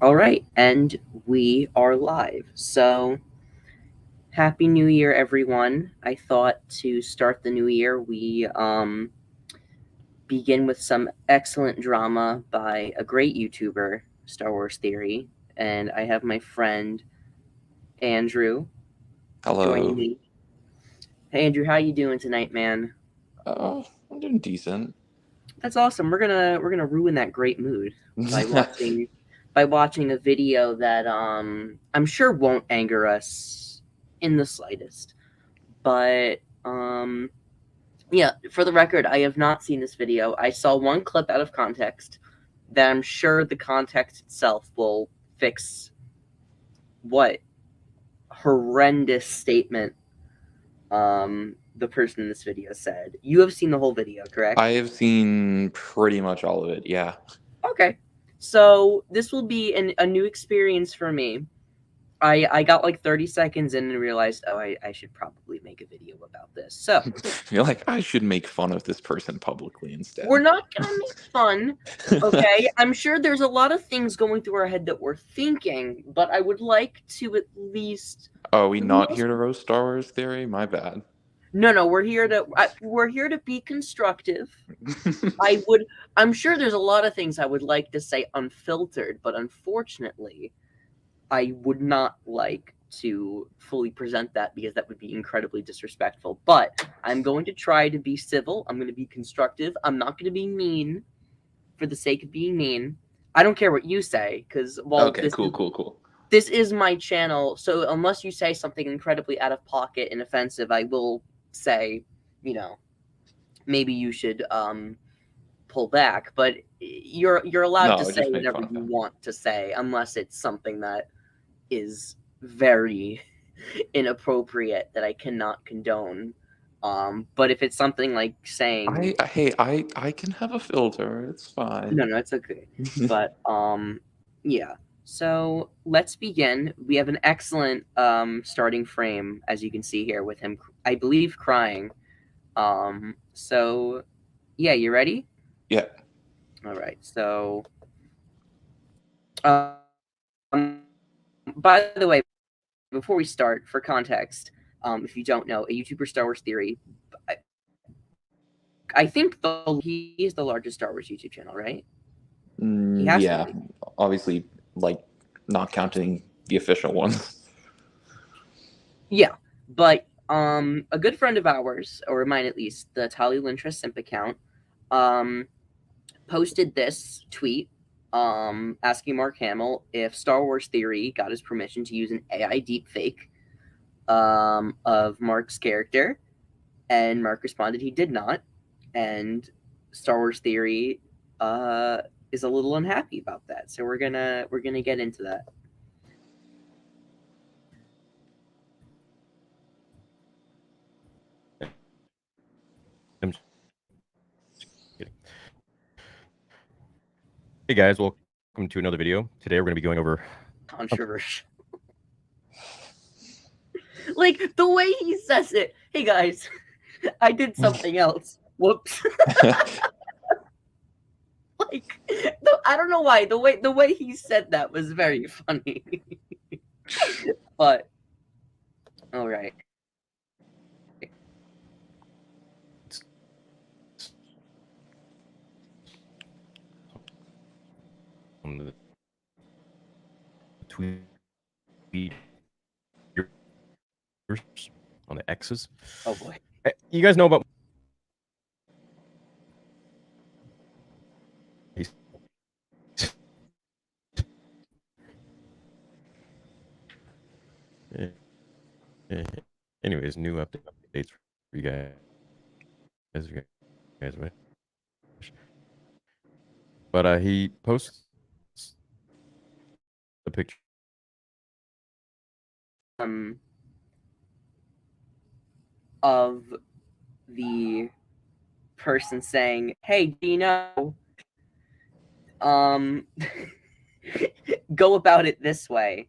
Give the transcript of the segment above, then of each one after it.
All right, and we are live. So, happy New Year, everyone. I thought to start the new year, we begin with some excellent drama by a great YouTuber, Star Wars Theory, and I have my friend Andrew joining Hello. me. Hey, Andrew, how you doing tonight, man? I'm doing decent. That's awesome. We're gonna ruin that great mood by watching a video that I'm sure won't anger us in the slightest. But yeah, for the record, I have not seen this video. I saw one clip out of context that I'm sure the context itself will fix what horrendous statement the person in this video said. You have seen the whole video, correct? I have seen pretty much all of it, yeah. Okay. So this will be a new experience for me. I got like 30 seconds in and realized, oh, I should probably make a video about this. So You're like, I should make fun of this person publicly instead. we're not gonna make fun, okay? I'm sure there's a lot of things going through our head that we're thinking, but I would like to at least. Are we not here to roast Star Wars Theory? My bad. No, we're here to be constructive. I'm sure there's a lot of things I would like to say unfiltered, but unfortunately, I would not like to fully present that because that would be incredibly disrespectful. But I'm going to try to be civil. I'm going to be constructive. I'm not going to be mean for the sake of being mean. I don't care what you say because, well, Okay, cool. This is my channel, so unless you say something incredibly out of pocket and offensive, I will say, maybe you should pull back. But you're allowed to No, say just make whatever fun of you him. want to say, unless it's something that is very inappropriate that I cannot condone. But if it's something like saying I can have a filter. It's fine. no, it's okay. But yeah. So let's begin. We have an excellent starting frame, as you can see here, with him, I believe, crying. So yeah, you ready? Yeah. All right. So, um, by the way, before we start, for context, if you don't know, a YouTuber Star Wars Theory, I, I think he is the largest Star Wars YouTube channel, right? He has to Yeah. be. Obviously, like, not counting the official ones. Yeah, but a good friend of ours, or mine at least, the Tali Lintra Simp account, um, posted this tweet asking Mark Hamill if Star Wars Theory got his permission to use an AI deepfake of Mark's character, and Mark responded he did not, and Star Wars Theory is a little unhappy about that. So we're gonna get into that. I'm just kidding. Hey guys, welcome to another video. Today we're going to be going over Controversial. Like the way he says it. Hey guys, I did something else. Whoops. Like I don't know why the way he said that was very funny. But all right. on the tweet on the X's. Oh boy. You guys know about anyways, new updates for you guys. But he posts a picture. Of the person saying, "Hey, do you know? Go about it this way.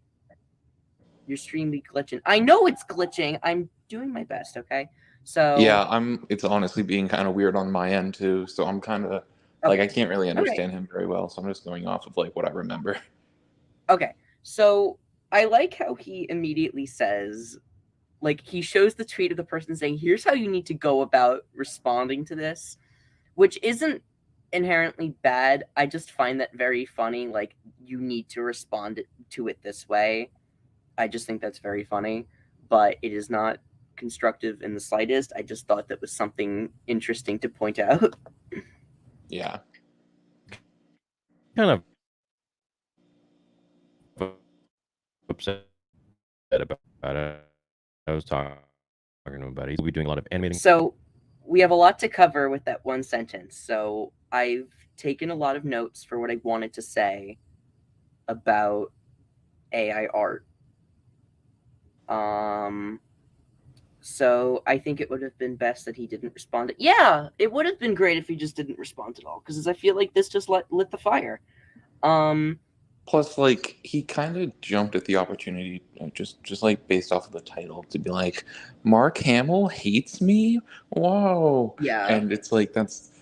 Your stream be glitching. I know it's glitching. I'm doing my best. Okay, so Yeah, it's honestly being kind of weird on my end too, so I'm kind of like I can't really understand him very well, so I'm just going off of like what I remember. Okay, so I like how he immediately says, like, he shows the tweet of the person saying, here's how you need to go about responding to this, which isn't inherently bad. I just find that very funny. Like, you need to respond to it this way. I just think that's very funny, but it is not constructive in the slightest. I just thought that was something interesting to point out. Yeah. Kind of upset about it. I was talking to him about it. He'll be doing a lot of animating. So we have a lot to cover with that one sentence. So I've taken a lot of notes for what I wanted to say about AI art. So I think it would have been best that he didn't respond. Yeah, it would have been great if he just didn't respond at all, because I feel like this just lit the fire. Plus, like, he kind of jumped at the opportunity, just like based off of the title, to be like, Mark Hamill hates me. Whoa! Yeah. And it's like that's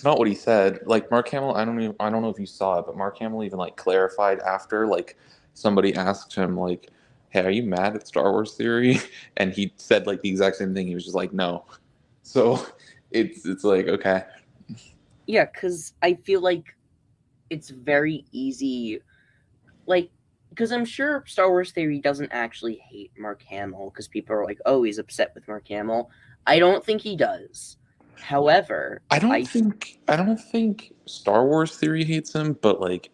not what he said. Like Mark Hamill, I don't know if you saw it, but Mark Hamill even like clarified after, like, somebody asked him like, "Hey, are you mad at Star Wars Theory?" And he said like the exact same thing. He was just like, "No." So it's like, okay. Yeah, because I feel like it's very easy, like, because I'm sure Star Wars Theory doesn't actually hate Mark Hamill, because people are like, oh, he's upset with Mark Hamill. I don't think he does. However, I don't think Star Wars Theory hates him, but like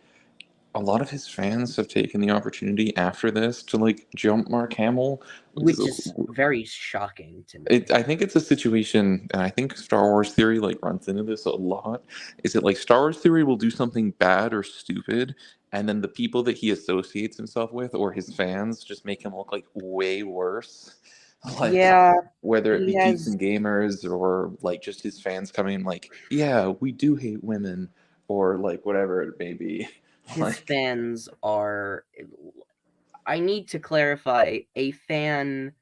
a lot of his fans have taken the opportunity after this to like jump Mark Hamill. which is very shocking to me. I think it's a situation, and I think Star Wars Theory like runs into this a lot. Is it like Star Wars Theory will do something bad or stupid, and then the people that he associates himself with or his fans just make him look like way worse. Like Yeah, whether it he be geeks has and gamers or like just his fans coming in like, yeah, we do hate women, or like whatever it may be. his Like, fans are. I need to clarify, a fan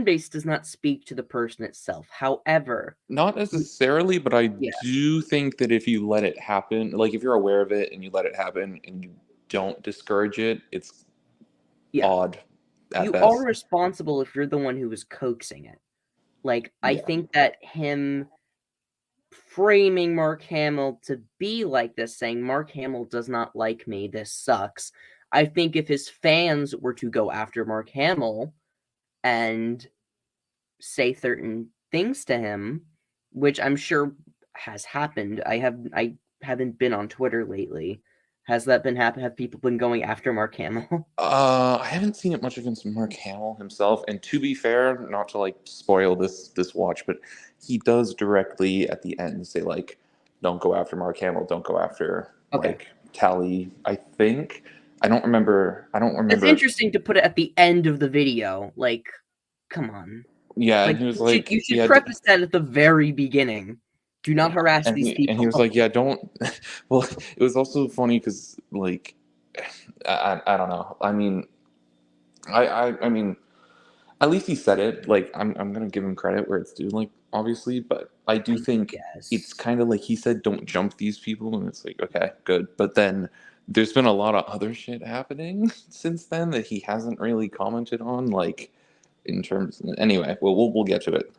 base does not speak to the person itself. However, not necessarily, but I yeah, do think that if you let it happen, like if you're aware of it and you let it happen and you don't discourage it, it's yeah, odd at you are best. responsible if you're the one who was coaxing it. Like, I Yeah. think that him framing Mark Hamill to be like this, saying Mark Hamill does not like me, this sucks. I think if his fans were to go after Mark Hamill and say certain things to him, which I'm sure has happened. I haven't been on Twitter lately. Has that been happen? Have people been going after Mark Hamill? I haven't seen it much against Mark Hamill himself, and to be fair, not to like spoil this watch, but he does directly at the end say like, "Don't go after Mark Hamill. Don't go after Okay. like Tally." I think I don't remember. I don't It's remember if interesting to put it at the end of the video. Like, come on. yeah, and Like, he was you like, should "Yeah." preface that at the very beginning. Do not Yeah, harass and these he people. was like, "Yeah, don't." Well, it was also funny because like I don't know. I mean, I mean, at least he said it. Like I'm gonna give him credit where it's due. Like obviously, but I do think it's Yes. kind of like he said, "Don't jump these people," and it's like, okay, good. But then there's been a lot of other shit happening since then that he hasn't really commented on. Like in terms. Anyway, well, we'll get to it.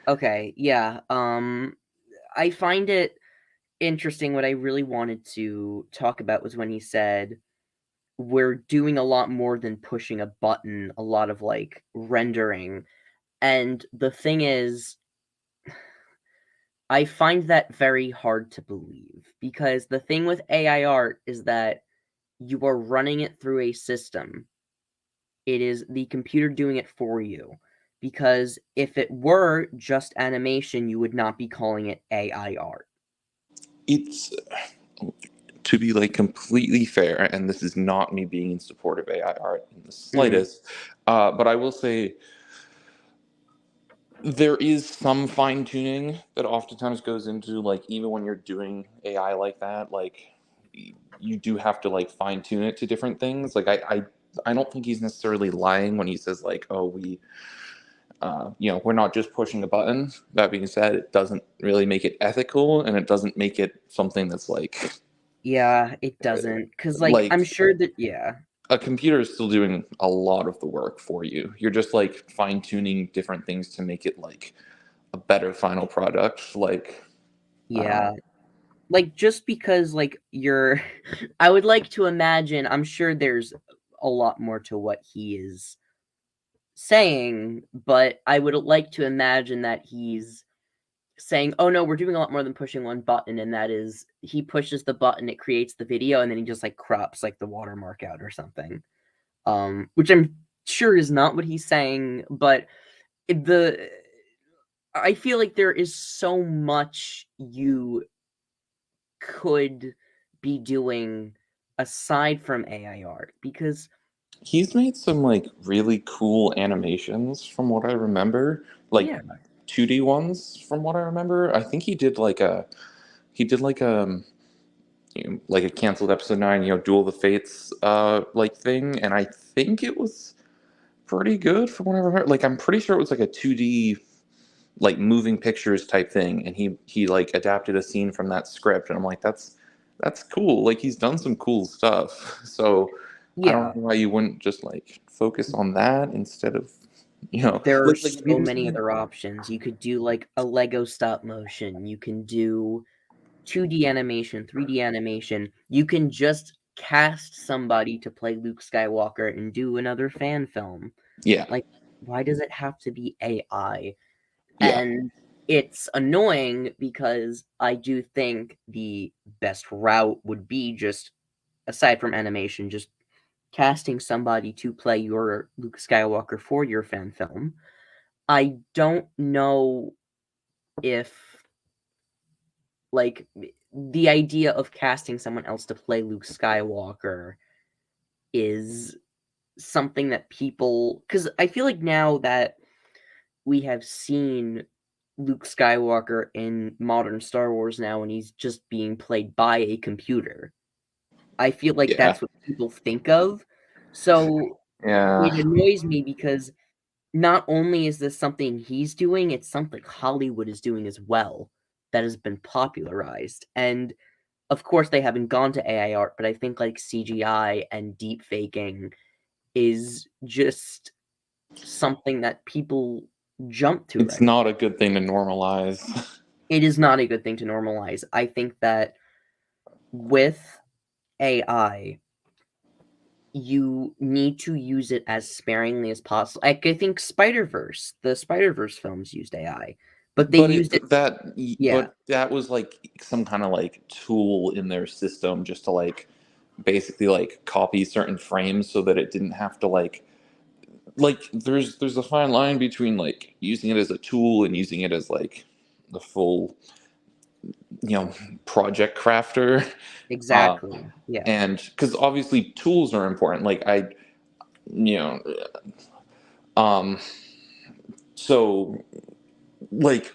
Okay. Yeah. I find it interesting. What I really wanted to talk about was when he said, we're doing a lot more than pushing a button, a lot of like rendering. And the thing is, I find that very hard to believe, because the thing with AI art is that you are running it through a system. It is the computer doing it for you. Because if it were just animation, you would not be calling it AI art. It's to be like completely fair, and this is not me being in support of AI art in the Mm, slightest, but I will say there is some fine tuning that oftentimes goes into like even when you're doing AI like that, like you do have to like fine tune it to different things. Like I don't think he's necessarily lying when he says like, oh, we're not just pushing a button. That being said, it doesn't really make it ethical, and it doesn't make it something that's like Yeah, it doesn't. Because, like, I'm sure that, yeah. A computer is still doing a lot of the work for you. You're just like fine tuning different things to make it like a better final product. Like, I don't Yeah. know. Like, just because, like, you're. I would like to imagine, I'm sure there's a lot more to what he is saying, but I would like to imagine that he's saying, "Oh no, we're doing a lot more than pushing one button," and that is he pushes the button, it creates the video, and then he just like crops like the watermark out or something. Which I'm sure is not what he's saying, but the I feel like there is so much you could be doing aside from AI art because He's made some like really cool animations from what I remember, like yeah, 2D ones from what I remember. I think he did like a canceled episode 9, Duel of the Fates like thing, and I think it was pretty good from what I remember. Like I'm pretty sure it was like a 2D like moving pictures type thing, and he like adapted a scene from that script, and I'm like that's cool. Like he's done some cool stuff. So I don't yeah, know why you wouldn't just like focus on that instead of there are like so many other options. You could do like a Lego stop motion, you can do 2D animation, 3D animation. You can just cast somebody to play Luke Skywalker and do another fan film. yeah, Like, why does it have to be AI? yeah. And it's annoying because I do think the best route would be just, aside from animation, just casting somebody to play your Luke Skywalker for your fan film. I don't know if, like, the idea of casting someone else to play Luke Skywalker is something that people, because I feel like now that we have seen Luke Skywalker in modern Star Wars now and he's just being played by a computer, I feel like Yeah, that's what people think of. So yeah. it annoys me because not only is this something he's doing, it's something Hollywood is doing as well that has been popularized. And of course, they haven't gone to AI art, but I think like CGI and deep faking is just something that people jump to It's right not now. a good thing to normalize. It is not a good thing to normalize. I think that with AI, you need to use it as sparingly as possible. Like, I think the Spider Verse films used AI, but they But used it. Yeah, that was like some kind of like tool in their system just to like basically like copy certain frames so that it didn't have to like there's a fine line between like using it as a tool and using it as like the full you know project crafter. uh exactly. Yeah, and because obviously tools are important, like I you know um so like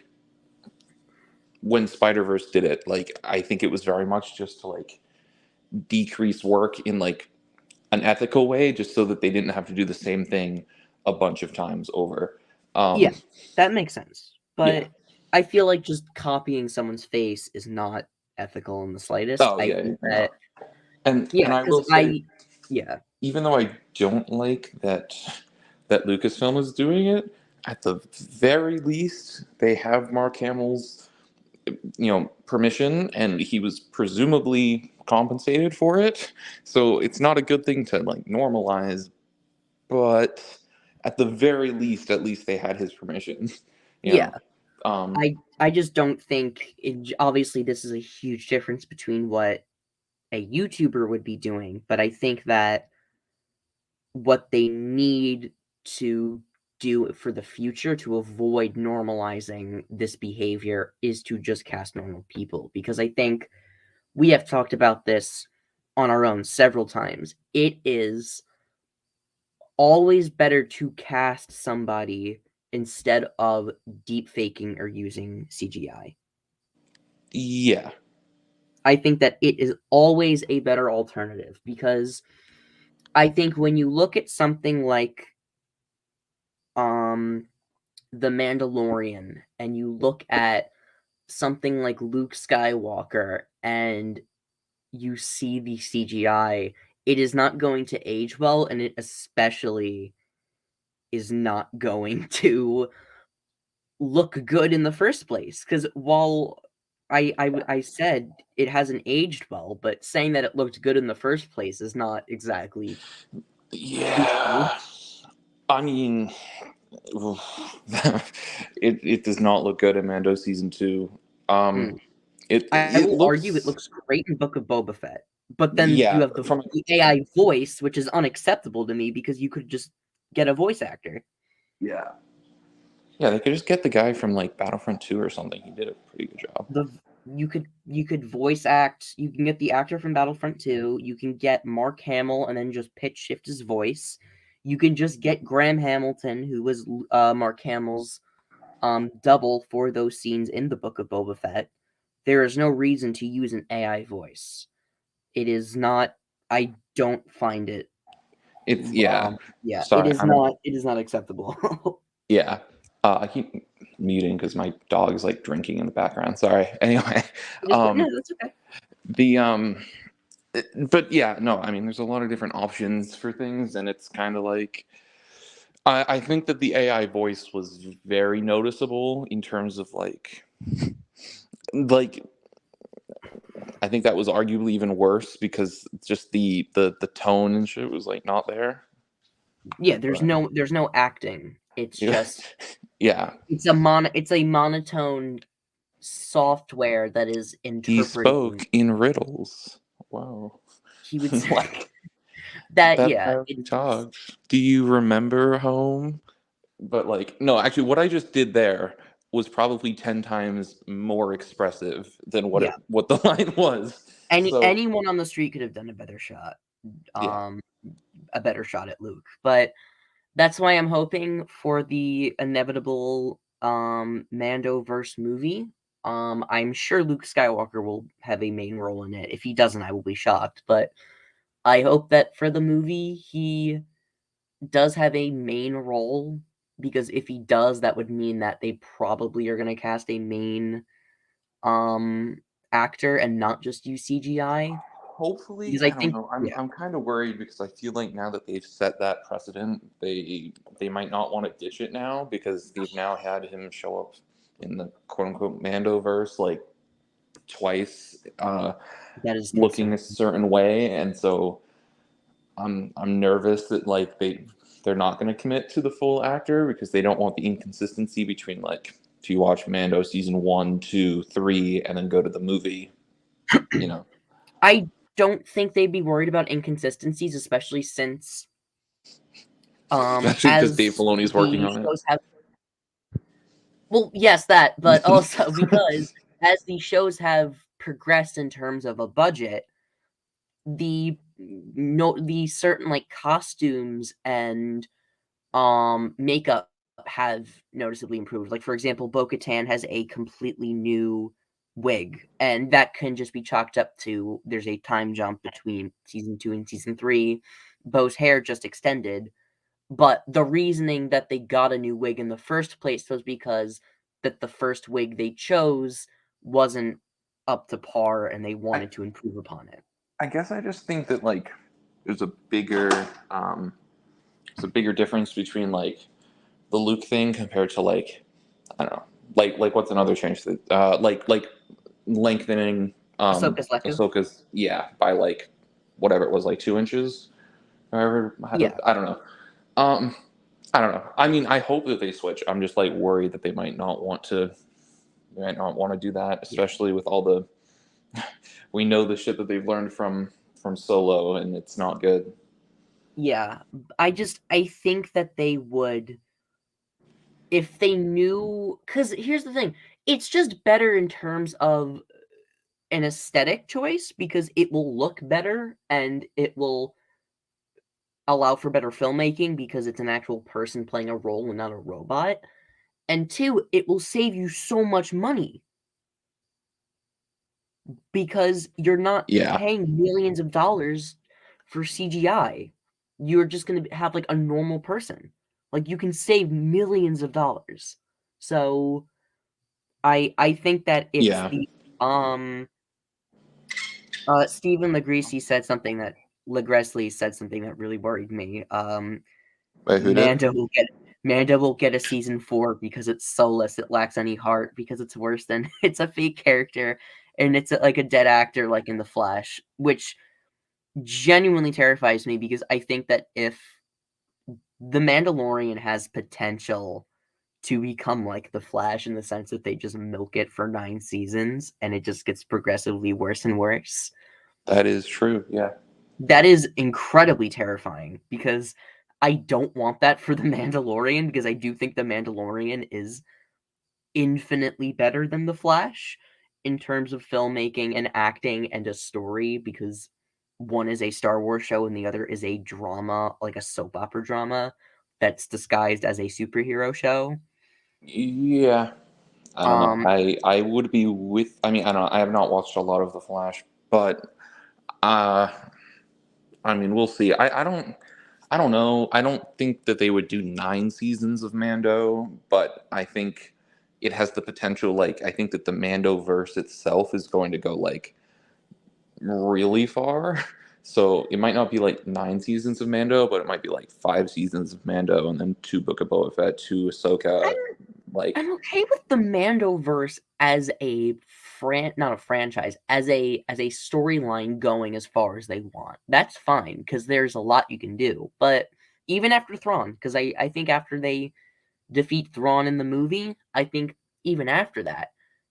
when Spider-Verse did it, like I think it was very much just to like decrease work in like an ethical way, just so that they didn't have to do the same thing a bunch of times over. yeah, um that makes sense. yeah. But I feel like just copying someone's face is not ethical in the slightest. Oh I yeah, think no. that, And yeah, I because will say, yeah, even though I don't like that Lucasfilm is doing it, at the very least they have Mark Hamill's permission, and he was presumably compensated for it. So it's not a good thing to like normalize, but at the very least, at least they had his permission. you yeah. know. Um, I just don't think obviously this is a huge difference between what a YouTuber would be doing, but I think that what they need to do for the future to avoid normalizing this behavior is to just cast normal people, because I think we have talked about this on our own several times. It is always better to cast somebody instead of deep faking or using CGI. yeah, I think that it is always a better alternative because I think when you look at something like um The Mandalorian and you look at something like Luke Skywalker and you see the CGI, it is not going to age well, and it especially is not going to look good in the first place. Because while I said it hasn't aged well, but saying that it looked good in the first place is not exactly true. Yeah. I mean, it does not look good in Mando season 2. It I it will argue it looks, looks great in Book of Boba Fett, but then you yeah, have from the AI voice, which is unacceptable to me because you could just get a voice actor. yeah. Yeah, they could just get the guy from like Battlefront 2 or something. He did a pretty good job. You could voice act. You can get the actor from Battlefront 2. You can get Mark Hamill and then just pitch shift his voice. You can just get Graham Hamilton, who was Mark Hamill's double for those scenes in the Book of Boba Fett. There is no reason to use an AI voice. It is not. I don't find it. It's yeah. Yeah, Sorry, I'm it is not acceptable. yeah. I keep muting because my dog's like drinking in the background. Sorry. Anyway, No, that's okay. the but yeah, no. I mean, there's a lot of different options for things, and it's kind of like I think that the AI voice was very noticeable in terms of like I think that was arguably even worse because just the tone and shit was like not there. Yeah, But there's no acting. It's just yeah, it's a monotone software that is he interpreting. spoke in riddles. Wow. He would say Like that. that's Yeah, how he talks. Do you remember home? But like, no, actually, what I just did there was probably 10 times more expressive than yeah. what the line was. So Anyone on the street could have done a better shot. yeah, Um, a better shot at Luke, but that's why I'm hoping for the inevitable Mandoverse movie. I'm sure Luke Skywalker will have a main role in it. If he doesn't, I will be shocked. But I hope that for the movie he does have a main role, because if he does, that would mean that they probably are going to cast a main actor and not just use CGI. hopefully, Because I I don't think, know. yeah, I'm kind of worried because I feel like now that they've set that precedent, they might not want to ditch it now because they've now had him show up in the quote unquote Mandoverse like twice, that is looking a concerning. certain way, and so I'm nervous that like they're not going to commit to the full actor because they don't want the inconsistency between like if you watch Mando season 1, 2, 3, and then go to the movie, you know. I don't think they'd be worried about inconsistencies, especially since Especially because Dave as Filoni's working the on it. shows have, well, yes, that, but also because as the shows have progressed in terms of a budget, the certain like costumes and makeup have noticeably improved. Like, for example, Bo-Katan has a completely new wig, and that can just be chalked up to there's a time jump between season 2 and season 3. Bo's hair just extended, but the reasoning that they got a new wig in the first place was because that the first wig they chose wasn't up to par and they I, wanted to improve upon it. I guess I just think that like there's a bigger um there's a bigger difference between like the Luke thing compared to like I don't know like what's another change that like lengthening Ahsoka's Leku? Ahsoka's by like whatever it was like 2 inches. However, Yeah. I don't know. Um, I don't know. I mean, I hope that they switch. I'm just like worried that they might not want to. They might not want to do that, Yeah. especially with all the. We know the shit that they've learned from Solo, and it's not good. Yeah. I think that they would, if they knew, because here's the thing, it's just better in terms of an aesthetic choice because it will look better and it will allow for better filmmaking because it's an actual person playing a role and not a robot. And two, it will save you so much money because you're not Yeah, paying millions of dollars for CGI. You're just going to have like a normal person. Like, you can save millions of dollars. So I think that it's yeah, the um Stephen Legresley said something that really worried me. Wait, who did? Mando will get a season 4 because it's soulless. It lacks any heart because it's worse than it's a fake character and it's like a dead actor, like in The Flash, which genuinely terrifies me because I think that if The Mandalorian has potential to become like The Flash in the sense that they just milk it for 9 seasons and it just gets progressively worse and worse. That is true. Yeah. That is incredibly terrifying because I don't want that for The Mandalorian because I do think The Mandalorian is infinitely better than The Flash in terms of filmmaking and acting and a story because one is a Star Wars show and the other is a drama, like a soap opera drama that's disguised as a superhero show. Yeah. I don't know. I would be with. I mean, I don't know. I have not watched a lot of The Flash, but uh, I mean, we'll see. I don't know. I don't think that they would do 9 seasons of Mando, but I think it has the potential. Like, I think that the Mando verse itself is going to go like really far. So it might not be like 9 seasons of Mando, but it might be like 5 seasons of Mando, and then 2 Book of Boba Fett, 2 Ahsoka. Like, I'm okay with the Mandoverse as a not a franchise, as a storyline going as far as they want. That's fine because there's a lot you can do. But even after Thrawn, because I think after they defeat Thrawn in the movie, I think even after that,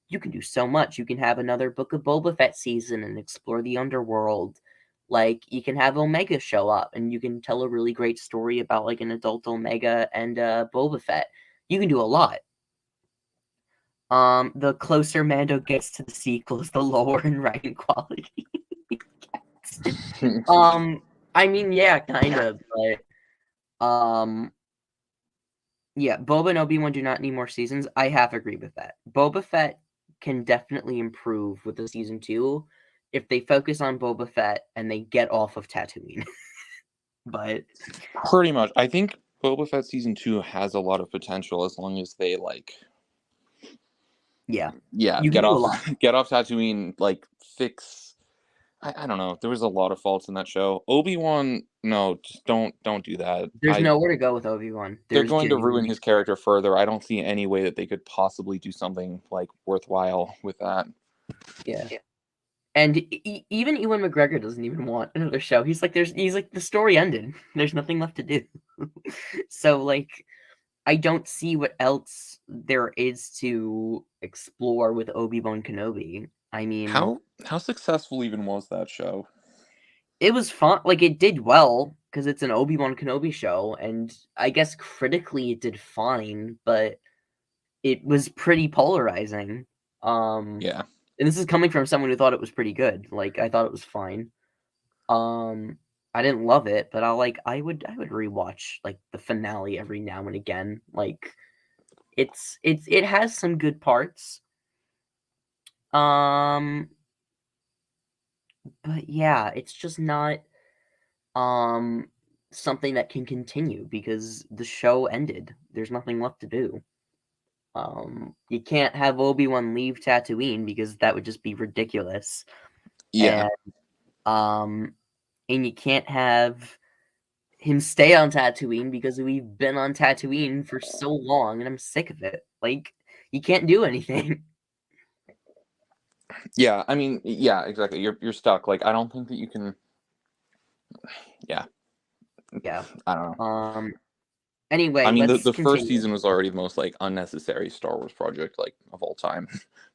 you can do so much. You can have another Book of Boba Fett season and explore the underworld. Like you can have Omega show up and you can tell a really great story about like an adult Omega and Boba Fett. You can do a lot. The closer Mando gets to the sequels, the lower in writing quality. I mean, yeah, kind of, but yeah, Boba and Obi-Wan do not need more seasons. I half agree with that. Boba Fett can definitely improve with the season 2 if they focus on Boba Fett and they get off of Tatooine. But pretty much, I think Boba Fett season 2 has a lot of potential as long as they like, yeah, yeah, you can do a lot. get off Tatooine, like fix. I don't know. There was a lot of faults in that show. Obi-Wan, no, just don't do that. There's nowhere to go with Obi-Wan. They're going to ruin his character further. I don't see any way that they could possibly do something like worthwhile with that. Yeah. And even Ewan McGregor doesn't even want another show. He's like, the story ended. There's nothing left to do. So, like, I don't see what else there is to explore with Obi-Wan Kenobi. I mean, how successful even was that show? it was fun. Like, it did well because it's an Obi-Wan Kenobi show, and I guess critically it did fine, but it was pretty polarizing. Yeah. And this is coming from someone who thought it was pretty good. Like, I thought it was fine. I didn't love it, but I would rewatch like the finale every now and again. Like, it has some good parts. But yeah, it's just not something that can continue because the show ended. There's nothing left to do. You can't have Obi-Wan leave Tatooine because that would just be ridiculous. Yeah. And you can't have him stay on Tatooine because we've been on Tatooine for so long and I'm sick of it. Like, you can't do anything. Yeah, I mean, yeah, exactly. You're stuck. Like, I don't think that you can. Yeah. Yeah. I don't know. Anyway, I mean, let's the continue. first season was already the most like unnecessary Star Wars project like of all time.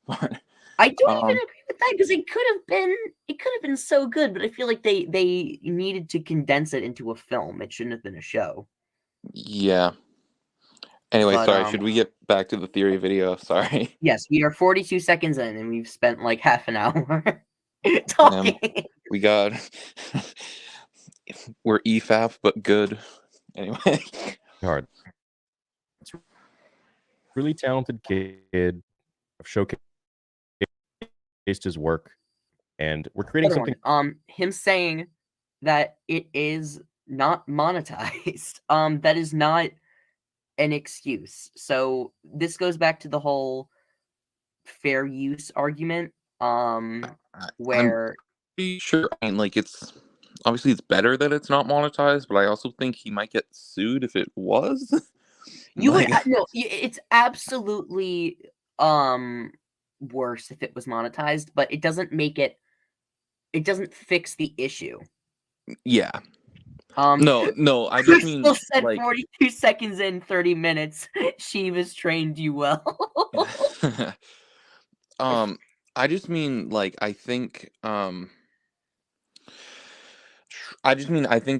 But I don't even agree with that because it could have been so good, but I feel like they needed to condense it into a film. It shouldn't have been a show. yeah. Anyway, But sorry. Should we get back to the theory video? Sorry. yes, we are 42 seconds in and we've spent like half an hour talking. We got. We're EFAP, but good. Anyway. Hard. It's a really talented kid. I've showcased his work, and we're creating something. Him saying that it is not monetized. That is not an excuse. So this goes back to the whole fair use argument. Where Sure. I mean, like, it's obviously it's better that it's not monetized, but I also think he might get sued if it was. You would Like, no, it's absolutely worse if it was monetized, but it doesn't make it. It doesn't fix the issue. yeah. Um, No, I just Crystal mean said like 42 seconds in 30 minutes. Sheamus trained you well. um I just mean like I think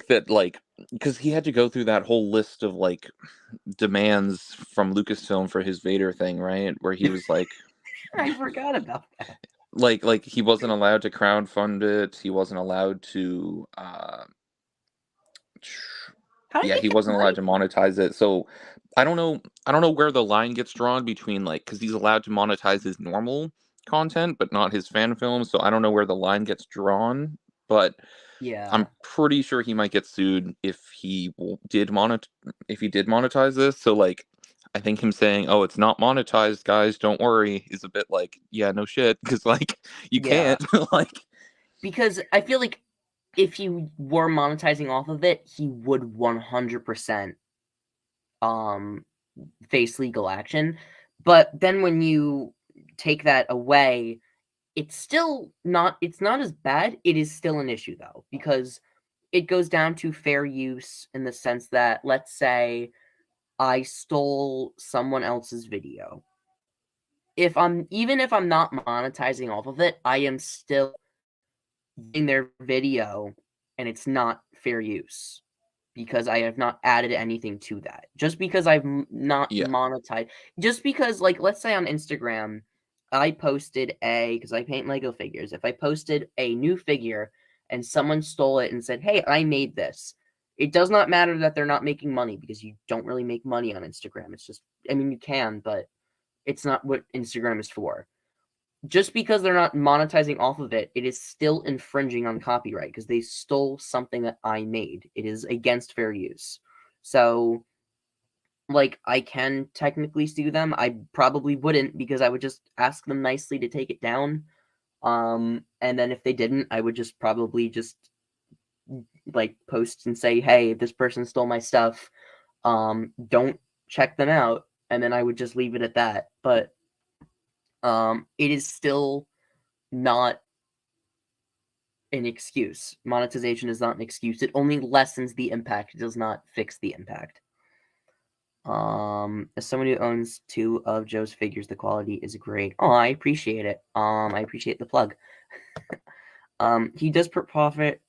that like because he had to go through that whole list of like demands from Lucasfilm for his Vader thing, right? Where he was I forgot about that. like he wasn't allowed to crowdfund it. He wasn't allowed to How did yeah, he he get wasn't allowed money? to monetize it. So I don't know where the line gets drawn between like because he's allowed to monetize his normal content but not his fan films. So I don't know where the line gets drawn, but Yeah, I'm pretty sure he might get sued if did monetize this. So like I think him saying, "Oh, it's not monetized, guys, don't worry," is a bit like, yeah, no shit, because like you yeah. can't like Because I feel like if he were monetizing off of it, he would 100% face legal action. But then when you take that away, it's not as bad. It is still an issue though, because it goes down to fair use in the sense that, let's say I stole someone else's video. Even if I'm not monetizing off of it, I am still using their video and it's not fair use because I have not added anything to that. Just because I've not yeah. monetized, just because, like, let's say on Instagram, I posted because I paint Lego figures. If I posted a new figure and someone stole it and said, "Hey, I made this," it does not matter that they're not making money because you don't really make money on Instagram. It's just, I mean, you can, but it's not what Instagram is for. Just because they're not monetizing off of it, it is still infringing on copyright because they stole something that I made. It is against fair use. So, like, I can technically sue them. I probably wouldn't because I would just ask them nicely to take it down. And then if they didn't, I would just probably just like post and say, "Hey, this person stole my stuff. Don't check them out." And then I would just leave it at that. But it is still not an excuse. Monetization is not an excuse. It only lessens the impact. It does not fix the impact. As someone who owns 2 of Joe's figures, the quality is great. Oh, I appreciate it. I appreciate the plug. He does profit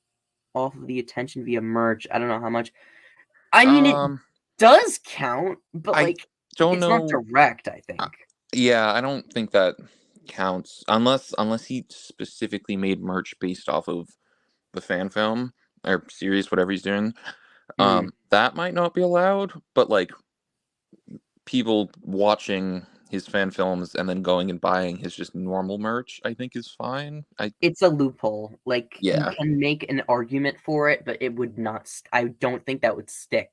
off of the attention via merch. I don't know how much. I mean, it does count, but I like, don't it's not know. direct, I think. Yeah, I don't think that counts unless he specifically made merch based off of the fan film or series, whatever he's doing. That might not be allowed, but like people watching his fan films and then going and buying his just normal merch, I think is fine. It's a loophole. Like, you Yeah, can make an argument for it, but it would not. I don't think that would stick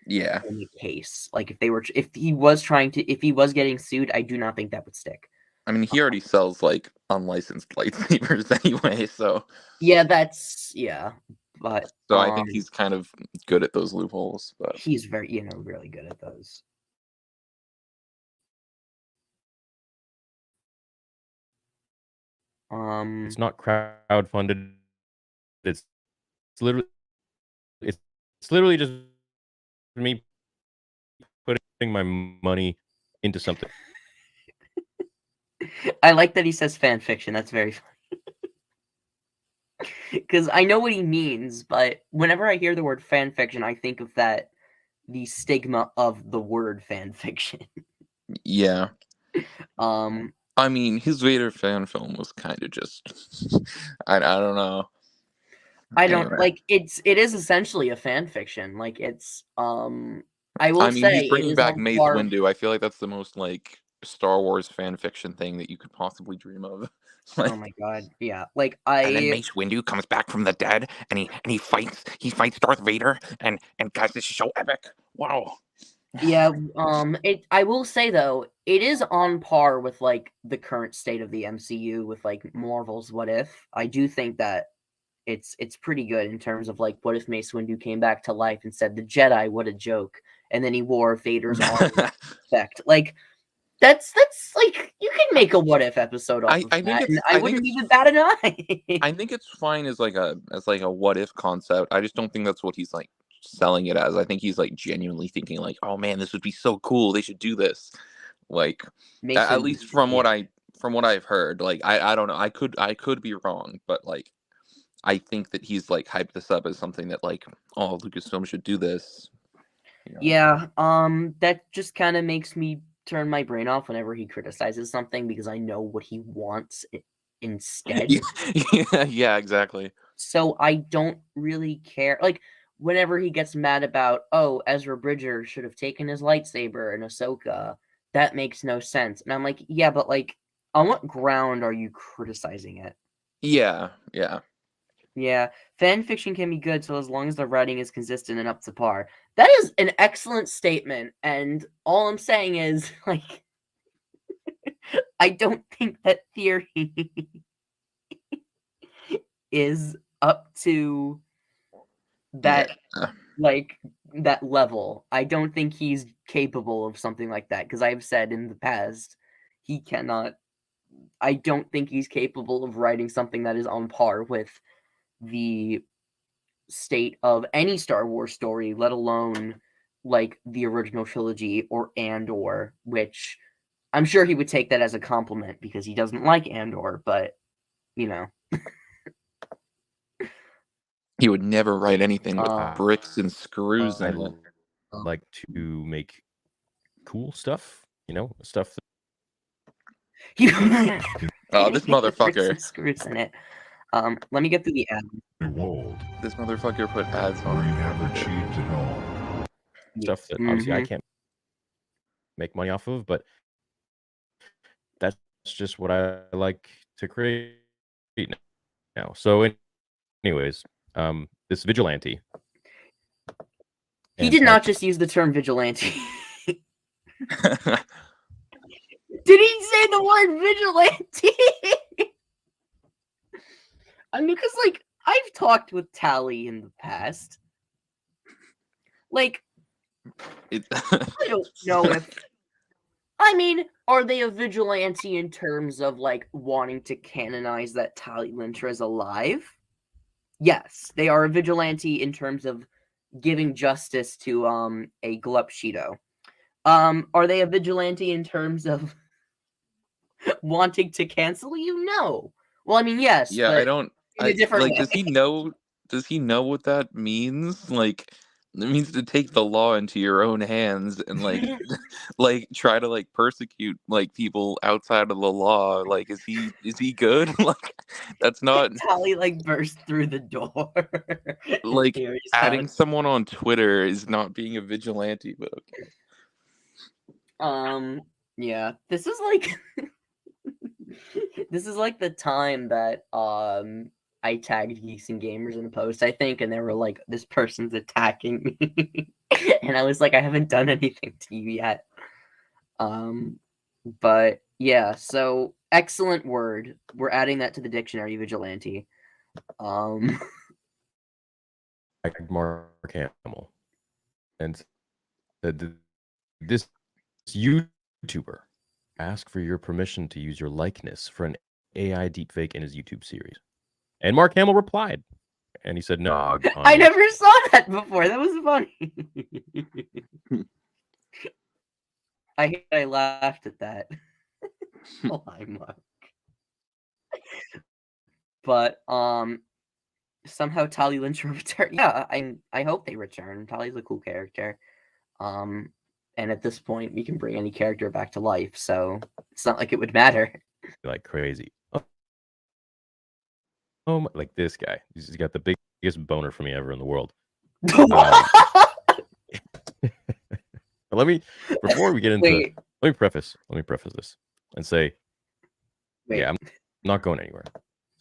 yeah. in the case. Like, if he was getting sued, I do not think that would stick. I mean, he already sells like unlicensed lightsabers anyway, so Yeah, yeah. But I think he's kind of good at those loopholes. But he's very, really good at those. It's not crowdfunded. It's literally it's literally just me putting my money into something. I like that he says fan fiction. That's very funny. Because I know what he means, but whenever I hear the word fan fiction, I think of the stigma of the word fan fiction. yeah, Um, I mean, his Vader fan film was kind of just I don't know. I don't Anyway, like it is essentially a fan fiction. Like, it's I will I mean, he's say it bringing is back on Mace par. Windu. I feel like that's the most like Star Wars fan fiction thing that you could possibly dream of. Oh Like, my god, yeah. Like, and then Mace Windu comes back from the dead, and he fights Darth Vader, and guys, this is so epic. Wow. Yeah, I will say though, it is on par with like the current state of the MCU with like Marvel's What If. I do think that it's pretty good in terms of like what if Mace Windu came back to life and said the Jedi, what a joke, and then he wore Vader's armor effect. Like that's like you can make a what if episode off of I think that, and it's I I think wouldn't it's even bat an eye. I think it's fine as like a what if concept. I just don't think that's what he's like selling it as. I think he's like genuinely thinking like, oh man, this would be so cool. They should do this. Like Mace at Windu, least from yeah. what I've heard. Like I don't know. I could be wrong, but like I think that he's like hyped this up as something that like, oh, Lucasfilm should do this. You know? Yeah, that just kind of makes me turn my brain off whenever he criticizes something because I know what he wants instead. Yeah, exactly. So I don't really care. Like whenever he gets mad about, oh, Ezra Bridger should have taken his lightsaber in Ahsoka, that makes no sense. And I'm like, yeah, but like, on what ground are you criticizing it? Yeah. Yeah, fan fiction can be good so as long as the writing is consistent and up to par. That is an excellent statement, and all I'm saying is, like, I don't think that theory is up to that, Yeah. like, that level. I don't think he's capable of something like that, because I've said in the past, he cannot. I don't think he's capable of writing something that is on par with the state of any Star Wars story, let alone like the original trilogy or Andor, which I'm sure he would take that as a compliment because he doesn't like Andor, but you know. He would never write anything with Uh, bricks and screws I in it. like to make cool stuff, stuff that you Oh, this bricks motherfucker. and screws in it. Let me get through the ad. This motherfucker put ads on. stuff that obviously I can't make money off of, but that's just what I like to create now. So anyways, this vigilante. He did not just use the term vigilante. Did he say the word vigilante? I mean, because, like, I've talked with Tally in the past. Like, I don't know if... I mean, are they a vigilante in terms of, like, wanting to canonize that Tally Lintra is alive? Yes, they are a vigilante in terms of giving justice to, a Glup-Shido. Are they a vigilante in terms of wanting to cancel you? No. Well, I mean, yes, Yeah, but in a different like way. does he know what that means? Like it means to take the law into your own hands and like like try to like persecute like people outside of the law. Like is he good? Like that's not Tally like burst through the door. like Here he's adding out. someone on Twitter is not being a vigilante, but okay. Yeah. This is like this is like the time that I tagged Geeks and Gamers in a post, I think, and they were like, this person's attacking me. And I was like, I haven't done anything to you yet. But yeah, so excellent word. We're adding that to the dictionary, vigilante. Mark Hamill and said this YouTuber ask for your permission to use your likeness for an AI deepfake in his YouTube series. And Mark Hamill replied, and he said, "No, I never saw that before. That was funny." I laughed at that. Oh, I'm but somehow Tali Lynch will return. Yeah, I hope they return. Tali's a cool character. And at this point, we can bring any character back to life, so it's not like it would matter. Like crazy. Oh, like this guy. He's got the biggest boner for me ever in the world. Let me before we get into. Wait. Let me preface this and say, Wait. yeah, I'm not going anywhere.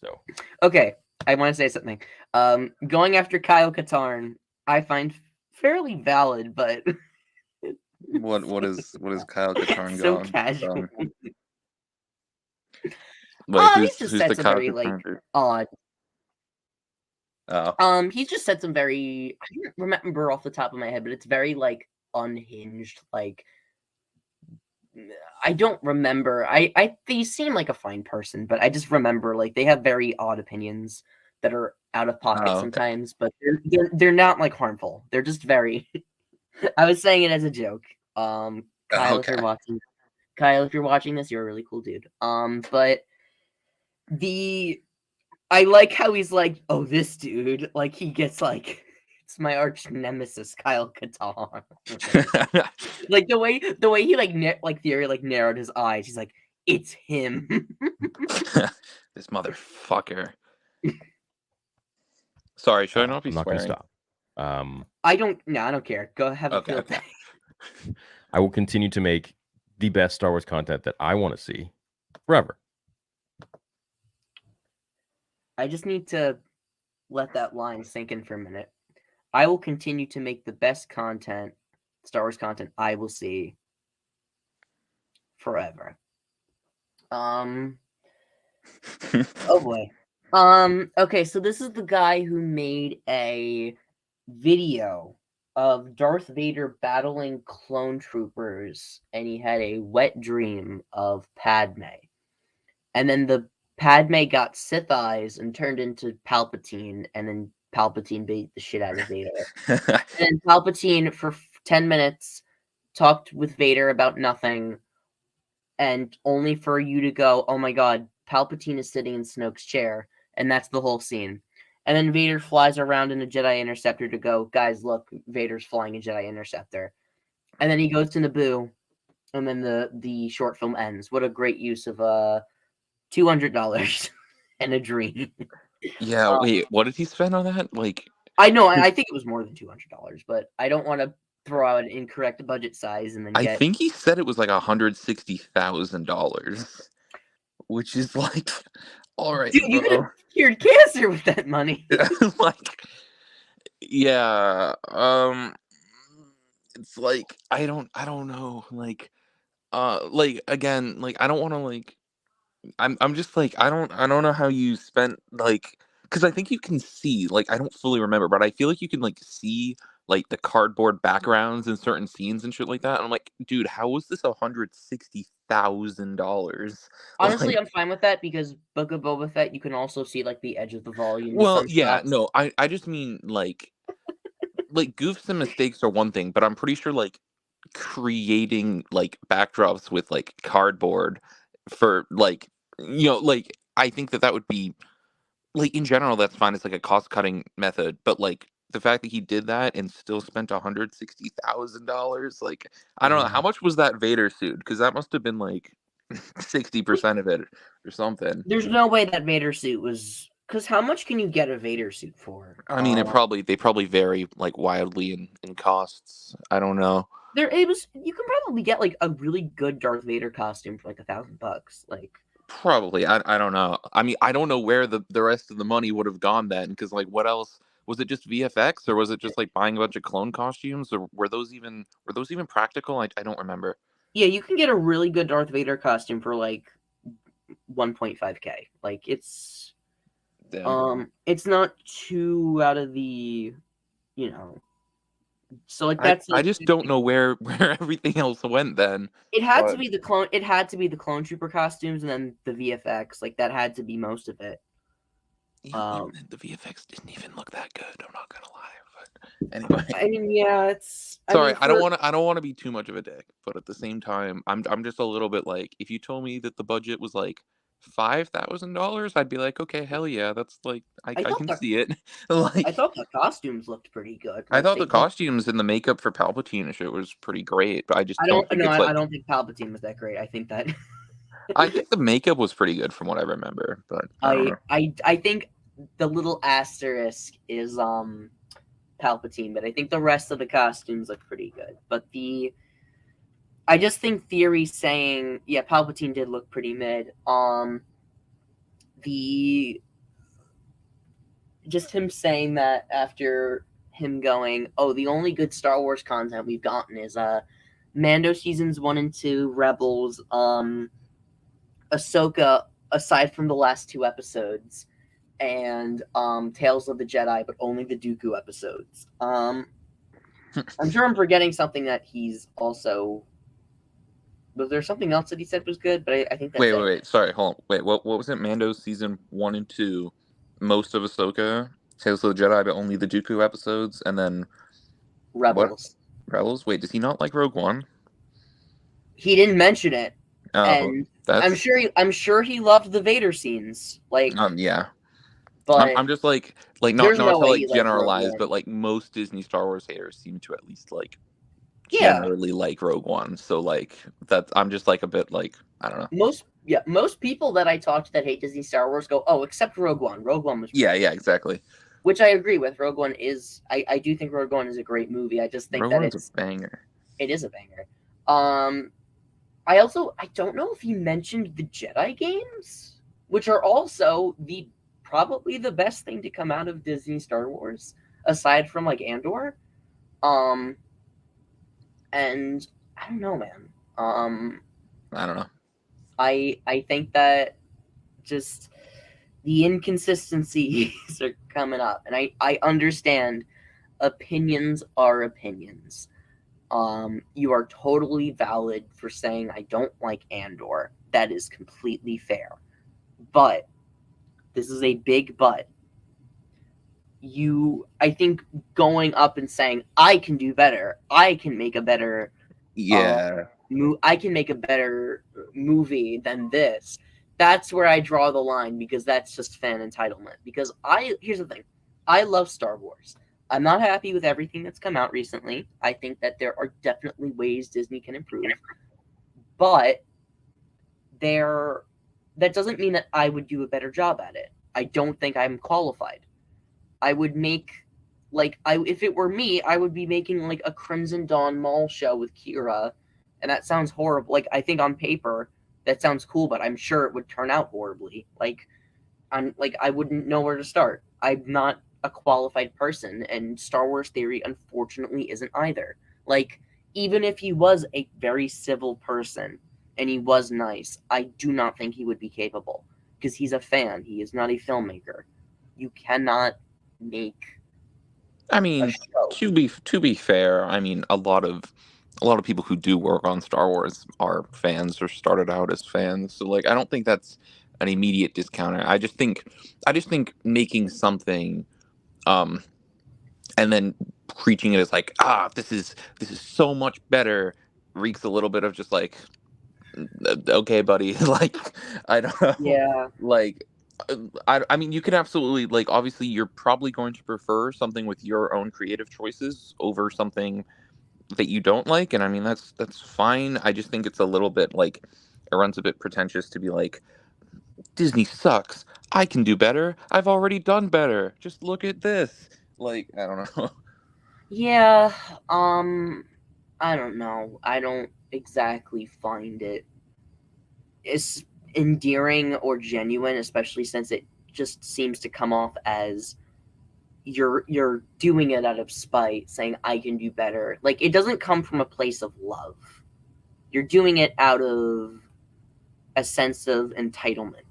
So okay, I want to say something. Going after Kyle Katarn, I find fairly valid, but What is Kyle Katarn So gone? casual. Like He's just who's said the some Kyle very like Katarn dude? odd. Oh. He's just said some very, I don't remember off the top of my head, but it's very like unhinged. Like I don't remember. They seem like a fine person, but I just remember like they have very odd opinions that are out of pocket Oh, okay. sometimes, but they're not like harmful. They're just very. I was saying it as a joke. Kyle, if you're watching this, you're a really cool dude. But I like how he's like, oh, this dude, like he gets like, it's my arch nemesis, Kyle Katarn. Like the way he like Theory like narrowed his eyes. He's like, it's him. This motherfucker. Sorry, should I not be I'm not going to swearing? stop. I don't care. Go have a Okay, field okay. day. I will continue to make the best Star Wars content that I want to see forever. I just need to let that line sink in for a minute. I will continue to make the best content, Star Wars content I will see forever. Oh boy. Okay, so this is the guy who made a video of Darth Vader battling clone troopers, and he had a wet dream of Padme. And then the Padme got Sith eyes and turned into Palpatine, and then Palpatine beat the shit out of Vader. And then Palpatine, for 10 minutes, talked with Vader about nothing, and only for you to go, oh my god, Palpatine is sitting in Snoke's chair, and that's the whole scene. And then Vader flies around in a Jedi Interceptor to go, guys, look, Vader's flying a Jedi Interceptor. And then he goes to Naboo, and then the short film ends. What a great use of $200 and a dream. Yeah, wait, what did he spend on that? Like, I know, I think it was more than $200, but I don't want to throw out an incorrect budget size and then I get. think he said it was like $160,000, which is like, all right, Dude, you could bro. have cured cancer with that money. Like, yeah, it's like I don't know, like again, like I don't want to like I'm just like I don't know how you spent like because I think you can see like I don't fully remember, but I feel like you can like see like the cardboard backgrounds in certain scenes and shit like that. And I'm like, dude, how was this $160,000? Honestly, Like, I'm fine with that because Book of Boba Fett, you can also see like the edge of the volume in well, some yeah, shots. no, I just mean like goofs and mistakes are one thing, but I'm pretty sure like creating like backdrops with like cardboard for like like I think that would be like in general that's fine. It's like a cost cutting method, but like the fact that he did that and still spent $160,000, like I don't know how much was that Vader suit because that must have been like 60% of it or something. There's no way that Vader suit was because how much can you get a Vader suit for? I mean, they probably vary like wildly in costs. I don't know. You can probably get like a really good Darth Vader costume for like $1,000. Like Probably. I don't know. I mean, I don't know where the rest of the money would have gone then, because like, what else was it? Just VFX, or was it just like buying a bunch of clone costumes, or were those even practical? I don't remember. yeah, you can get a really good Darth Vader costume for like 1.5K. Like it's Damn. it's not too out of the so like that's I like just don't know where everything else went then. it had to But be the clone trooper costumes and then the VFX. Like that had to be most of it. even the VFX didn't even look that good. I'm not gonna lie. But anyway. I mean, yeah, it's Sorry, I don't want to be too much of a dick, but at the same time, I'm just a little bit like if you told me that the budget was like $5,000, I'd be like, okay, hell yeah, that's like I can see it. I Like thought the costumes looked pretty good. I Like thought the costumes and the makeup for Palpatine and shit was pretty great, but I just don't think it's like I don't think Palpatine was that great. I think that I think the makeup was pretty good from what I remember, but I don't know. I think the little asterisk is Palpatine, but I think the rest of the costumes look pretty good. But I just think Theory saying, yeah, Palpatine did look pretty mid. Just him saying that after him going, oh, the only good Star Wars content we've gotten is Mando seasons 1 and 2, Rebels, Ahsoka, aside from the last 2 episodes, and Tales of the Jedi, but only the Dooku episodes. I'm sure I'm forgetting something that he's also. Was there something else that he said was good? But I think that's Wait. Sorry, hold on. Wait, what was it? Mando's season 1 and 2, most of Ahsoka, Tales of the Jedi, but only the Dooku episodes, and then Rebels. What? Rebels? Wait, does he not like Rogue One? He didn't mention it, Oh, and that's I'm sure he loved the Vader scenes. Like, yeah. but I'm just like not there's not no to way like he liked Rogue generalize, One. but like most Disney Star Wars haters seem to at least like Yeah, generally like Rogue One. So like that, I'm just like a bit like, I don't know. most people that I talk to that hate Disney Star Wars go, oh, except Rogue One. Rogue One was Yeah, exactly. which I agree with. Rogue One is I do think Rogue One is a great movie. I just think Rogue that One's a banger. it is a banger. I don't know if you mentioned the Jedi games, which are also probably the best thing to come out of Disney Star Wars, aside from like Andor. And I don't know, man. I don't know. I think that just the inconsistencies are coming up, and I understand opinions are opinions. You are totally valid for saying I don't like Andor. That is completely fair. But this is a big but. I think going up and saying I can do better. I can make a better I can make a better movie than this. That's where I draw the line, because that's just fan entitlement. Because here's the thing. I love Star Wars. I'm not happy with everything that's come out recently. I think that there are definitely ways Disney can improve. But that doesn't mean that I would do a better job at it. I don't think I'm qualified. I would make if it were me, I would be making like a Crimson Dawn Mall show with Kira, and that sounds horrible. Like, I think on paper that sounds cool, but I'm sure it would turn out horribly. I wouldn't know where to start. I'm not a qualified person, and Star Wars Theory unfortunately isn't either. Like, even if he was a very civil person and he was nice, I do not think he would be capable, because he's a fan. He is not a filmmaker. You cannot make. I mean, to be fair, I mean a lot of people who do work on Star Wars are fans or started out as fans. So like I don't think that's an immediate discounter. I just think making something and then preaching it as like, this is so much better, reeks a little bit of just like, okay, buddy, like I don't know. Yeah. Like I mean, you can absolutely, like, obviously you're probably going to prefer something with your own creative choices over something that you don't like, and I mean that's fine. I just think it's a little bit like it runs a bit pretentious to be like, Disney sucks. I can do better. I've already done better. Just look at this. Like, I don't know. Yeah. I don't know. I don't exactly find it as endearing or genuine, especially since it just seems to come off as you're doing it out of spite, saying I can do better. Like, it doesn't come from a place of love. You're doing it out of a sense of entitlement.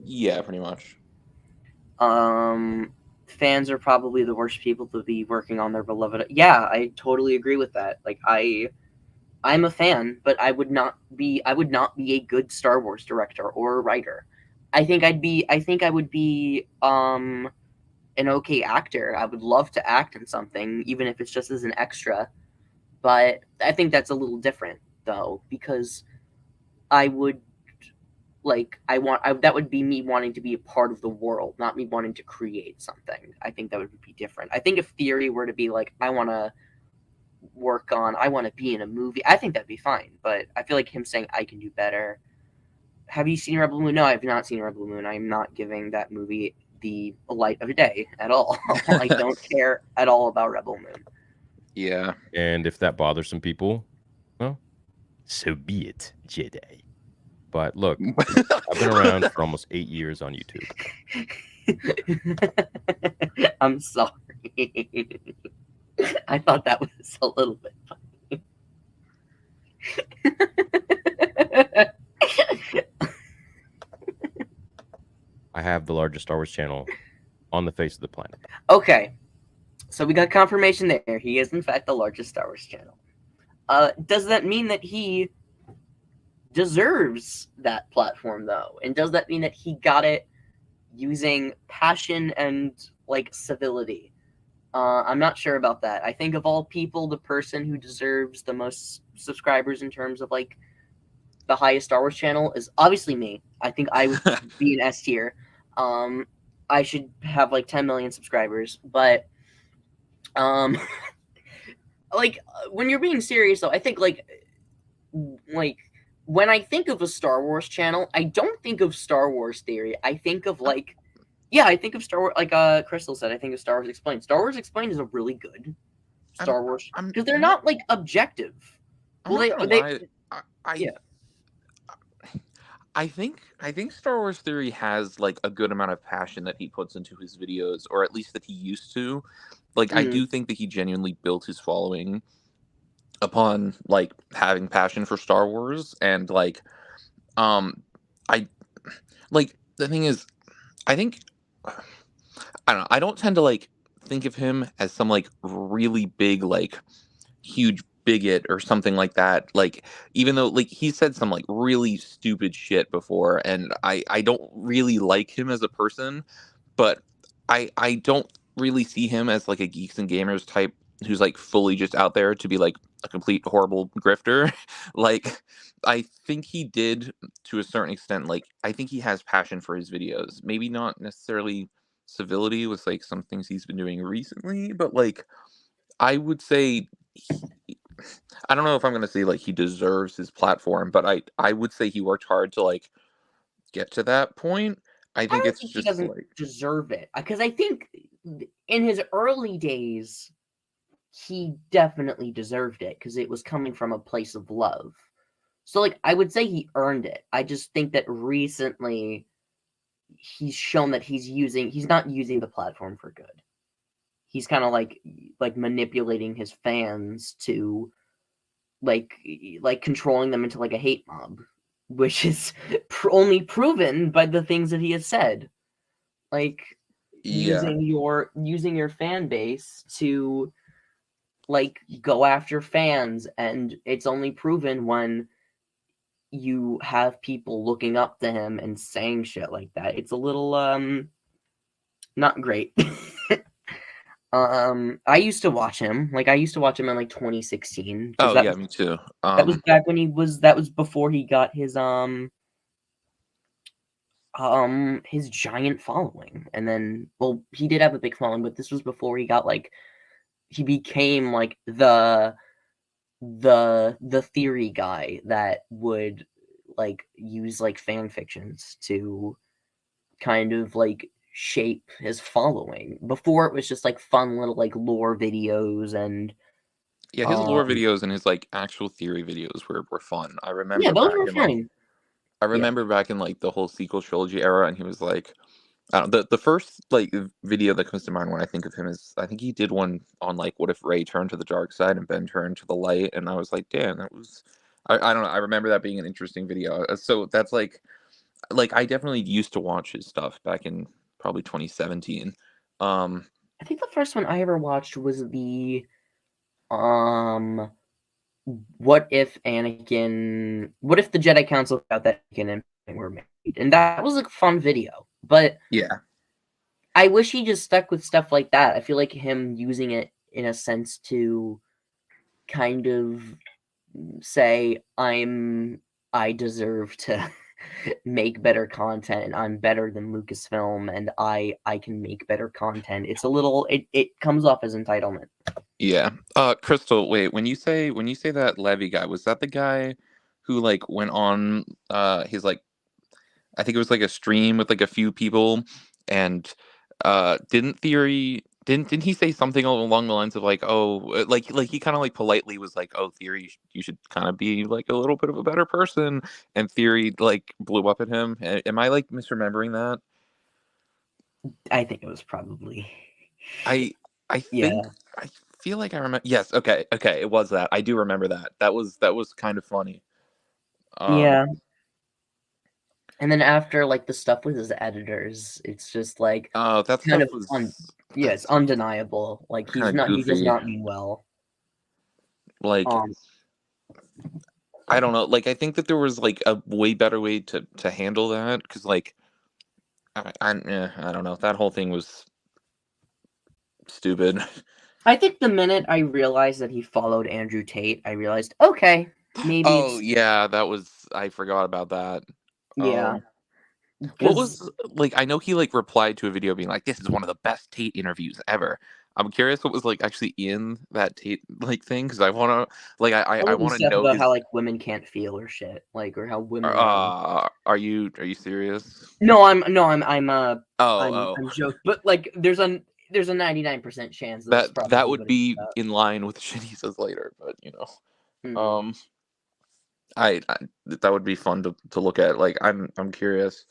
Yeah, pretty much. Fans are probably the worst people to be working on their beloved. Yeah, I totally agree with that. Like, I'm a fan, but I would not be a good Star Wars director or writer. I think I would be an okay actor. I would love to act in something, even if it's just as an extra. But I think that's a little different, though, because I would that would be me wanting to be a part of the world, not me wanting to create something. I think that would be different. I think if Theory were to be like, I want to be in a movie, I think that'd be fine. But I feel like him saying I can do better. Have you seen Rebel Moon? No, I have not seen Rebel Moon. I'm not giving that movie the light of day at all. I don't care at all about Rebel Moon. Yeah. And if that bothers some people, well, so be it, Jedi. But look, I've been around for almost 8 years on YouTube. I'm sorry. I thought that was a little bit funny. I have the largest Star Wars channel on the face of the planet. Okay, so we got confirmation there. He is in fact the largest Star Wars channel. Does that mean that he deserves that platform though? And does that mean that he got it using passion and like civility? I'm not sure about that. I think of all people, the person who deserves the most subscribers in terms of like the highest Star Wars channel is obviously me. I think I would be an S tier. I should have like 10 million subscribers, but like when you're being serious though, I think like when I think of a Star Wars channel, I don't think of Star Wars Theory. I think of like I think of Star Wars like Crystal said, I think of Star Wars Explained. Star Wars Explained is a really good Star Wars because they're not like objective. I'm not gonna lie. Yeah. I think Star Wars Theory has like a good amount of passion that he puts into his videos, or at least that he used to. Like I do think that he genuinely built his following upon like having passion for Star Wars, and like I like the thing is I think I don't know, I don't tend to like think of him as some like really big like huge bigot or something like that, like even though like he said some like really stupid shit before, and I don't really like him as a person, but I don't really see him as like a geeks and gamers type who's like fully just out there to be like a complete horrible grifter. Like I think he did to a certain extent, like I think he has passion for his videos, maybe not necessarily civility with like some things he's been doing recently, but like I would say I don't know if I'm going to say like he deserves his platform, but I would say he worked hard to like get to that point. I I think don't it's think he just doesn't like deserve it because I think in his early days he definitely deserved it because it was coming from a place of love. So like I would say he earned it. I just think that recently he's shown that he's not using the platform for good. He's kind of like manipulating his fans to like controlling them into like a hate mob, which is only proven by the things that he has said. Like yeah. using your fan base to like go after fans, and it's only proven when you have people looking up to him and saying shit like that. It's a little not great. I used to watch him. Like I used to watch him in like 2016 because Oh yeah, me too. that was back when that was before he got his giant following. And then well, he did have a big following, but this was before he got like he became like the theory guy that would like use like fan fictions to kind of like shape his following. Before it was just like fun little like lore videos and Yeah, his lore videos and his like actual theory videos were fun. I remember yeah, those back were in like fun. I remember back in like the whole sequel trilogy era, and he was like I don't, the first like video that comes to mind when I think of him is I think he did one on like what if Rey turned to the dark side and Ben turned to the light, and I was like, damn, that was I don't know, I remember that being an interesting video. So that's like I definitely used to watch his stuff back in probably 2017. I think the first one I ever watched was the what if the Jedi Council found that Anakin and were made, and that was a fun video. But yeah, I wish he just stuck with stuff like that. I feel like him using it in a sense to kind of say I deserve to make better content, and I'm better than Lucasfilm, and I can make better content. It's a little it comes off as entitlement. yeah. Crystal, wait, when you say that Levy guy, was that the guy who like went on his like I think it was like a stream with like a few people, and didn't he say something along the lines of like, oh, like he kind of like politely was like, oh, Theory, you should kind of be like a little bit of a better person, and Theory like blew up at him. Am I like misremembering that? I think it was probably I yeah. think I feel like I remember. Yes, okay, it was that. I do remember that. That was kind of funny. Yeah. And then after like the stuff with his editors, it's just like that kind stuff of was yeah, it's undeniable. Like he does goofy. not mean well. Like I don't know. Like I think that there was like a way better way to handle that, because like I don't know. That whole thing was stupid. I think the minute I realized that he followed Andrew Tate, I realized, okay, maybe Oh yeah, I forgot about that. yeah. What was like? I know he like replied to a video being like, "This is one of the best Tate interviews ever." I'm curious what was like actually in that Tate like thing, because I want to like I want to stuff know about his. how like women can't feel or shit, like or how women. Are you serious? No, I'm Oh. joking, but like there's a 99% chance that's probably that what would it's be about. in line with shit he says later, but Mhm. I that would be fun to look at. Like I'm curious.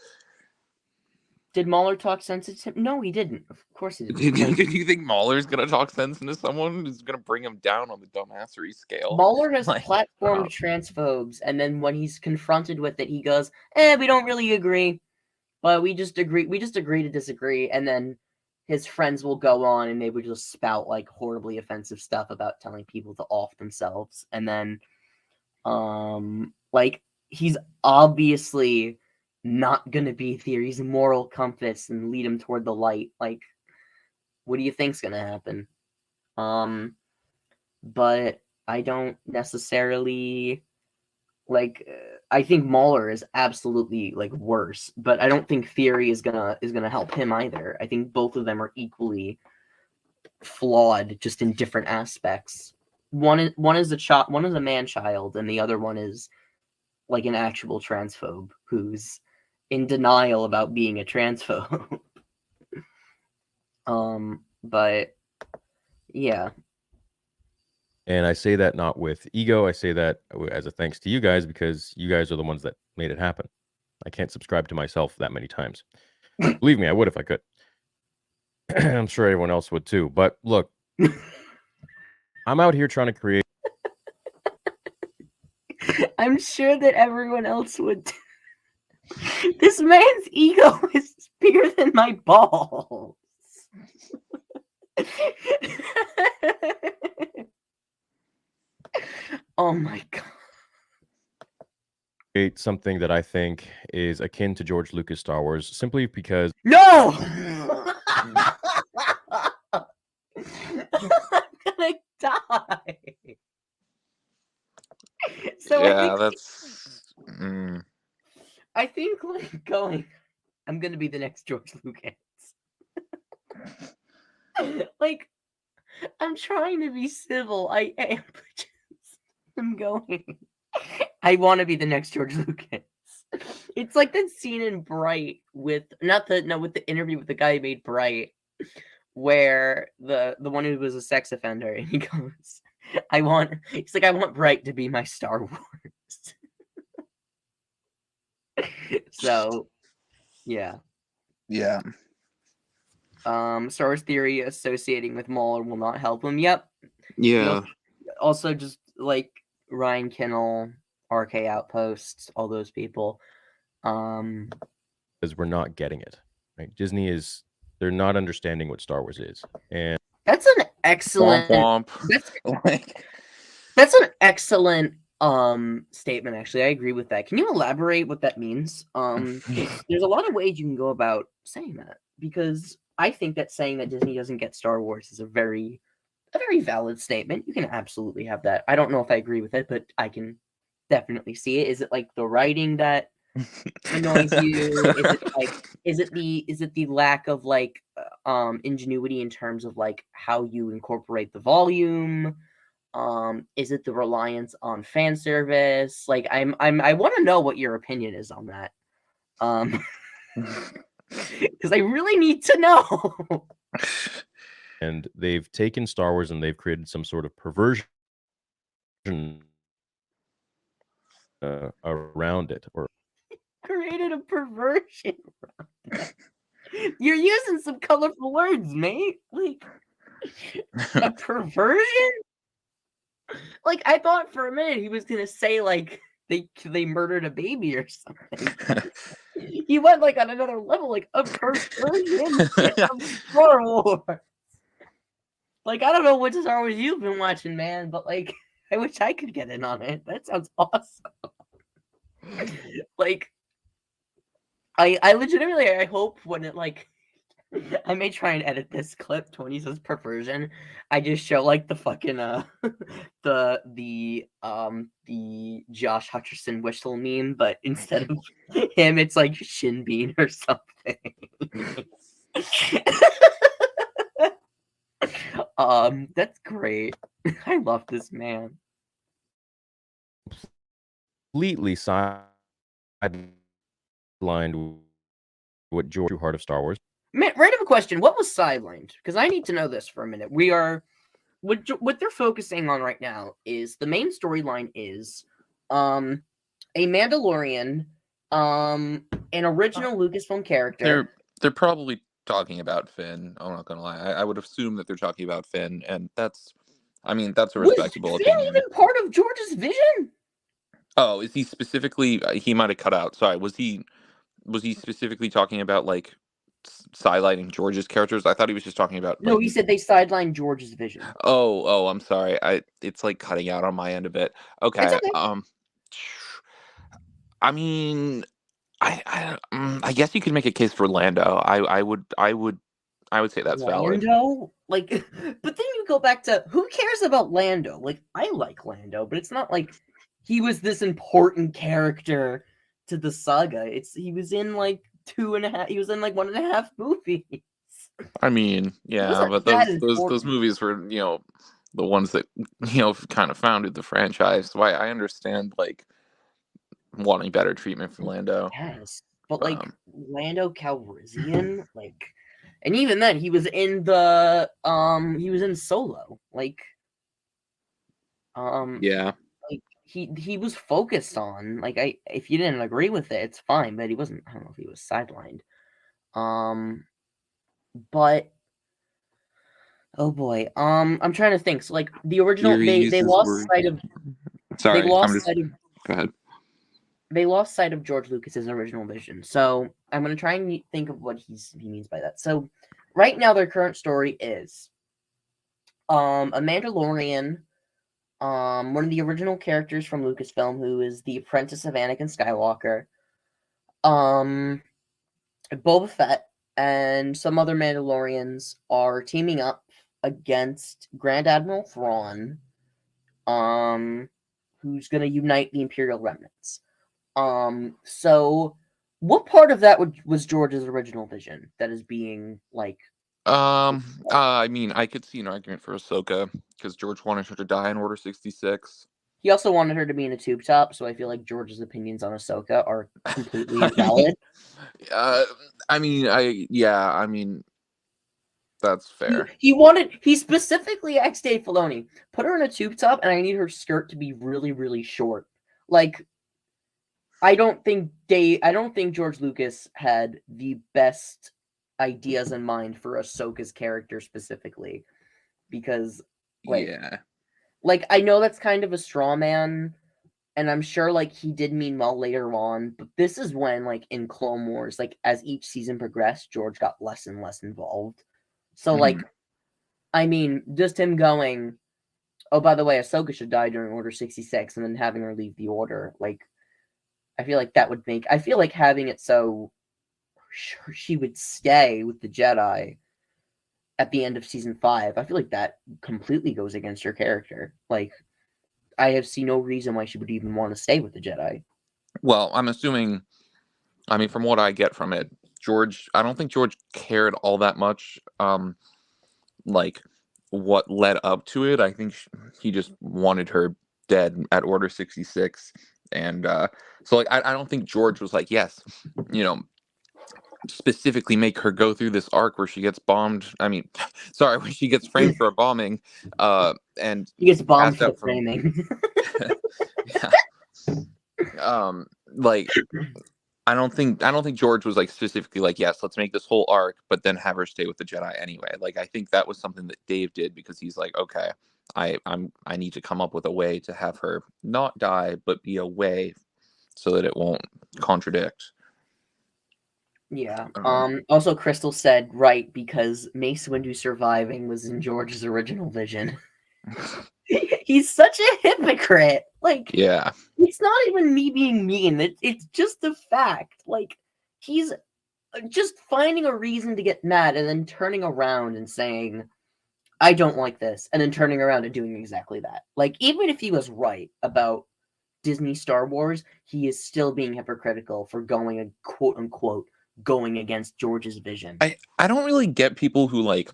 Did Mahler talk sense to him? No, he didn't. Of course he didn't. Do you think Mahler's gonna talk sense into someone who's gonna bring him down on the dumbassery scale? Mahler has Like, platformed transphobes, and then when he's confronted with it, he goes, we don't really agree, but we just agree to disagree, and then his friends will go on and they would just spout like horribly offensive stuff about telling people to off themselves, and then like he's obviously not gonna be Theory's moral compass and lead him toward the light. Like, what do you think's gonna happen? But I don't necessarily like. I think Mahler is absolutely like worse, but I don't think Theory is gonna help him either. I think both of them are equally flawed, just in different aspects. One is a man child, and the other one is like an actual transphobe who's in denial about being a transphobe. But yeah. And I say that not with ego. I say that as a thanks to you guys, because you guys are the ones that made it happen. I can't subscribe to myself that many times. Believe me, I would if I could. I'm sure everyone else would too. But look, I'm out here trying to create. I'm sure that everyone else would. This man's ego is bigger than my balls. Oh my god. Create something that I think is akin to George Lucas Star Wars, simply because No! I'm gonna die. So yeah, I think like going, I'm gonna be the next George Lucas. Like, I'm trying to be civil. I am, but just, I'm going. I want to be the next George Lucas. It's like that scene in Bright with with the interview with the guy who made Bright, where the one who was a sex offender, and he goes, I want Bright to be my Star Wars. So yeah. Star Wars Theory associating with Mahler will not help him. Yep. yeah. Also just like Ryan Kinnell, RK Outposts, all those people. Because we're not getting it. Right? They're not understanding what Star Wars is. And that's an excellent womp. That's an excellent statement, actually. I agree with that. Can you elaborate what that means? There's a lot of ways you can go about saying that, because I think that saying that Disney doesn't get Star Wars is a very valid statement. You can absolutely have that. I don't know if I agree with it, but I can definitely see it. Is it like the writing that annoys you? Is it the lack of like ingenuity in terms of like how you incorporate the volume? Is it the reliance on fan service? Like I want to know what your opinion is on that. Because I really need to know. And they've taken Star Wars and they've created some sort of perversion around it, or created a perversion. You're using some colorful words, mate. Like a perversion. Like I thought for a minute he was gonna say like they murdered a baby or something. He went like on another level, like a perversion of Star Wars. Like, I don't know what Star Wars you've been watching, man, but like, I wish I could get in on it. That sounds awesome. Like, I legitimately, I hope when it like, I may try and edit this clip to when he says perversion. I just show like the fucking the Josh Hutcherson whistle meme, but instead of him, it's like Shin Bean or something. That's great. I love this man. Completely sidelined what George Heart of Star Wars. Man, random question. What was sidelined? Because I need to know this for a minute. We are what they're focusing on right now is the main storyline is a Mandalorian, an original Lucasfilm character. They're probably talking about Finn. I'm not gonna lie. I would assume that they're talking about Finn, and that's a respectable Was Finn opinion. even part of George's vision? Oh, is he specifically? He might have cut out. Sorry, was he specifically talking about like sidelining George's characters? I thought he was just talking about. No, Like, he said they sidelined George's vision. Oh, I'm sorry. It's like cutting out on my end a bit. Okay. It's okay. I mean, I guess you could make a case for Lando. I would say that's valid. Lando? Like, but then you go back to who cares about Lando? Like, I like Lando, but it's not like he was this important character to the saga. He was in like 2.5. He was in like 1.5 movies. I mean, yeah, but those movies were, the ones that, kind of founded the franchise. So I understand like wanting better treatment from Lando. Yes, but like Lando Calrissian, like, and even then he was in the he was in Solo, like, yeah, like he was focused on, like, if you didn't agree with it, it's fine, but he wasn't. I don't know if he was sidelined. But oh boy, I'm trying to think. So like the original, they lost sight of. Sorry, they lost sight of. Go ahead. They lost sight of George Lucas's original vision. So I'm going to try and think of what he means by that. So right now their current story is a Mandalorian, one of the original characters from Lucasfilm, who is the apprentice of Anakin Skywalker, Boba Fett, and some other Mandalorians are teaming up against Grand Admiral Thrawn, who's going to unite the Imperial remnants. So what part of that was George's original vision that is being like? I mean, I could see an argument for Ahsoka because George wanted her to die in Order 66. He also wanted her to be in a tube top, so I feel like George's opinions on Ahsoka are completely valid. I mean, that's fair. He specifically asked Dave Filoni, put her in a tube top, and I need her skirt to be really, really short. Like, I don't think George Lucas had the best ideas in mind for Ahsoka's character specifically, because like I know that's kind of a straw man, and I'm sure like he did mean well later on, but this is when like in Clone Wars, like as each season progressed, George got less and less involved. So like, I mean, just him going, oh, by the way, Ahsoka should die during Order 66, and then having her leave the Order, like, I feel like that would make. I feel like having it so she would stay with the Jedi at the end of season 5. I feel like that completely goes against her character. Like, I have seen no reason why she would even want to stay with the Jedi. Well, I'm assuming. I mean, from what I get from it, I don't think George cared all that much. Like what led up to it. I think he just wanted her dead at Order 66. And so like I don't think George was like, yes, specifically make her go through this arc where she gets bombed. I mean, sorry, when she gets framed for a bombing, and he gets bombed for the framing. Yeah. Like I don't think George was like specifically like, yes, let's make this whole arc, but then have her stay with the Jedi anyway. Like I think that was something that Dave did because he's like, okay, I need to come up with a way to have her not die, but be away so that it won't contradict. Yeah. Also, Crystal said right because Mace Windu surviving was in George's original vision. He's such a hypocrite. Like, Yeah. it's not even me being mean. It's just the fact. Like, he's just finding a reason to get mad and then turning around and saying, I don't like this, and then turning around and doing exactly that. Like, even if he was right about Disney Star Wars, he is still being hypocritical for going and quote unquote going against George's vision. I don't really get people who like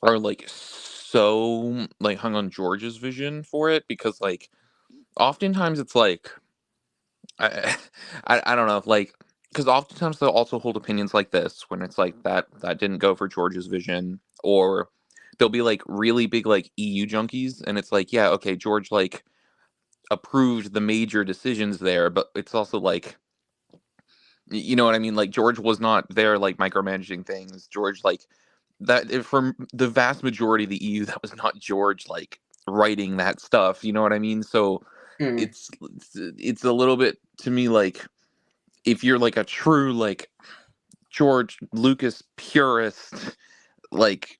are like so like hung on George's vision for it, because like oftentimes it's like I I don't know, like, because oftentimes they'll also hold opinions like this when it's like that didn't go for George's vision, or they'll be like really big like EU junkies, and it's like, yeah, okay, George like approved the major decisions there, but it's also like, you know what I mean? Like George was not there like micromanaging things. George like for the vast majority of the EU, that was not George like writing that stuff. You know what I mean? So it's a little bit to me like, if you're like a true like George Lucas purist, like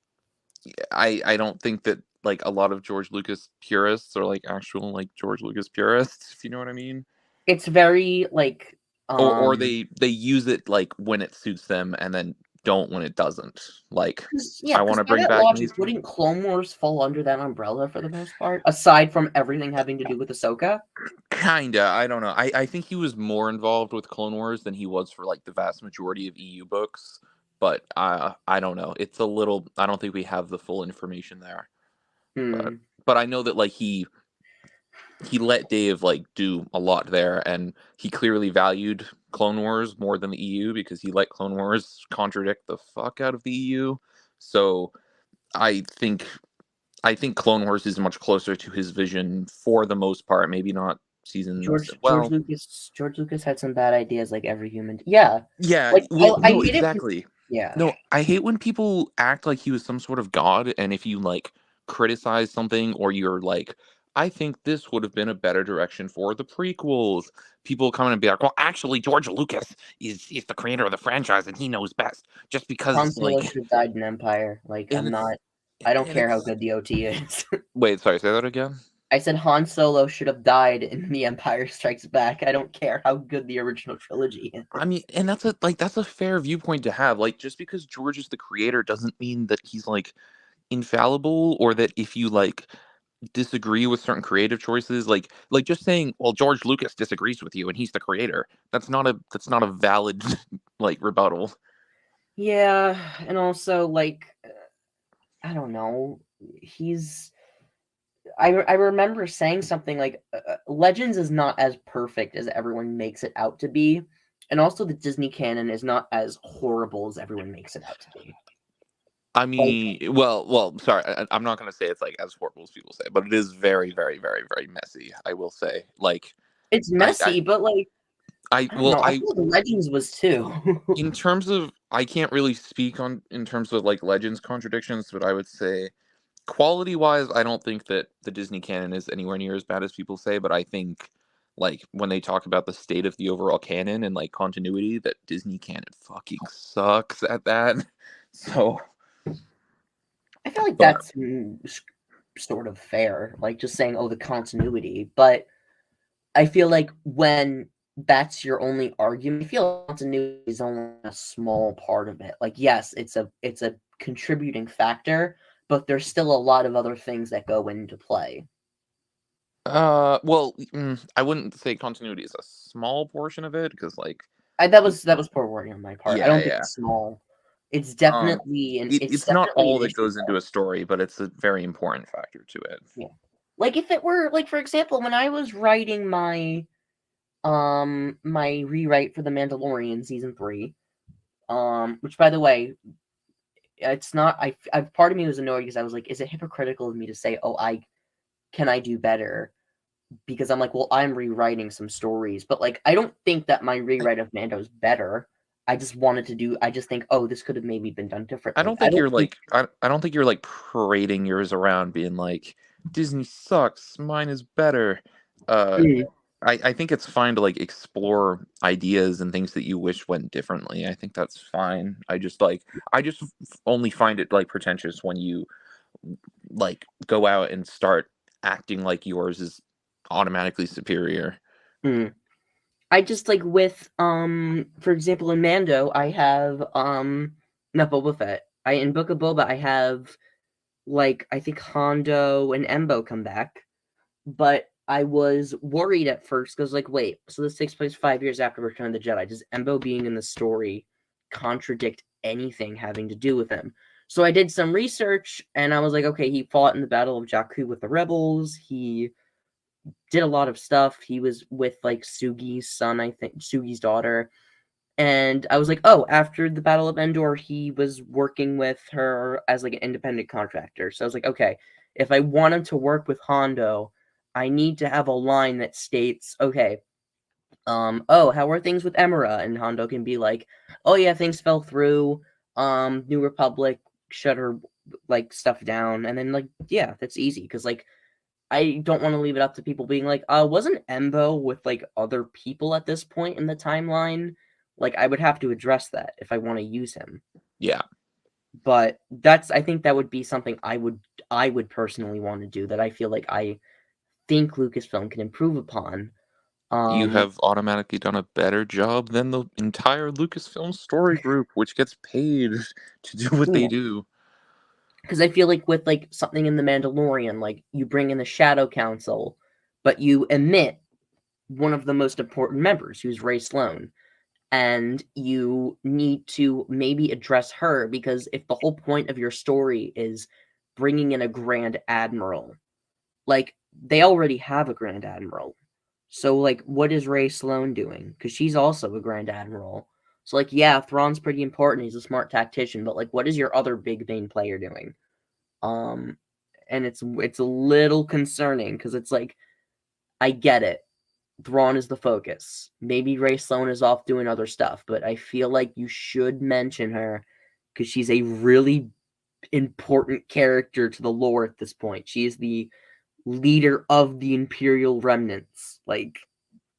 I don't think that like a lot of George Lucas purists are like actual like George Lucas purists, if you know what I mean. It's very like Or they use it like when it suits them and then don't when it doesn't. Like, I want because to by bring that back logic, wouldn't Clone Wars fall under that umbrella for the most part, aside from everything having to do with Ahsoka? kinda. I don't know. I think he was more involved with Clone Wars than he was for like the vast majority of EU books. But I don't know. It's a little. I don't think we have the full information there. But I know that like he let Dave like do a lot there, and he clearly valued Clone Wars more than the EU because he let Clone Wars contradict the fuck out of the EU. So I think Clone Wars is much closer to his vision for the most part. Maybe not seasons. George Lucas had some bad ideas, like every human. Yeah, Yeah. like Well, I no, hate it. exactly. Yeah, No, I hate when people act like he was some sort of god, and if you like criticize something, or you're like, I think this would have been a better direction for the prequels, people come in and be like, well, actually, George Lucas is the creator of the franchise, and he knows best. Just Han because, Solo like, should have died in Empire. Like and I'm it's not. I don't and care how it's good the OT is. wait, sorry, say that again. I said Han Solo should have died in The Empire Strikes Back. I don't care how good the original trilogy is. I mean, and that's a fair viewpoint to have. Like, just because George is the creator doesn't mean that he's like infallible, or that if you like disagree with certain creative choices, like just saying, well, George Lucas disagrees with you and he's the creator, that's not a valid like rebuttal. Yeah, and also like I don't know. He's I remember saying something like Legends is not as perfect as everyone makes it out to be, and also the Disney canon is not as horrible as everyone makes it out to be. I Like mean, well, sorry, I'm not going to say it's like as horrible as people say, but it is very, very, very, very messy, I will say. Like, it's i messy, but like I I don't well know. I I feel like Legends was too. in terms of, I can't really speak on in terms of like Legends contradictions, but I would say quality wise, I don't think that the Disney canon is anywhere near as bad as people say, but I think like when they talk about the state of the overall canon and like continuity, that Disney canon fucking sucks at that. So, I feel like but that's sort of fair, like just saying, oh, the continuity. But I feel like when that's your only argument, I feel continuity is only a small part of it. Like, yes, it's a contributing factor, but there's still a lot of other things that go into play. well, I wouldn't say continuity is a small portion of it, because like That was poor wording on my part. I yeah, don't think yeah. it's small. It's Um, definitely it's it's not definitely all an that issue goes into though. a story, but it's a very important factor to it. Yeah. Like if it were like for example, when I was writing my rewrite for The Mandalorian season 3, which by the way, it's not I part of me was annoyed because I was like, is it hypocritical of me to say, oh, I do better? Because I'm like, well, I'm rewriting some stories, but like I don't think that my rewrite of Mando is better. I just think, oh, this could have maybe been done I differently. don't I think don't you're think like I don't think you're like parading yours around being like Disney sucks, mine is better. Uh Mm. I think it's fine to like explore ideas and things that you wish went differently. I think that's fine. I just only find it like pretentious when you like go out and start acting like yours is automatically superior. Hmm. I just like with for example in Mando I have not Boba Fett. In Book of Boba I have like I think Hondo and Embo come back, but I was worried at first because like wait, so this takes place 5 years after Return of the Jedi. Does Embo being in the story contradict anything having to do with him? So I did some research and I was like, okay, he fought in the Battle of Jakku with the rebels. He did a lot of stuff. He was with like Sugi's son, I think Sugi's daughter. And I was like, oh, after the Battle of Endor, he was working with her as like an independent contractor. So I was like, okay, if I want him to work with Hondo, I need to have a line that states, okay, oh, how are things with Emira? And Hondo can be like, oh yeah, things fell through. New Republic shut her like stuff down, and then like, yeah, that's easy because like I don't want to leave it up to people being like, wasn't Embo with like other people at this point in the timeline? Like I would have to address that if I want to use him. Yeah. But I think that would be something I would personally want to do that I feel like I think Lucasfilm can improve upon. You have automatically done a better job than the entire Lucasfilm story group, which gets paid to do what they do. Because I feel like with like something in The Mandalorian, like you bring in the Shadow Council, but you omit one of the most important members, who's Ray Sloan. And you need to maybe address her, because if the whole point of your story is bringing in a Grand Admiral, like they already have a Grand Admiral. So like what is Ray Sloan doing? Because she's also a Grand Admiral. So like yeah, Thrawn's pretty important, he's a smart tactician, but like what is your other big main player doing? And it's a little concerning because it's like I get it. Thrawn is the focus. Maybe Ray Sloan is off doing other stuff, but I feel like you should mention her because she's a really important character to the lore at this point. She is the leader of the Imperial remnants. Like,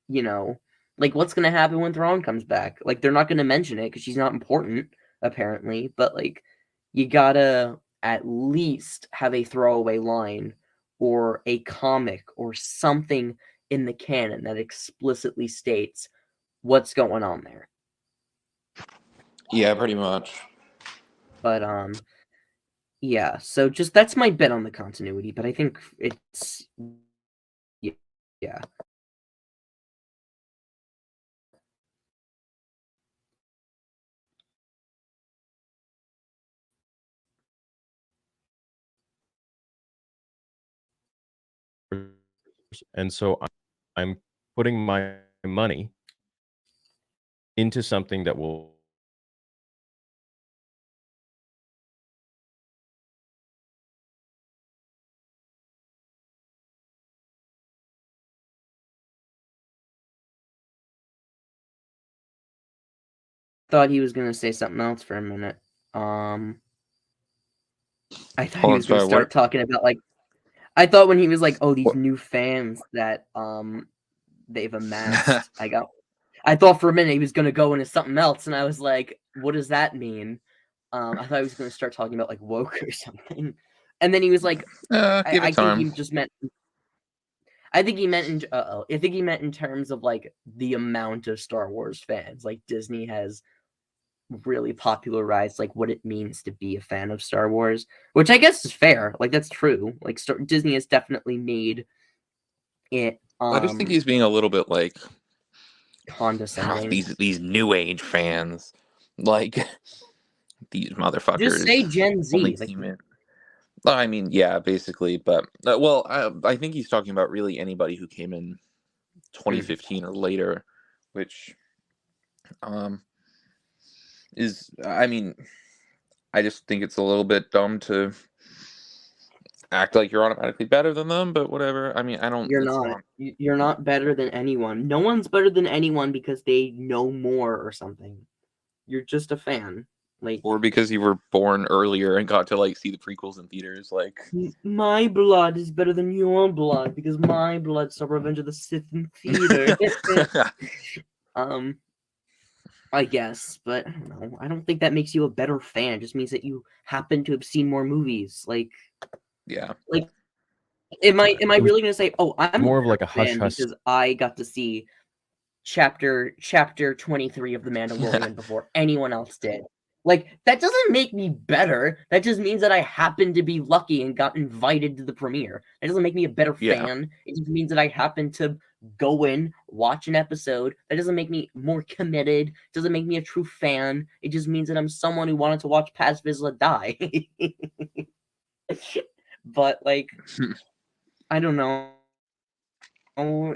you know, like what's going to happen when Thrawn comes back? Like, they're not going to mention it because she's not important, apparently, but like, you gotta at least have a throwaway line or a comic or something in the canon that explicitly states what's going on there. Yeah, pretty much. But yeah, so just that's my bit on the continuity, but I think it's yeah. And so I'm putting my money into something that will Thought he was gonna say something else for a minute. I thought he Hold on, was gonna sorry, start what? talking about like I thought when he was like, oh, these What? new fans that they've amassed. I thought for a minute he was gonna go into something else, and I was like, what does that mean? I thought he was gonna start talking about like woke or something. And then he was like, Give it I think he time. just meant I think he meant I think he meant in terms of like the amount of Star Wars fans. Like Disney has really popularized like what it means to be a fan of Star Wars, which I guess is fair. Like that's true. Like Disney has definitely made it I just think he's being a little bit like condescending. these new age fans, like these motherfuckers Just say Gen only Z. Like, came in. I mean, yeah, basically, but well, I think he's talking about really anybody who came in 2015 or later, which is, I mean, I just think it's a little bit dumb to act like you're automatically better than them, but whatever. I mean, I don't. you're It's not. not. You're not better than anyone. No one's better than anyone because they know more or something. You're just a fan. Like, Or because you were born earlier and got to like see the prequels in theaters, like my blood is better than your blood because my blood saw Revenge of the Sith in theater. I guess, but I don't know. I don't think that makes you a better fan. It just means that you happen to have seen more movies. Like, yeah. am I really gonna say, oh, I'm more a of like a better fan hush-hush. because I got to see chapter 23 of The Mandalorian before anyone else did? Like, that doesn't make me better. That just means that I happened to be lucky and got invited to the premiere. That doesn't make me a better Yeah. fan. It just means that I happened to go in, watch an episode. That doesn't make me more committed. It doesn't make me a true fan. It just means that I'm someone who wanted to watch Paz Vizsla die. But, like, I don't know.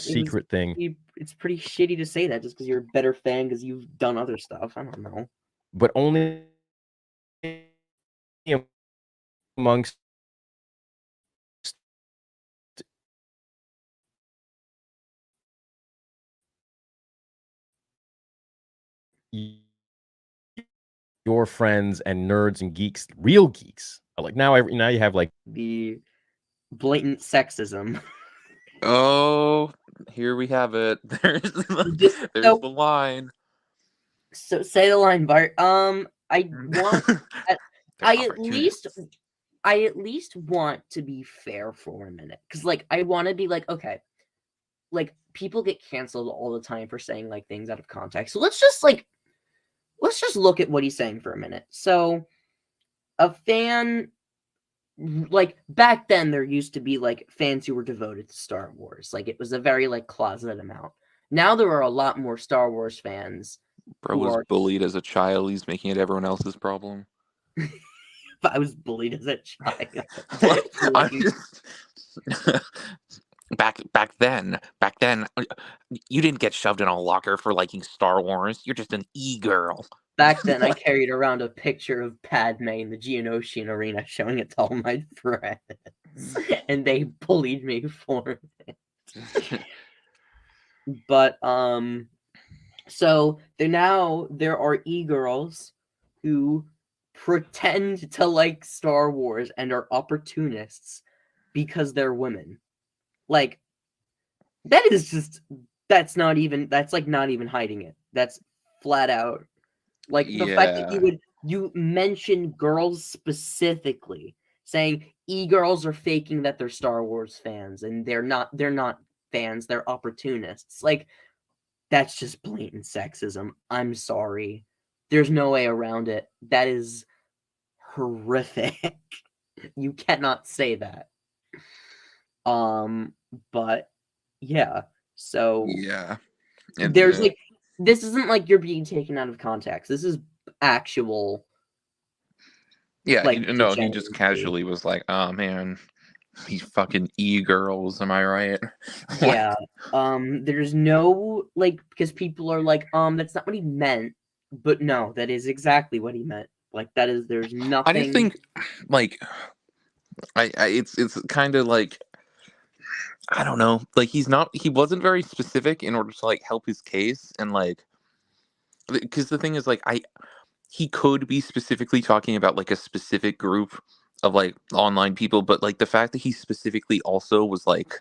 Secret thing. It's pretty shitty to say that just because you're a better fan because you've done other stuff. I don't know. But only amongst your friends and nerds and geeks, real geeks. Like now you have like The blatant sexism. Oh, here we have it. There's Just- there's so- the line. So say the line, Bart. I want I at least want to be fair for a minute. Cause like I wanna be like, okay, like people get canceled all the time for saying like things out of context. So let's just look at what he's saying for a minute. So a fan, like back then there used to be like fans who were devoted to Star Wars. Like it was a very like closeted amount. Now there are a lot more Star Wars fans. Bro was bullied as a child. He's making it everyone else's problem. But I was bullied as a child. Back then, you didn't get shoved in a locker for liking Star Wars. You're just an e-girl. Back then, I carried around a picture of Padme in the Geonosian arena, showing it to all my friends, and they bullied me for it. But so there are e-girls who pretend to like Star Wars and are opportunists because they're women. Like that's not even hiding it. That's flat out. Like the fact that you mention girls specifically, saying e-girls are faking that they're Star Wars fans and they're not fans, they're opportunists. Like that's just blatant sexism. I'm sorry. There's no way around it. That is horrific. You cannot say that. But yeah. So yeah. There's like this isn't like you're being taken out of context. This is actual. Yeah, like, he just casually was like, "Oh man, these fucking e-girls, am I right?" Yeah. There's no like because people are like, that's not what he meant. But no, that is exactly what he meant. Like that is there's nothing. I just think like it's kind of like I don't know. Like he wasn't very specific in order to like help his case and like because the thing is like he could be specifically talking about like a specific group of like online people, but like the fact that he specifically also was like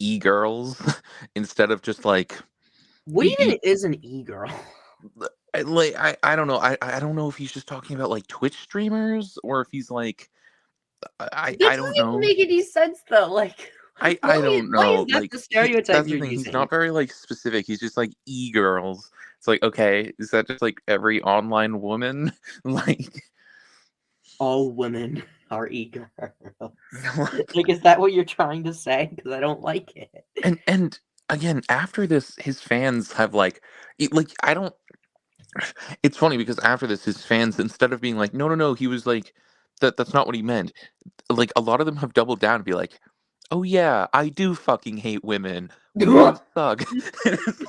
e-girls instead of just like what even is an e-girl? Like I don't know. I don't know if he's just talking about like Twitch streamers or if he's like I don't know. Doesn't make any sense though. Like I don't know. Why is that like the stereotype that's the you're thing. using? He's not very like specific. He's just like e-girls. It's like, okay, is that just like every online woman? Like all women are e-girls. Like, is that what you're trying to say? Because I don't like it. And again, after this, his fans have like I don't. It's funny because after this, his fans, instead of being like, no, he was like, that's not what he meant. Like a lot of them have doubled down and be like, oh yeah, I do fucking hate women. Women suck.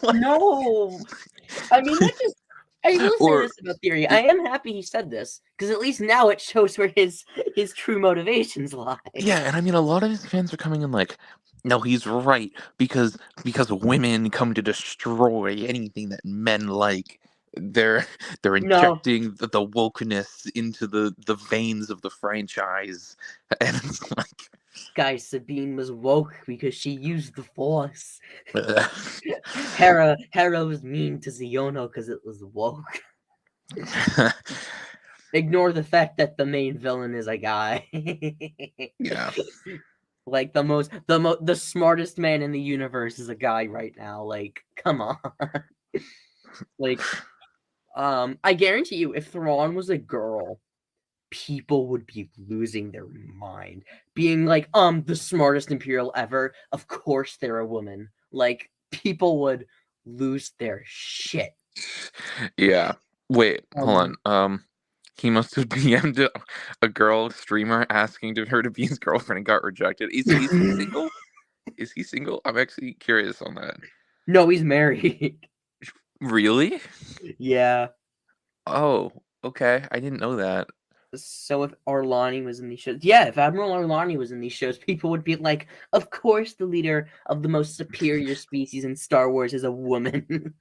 Like, no, I mean that just. I will say this about Theory. I am happy he said this because at least now it shows where his true motivations lie. Yeah, and I mean a lot of his fans are coming in like, no, he's right because women come to destroy anything that men like. they're No. injecting the wokeness into the veins of the franchise, and it's like, Guys, Sabine was woke because she used the Force. Hera was mean to Xiono because it was woke. Ignore the fact that the main villain is a guy. yeah. Like the smartest man in the universe is a guy right now. Like, come on. Like, I guarantee you, if Thrawn was a girl, people would be losing their mind. Being like, the smartest Imperial ever. Of course they're a woman. Like, people would lose their shit. Yeah. Wait, hold on. He must have DM'd a girl streamer asking her to be his girlfriend and got rejected. Is he single? Is he single? I'm actually curious on that. No, he's married. Really? Yeah. Oh, okay. I didn't know that. So if Arlani was in these shows, yeah, if Admiral Arlani was in these shows, people would be like, of course the leader of the most superior species in Star Wars is a woman.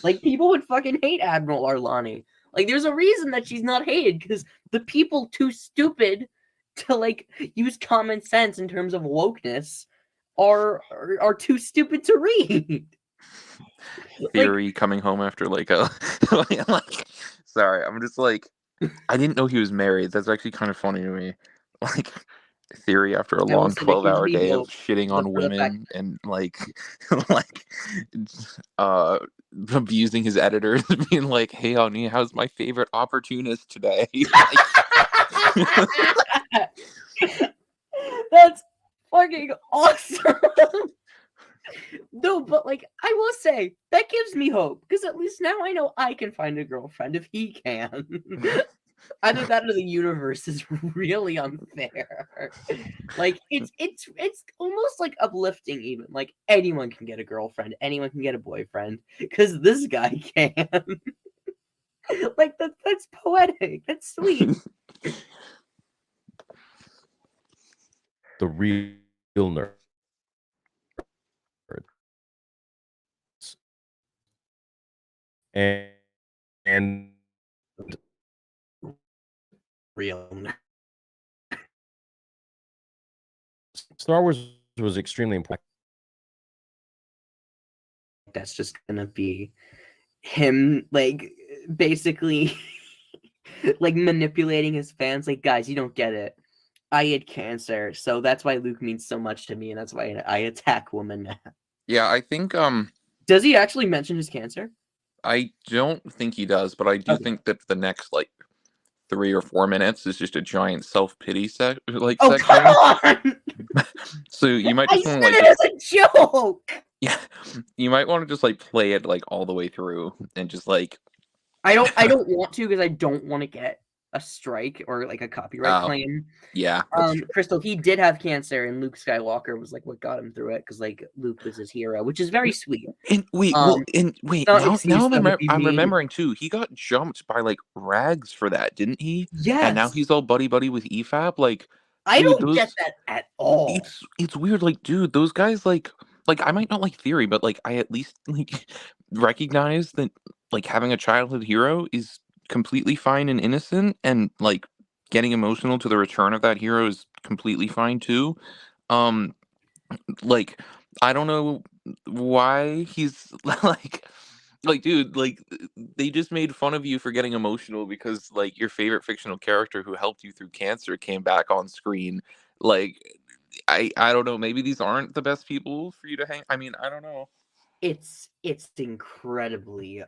Like, people would fucking hate Admiral Arlani. Like, there's a reason that she's not hated, because the people too stupid to, like, use common sense in terms of wokeness are too stupid to read. Theory coming home after like a like sorry, I'm just like, I didn't know he was married. That's actually kind of funny to me. Like, Theory after a long 12-hour day of shitting on women and like like abusing his editors, being like, "Hey, honey, how's my favorite opportunist today?" That's fucking awesome. No, but like, I will say that gives me hope, because at least now I know I can find a girlfriend if he can. Either that or the universe is really unfair. Like, it's almost like uplifting. Even like, anyone can get a girlfriend, anyone can get a boyfriend, because this guy can. Like, that's poetic. That's sweet. The real nerd. And Real nerd. Star Wars was extremely important. That's just gonna be him, like, basically like manipulating his fans. Like, guys, you don't get it. I had cancer, so that's why Luke means so much to me, and that's why I attack women now. Yeah, I think Does he actually mention his cancer? I don't think he does, but I do think that the next like 3 or 4 minutes is just a giant self-pity section. Come on! So you might I just said want to it as a joke! Yeah, you might want to just like play it like all the way through and just like I don't want to, because I don't want to get a strike or like a copyright claim. Yeah, that's true. Crystal, he did have cancer, and Luke Skywalker was like what got him through it, because like Luke was his hero, which is very sweet. And wait, now I'm remembering too. He got jumped by like Rags for that, didn't he? Yes. And now he's all buddy with EFAB. Like, I don't get that at all. It's weird. Like, dude, those guys like I might not like Theory, but like I at least like recognize that like having a childhood hero is completely fine and innocent, and like getting emotional to the return of that hero is completely fine too. Like, I don't know why he's like, dude, like they just made fun of you for getting emotional because like your favorite fictional character who helped you through cancer came back on screen. Like, I don't know, maybe these aren't the best people for you to hang. I mean, I don't know. It's incredibly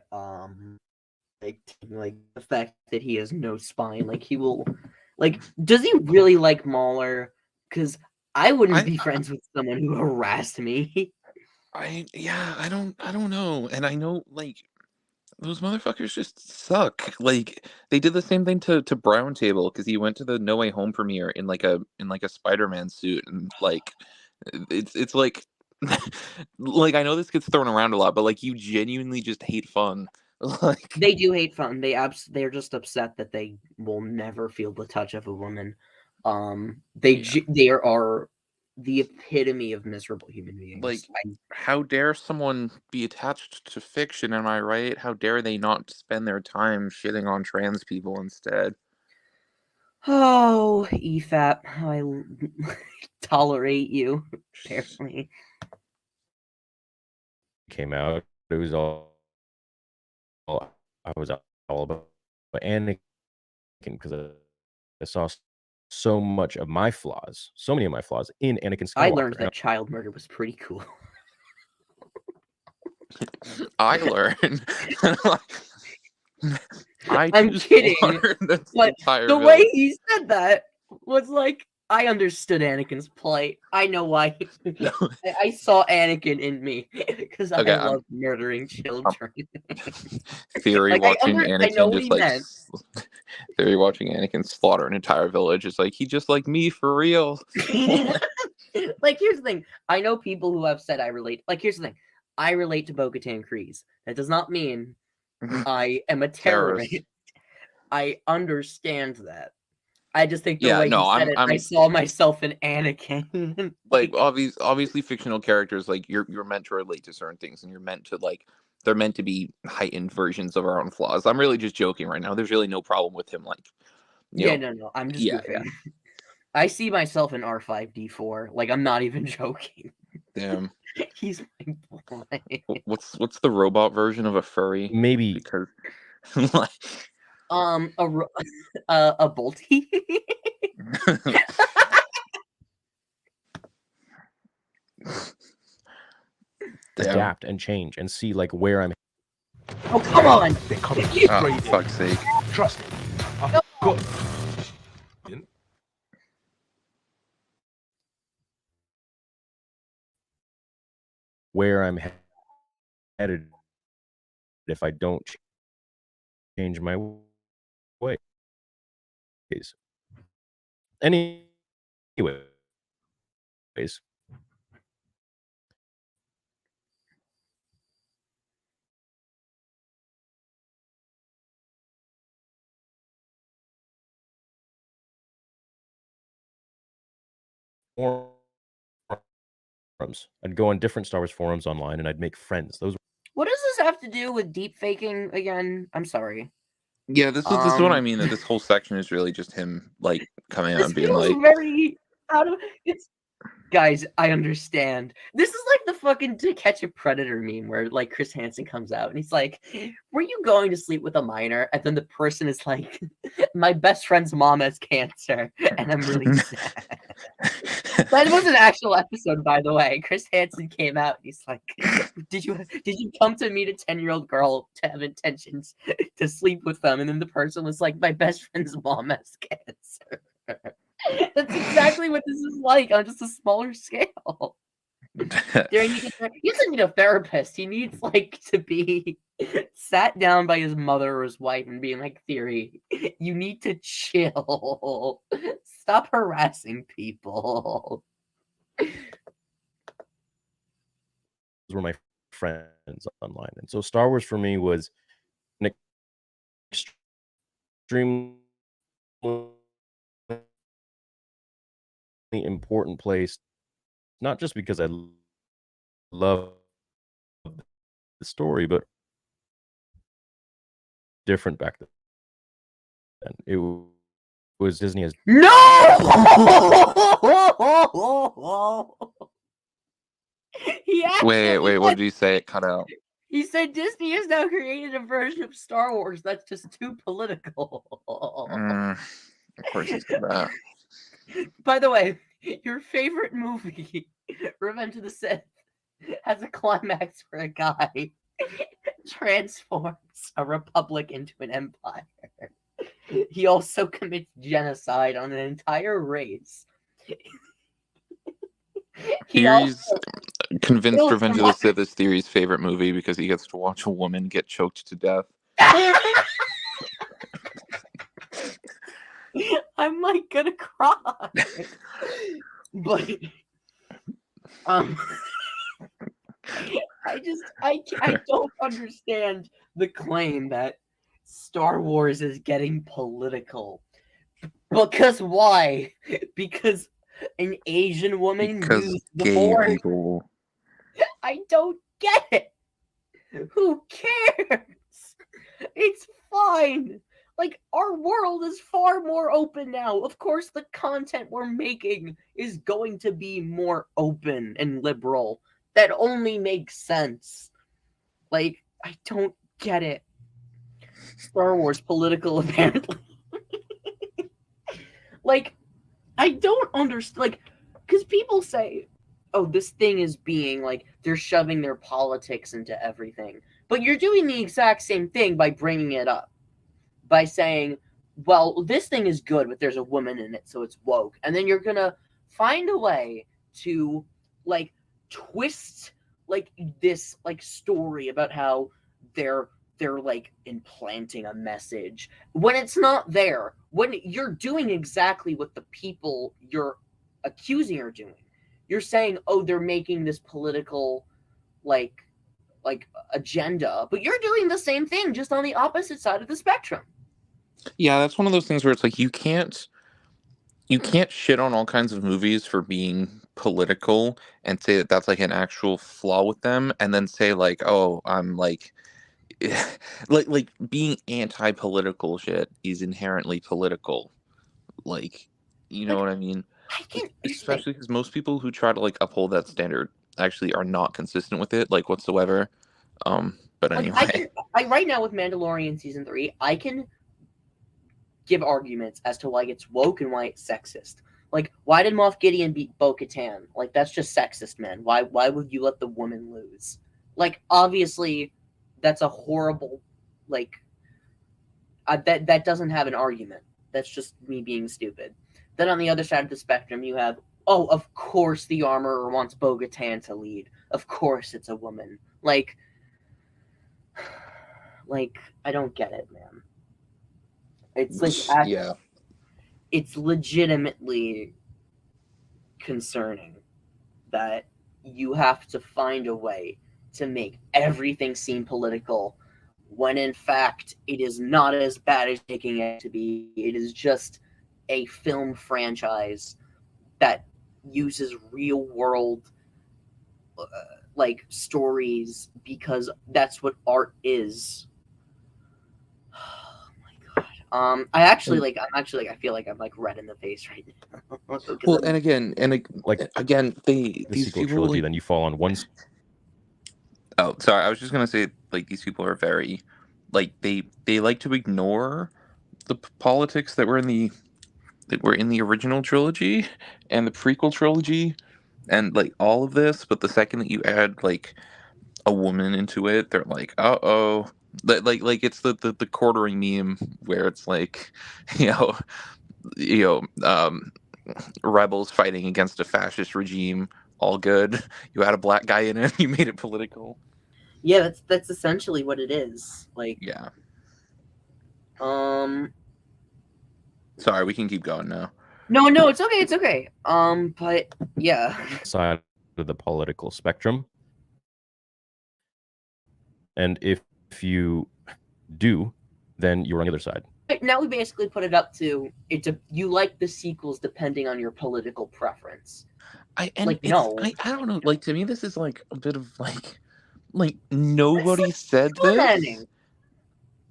like the fact that he has no spine. Like, he will, like, does he really like Mauler? Because I wouldn't be friends with someone who harassed me. I don't know. And I know like those motherfuckers just suck. Like they did the same thing to Brown Table because he went to the No Way Home premiere in like a Spider-Man suit, and like it's like like I know this gets thrown around a lot, but like you genuinely just hate fun. Like they do hate fun. They're just upset that they will never feel the touch of a woman. They are the epitome of miserable human beings. Like, how dare someone be attached to fiction, am I right? How dare they not spend their time shitting on trans people instead? Oh, EFAP, I tolerate you, apparently. Came out, it was all I was all about Anakin because I saw so much of my flaws, so many of my flaws in Anakin Skywalker. I learned that child murder was pretty cool. I learned. I'm kidding, but the way he said that was like, I understood Anakin's plight. I know why. I saw Anakin in me because I love murdering children. Theory Like, watching I know Anakin what just he like meant. theory watching Anakin slaughter an entire village is like, he just like me for real. Like, here's the thing. I know people who have said I relate. Like, here's the thing. I relate to Bo-Katan Kryze. That does not mean I am a terrorist. I understand that. I just think the way he said it, I saw myself in Anakin. Like, obviously fictional characters, like, you're meant to relate to certain things, and you're meant to, like, they're meant to be heightened versions of our own flaws. I'm really just joking right now. There's really no problem with him, like, no, I'm just goofing. I see myself in R5D4. Like, I'm not even joking. Damn. He's my boy. What's the robot version of a furry? Maybe because like a bolty. Adapt and change and see like where I'm. Oh, come on! They're coming Oh, fuck's sake! Trust me. I've got. Where I'm headed if I don't change my ways. Anyways. Forums. I'd go on different Star Wars forums online and I'd make friends. What does this have to do with deep faking again? I'm sorry. Yeah, this is what I mean. That this whole section is really just him like coming out and being like, very out of it's. Guys, I understand. This is like the fucking To Catch a Predator meme where like Chris Hansen comes out and he's like, "Were you going to sleep with a minor?" And then the person is like, "My best friend's mom has cancer, and I'm really sad." That was an actual episode, by the way. Chris Hansen came out and he's like, "Did you come to meet a 10-year-old girl to have intentions to sleep with them?" And then the person was like, "My best friend's mom has cancer." That's exactly what this is like on just a smaller scale. He doesn't need a therapist. He needs like to be sat down by his mother or his wife and being like, "Theory, you need to chill. Stop harassing people." Those were my friends online, and so Star Wars for me was an extremely important place, not just because I love the story, but different back then. It was Disney as no. Wait, what did you say? It cut out. He said Disney has now created a version of Star Wars that's just too political. Of course he said that. By the way, your favorite movie, Revenge of the Sith, has a climax where a guy transforms a republic into an empire. He also commits genocide on an entire race. He's convinced Revenge of the Sith is Theory's favorite movie because he gets to watch a woman get choked to death. I'm like gonna cry. But I don't understand the claim that Star Wars is getting political. Because why? Because an Asian woman Because use the gay Force. people. I don't get it. Who cares? It's fine. Like, our world is far more open now. Of course, the content we're making is going to be more open and liberal. That only makes sense. Like, I don't get it. Star Wars political, apparently. Like, I don't understand. Like, because people say, oh, this thing is being, like, they're shoving their politics into everything. But you're doing the exact same thing by bringing it up. By saying, well, this thing is good, but there's a woman in it, so it's woke. And then you're going to find a way to, like, twist, like, this, like, story about how they're like implanting a message when it's not there, when you're doing exactly what the people you're accusing are doing. You're saying, oh, they're making this political like agenda, but you're doing the same thing just on the opposite side of the spectrum. Yeah, that's one of those things where it's like you can't shit on all kinds of movies for being political and say that that's like an actual flaw with them, and then say like, oh, I'm like like being anti-political shit is inherently political. Like, you know Like, what I mean? I can Especially because most people who try to like uphold that standard actually are not consistent with it, like whatsoever. But like anyway, I right now with Mandalorian season 3, I can give arguments as to why it's woke and why it's sexist. Like, why did Moff Gideon beat Bo-Katan? Like, that's just sexist, man. Why would you let the woman lose? Like, obviously, that's a horrible, like, that doesn't have an argument. That's just me being stupid. Then on the other side of the spectrum, you have, oh, of course the armorer wants Bo-Katan to lead. Of course it's a woman. Like, I don't get it, man. It's like, yeah. it's legitimately concerning that you have to find a way to make everything seem political when in fact it is not as bad as making it to be. It is just a film franchise that uses real world like stories because that's what art is. Oh my god. I feel like I'm like red in the face right now. Well, and again, Like the the these sequel people trilogy, like, then you fall on one. oh, sorry, I was just gonna say like these people are very like they like to ignore the politics that were in the original trilogy and the prequel trilogy and like all of this, but the second that you add like a woman into it, they're like, uh-oh. Like it's the quartering meme where it's like, you know, rebels fighting against a fascist regime, all good. You had a black guy in it, you made it political. Yeah, that's essentially what it is. Like, Yeah. Sorry, we can keep going now. No, it's okay. But yeah. Side of the political spectrum. And if you do, then you're on the other side. Now we basically put it up to you like the sequels depending on your political preference. I don't know. Like, to me, this is like a bit of like nobody said this.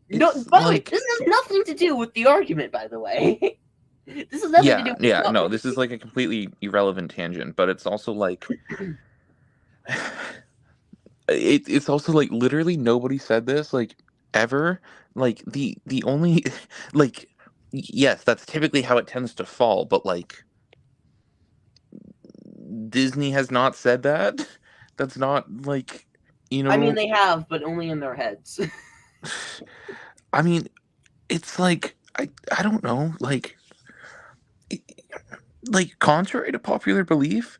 No, by the way, this has nothing to do with the argument. By the way, this has nothing to do. No, this is like a completely irrelevant tangent, but it's also like it's also like literally nobody said this like ever. Like the only like yes, that's typically how it tends to fall, but like Disney has not said that. That's not like, you know. I mean, they have, but only in their heads. I mean, it's like I don't know, like contrary to popular belief,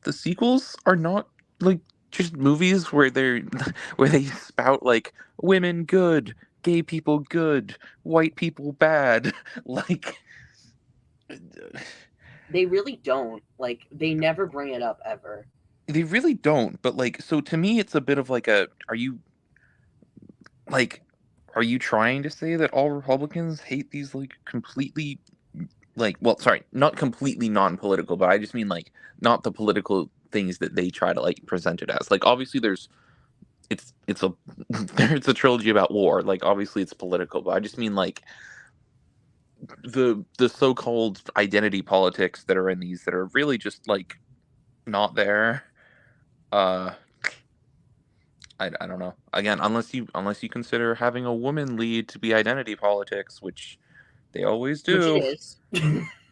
the sequels are not like just movies where they spout like women good, gay people good, white people bad. Like they really don't. Like, they never bring it up ever. They really don't. But like, so to me, it's a bit of like are you trying to say that all Republicans hate these like completely like, well, sorry, not completely non-political, but I just mean like not the political things that they try to like present it as. Like, obviously, it's a there's a trilogy about war. Like, obviously, it's political, but I just mean like the so-called identity politics that are in these that are really just like not there. I don't know. Again, unless you consider having a woman lead to be identity politics, which they always Which it do. is,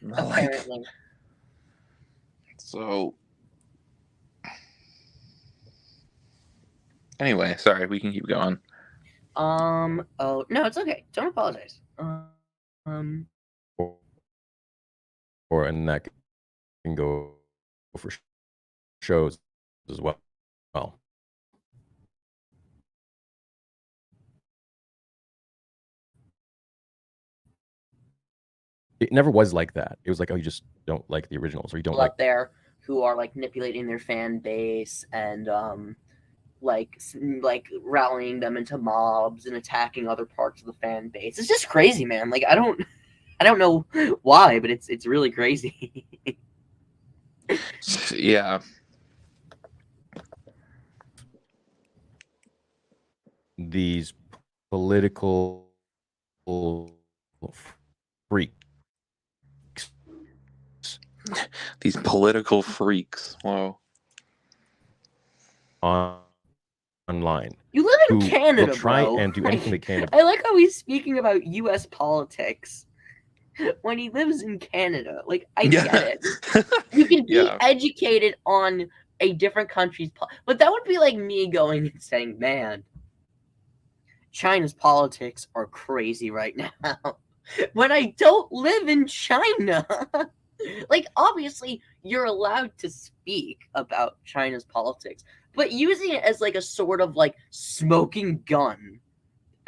Like, apparently. so anyway, sorry, we can keep going. Oh no, it's okay. Don't apologize. Or and that can go for shows as well. It never was like that. It was like, oh, you just don't like the originals, or you don't people like. out there who are like manipulating their fan base and like rallying them into mobs and attacking other parts of the fan base. It's just crazy, man. Like I don't know why, but it's really crazy. Yeah. These political freaks. These political freaks. Whoa. Online. You live in who Canada, will try bro. and do anything they can to I like how he's speaking about U.S. politics when he lives in Canada. Like, I get it. You can be Yeah. educated on a different country's but that would be like me going and saying, man, China's politics are crazy right now. When I don't live in China. Like, obviously, you're allowed to speak about China's politics, but using it as like a sort of like smoking gun,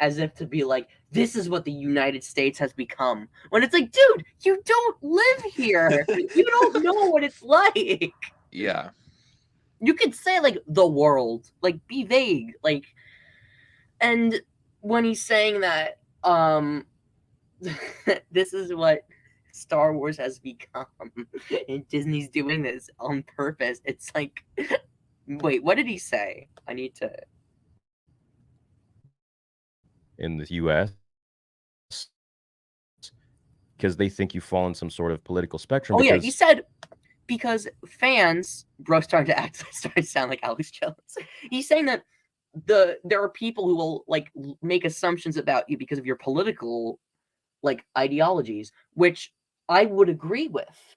as if to be like, this is what the United States has become. When it's like, dude, you don't live here. You don't know what it's like. Yeah. You could say like the world, like be vague, like. And when he's saying that, this is what Star Wars has become, and Disney's doing this on purpose. It's like, wait, what did he say? I need to. in the U.S. because they think you fall in some sort of political spectrum. Oh because... yeah, he said because fans, bro, starting to sound like Alex Jones. He's saying that there are people who will like make assumptions about you because of your political like ideologies, which I would agree with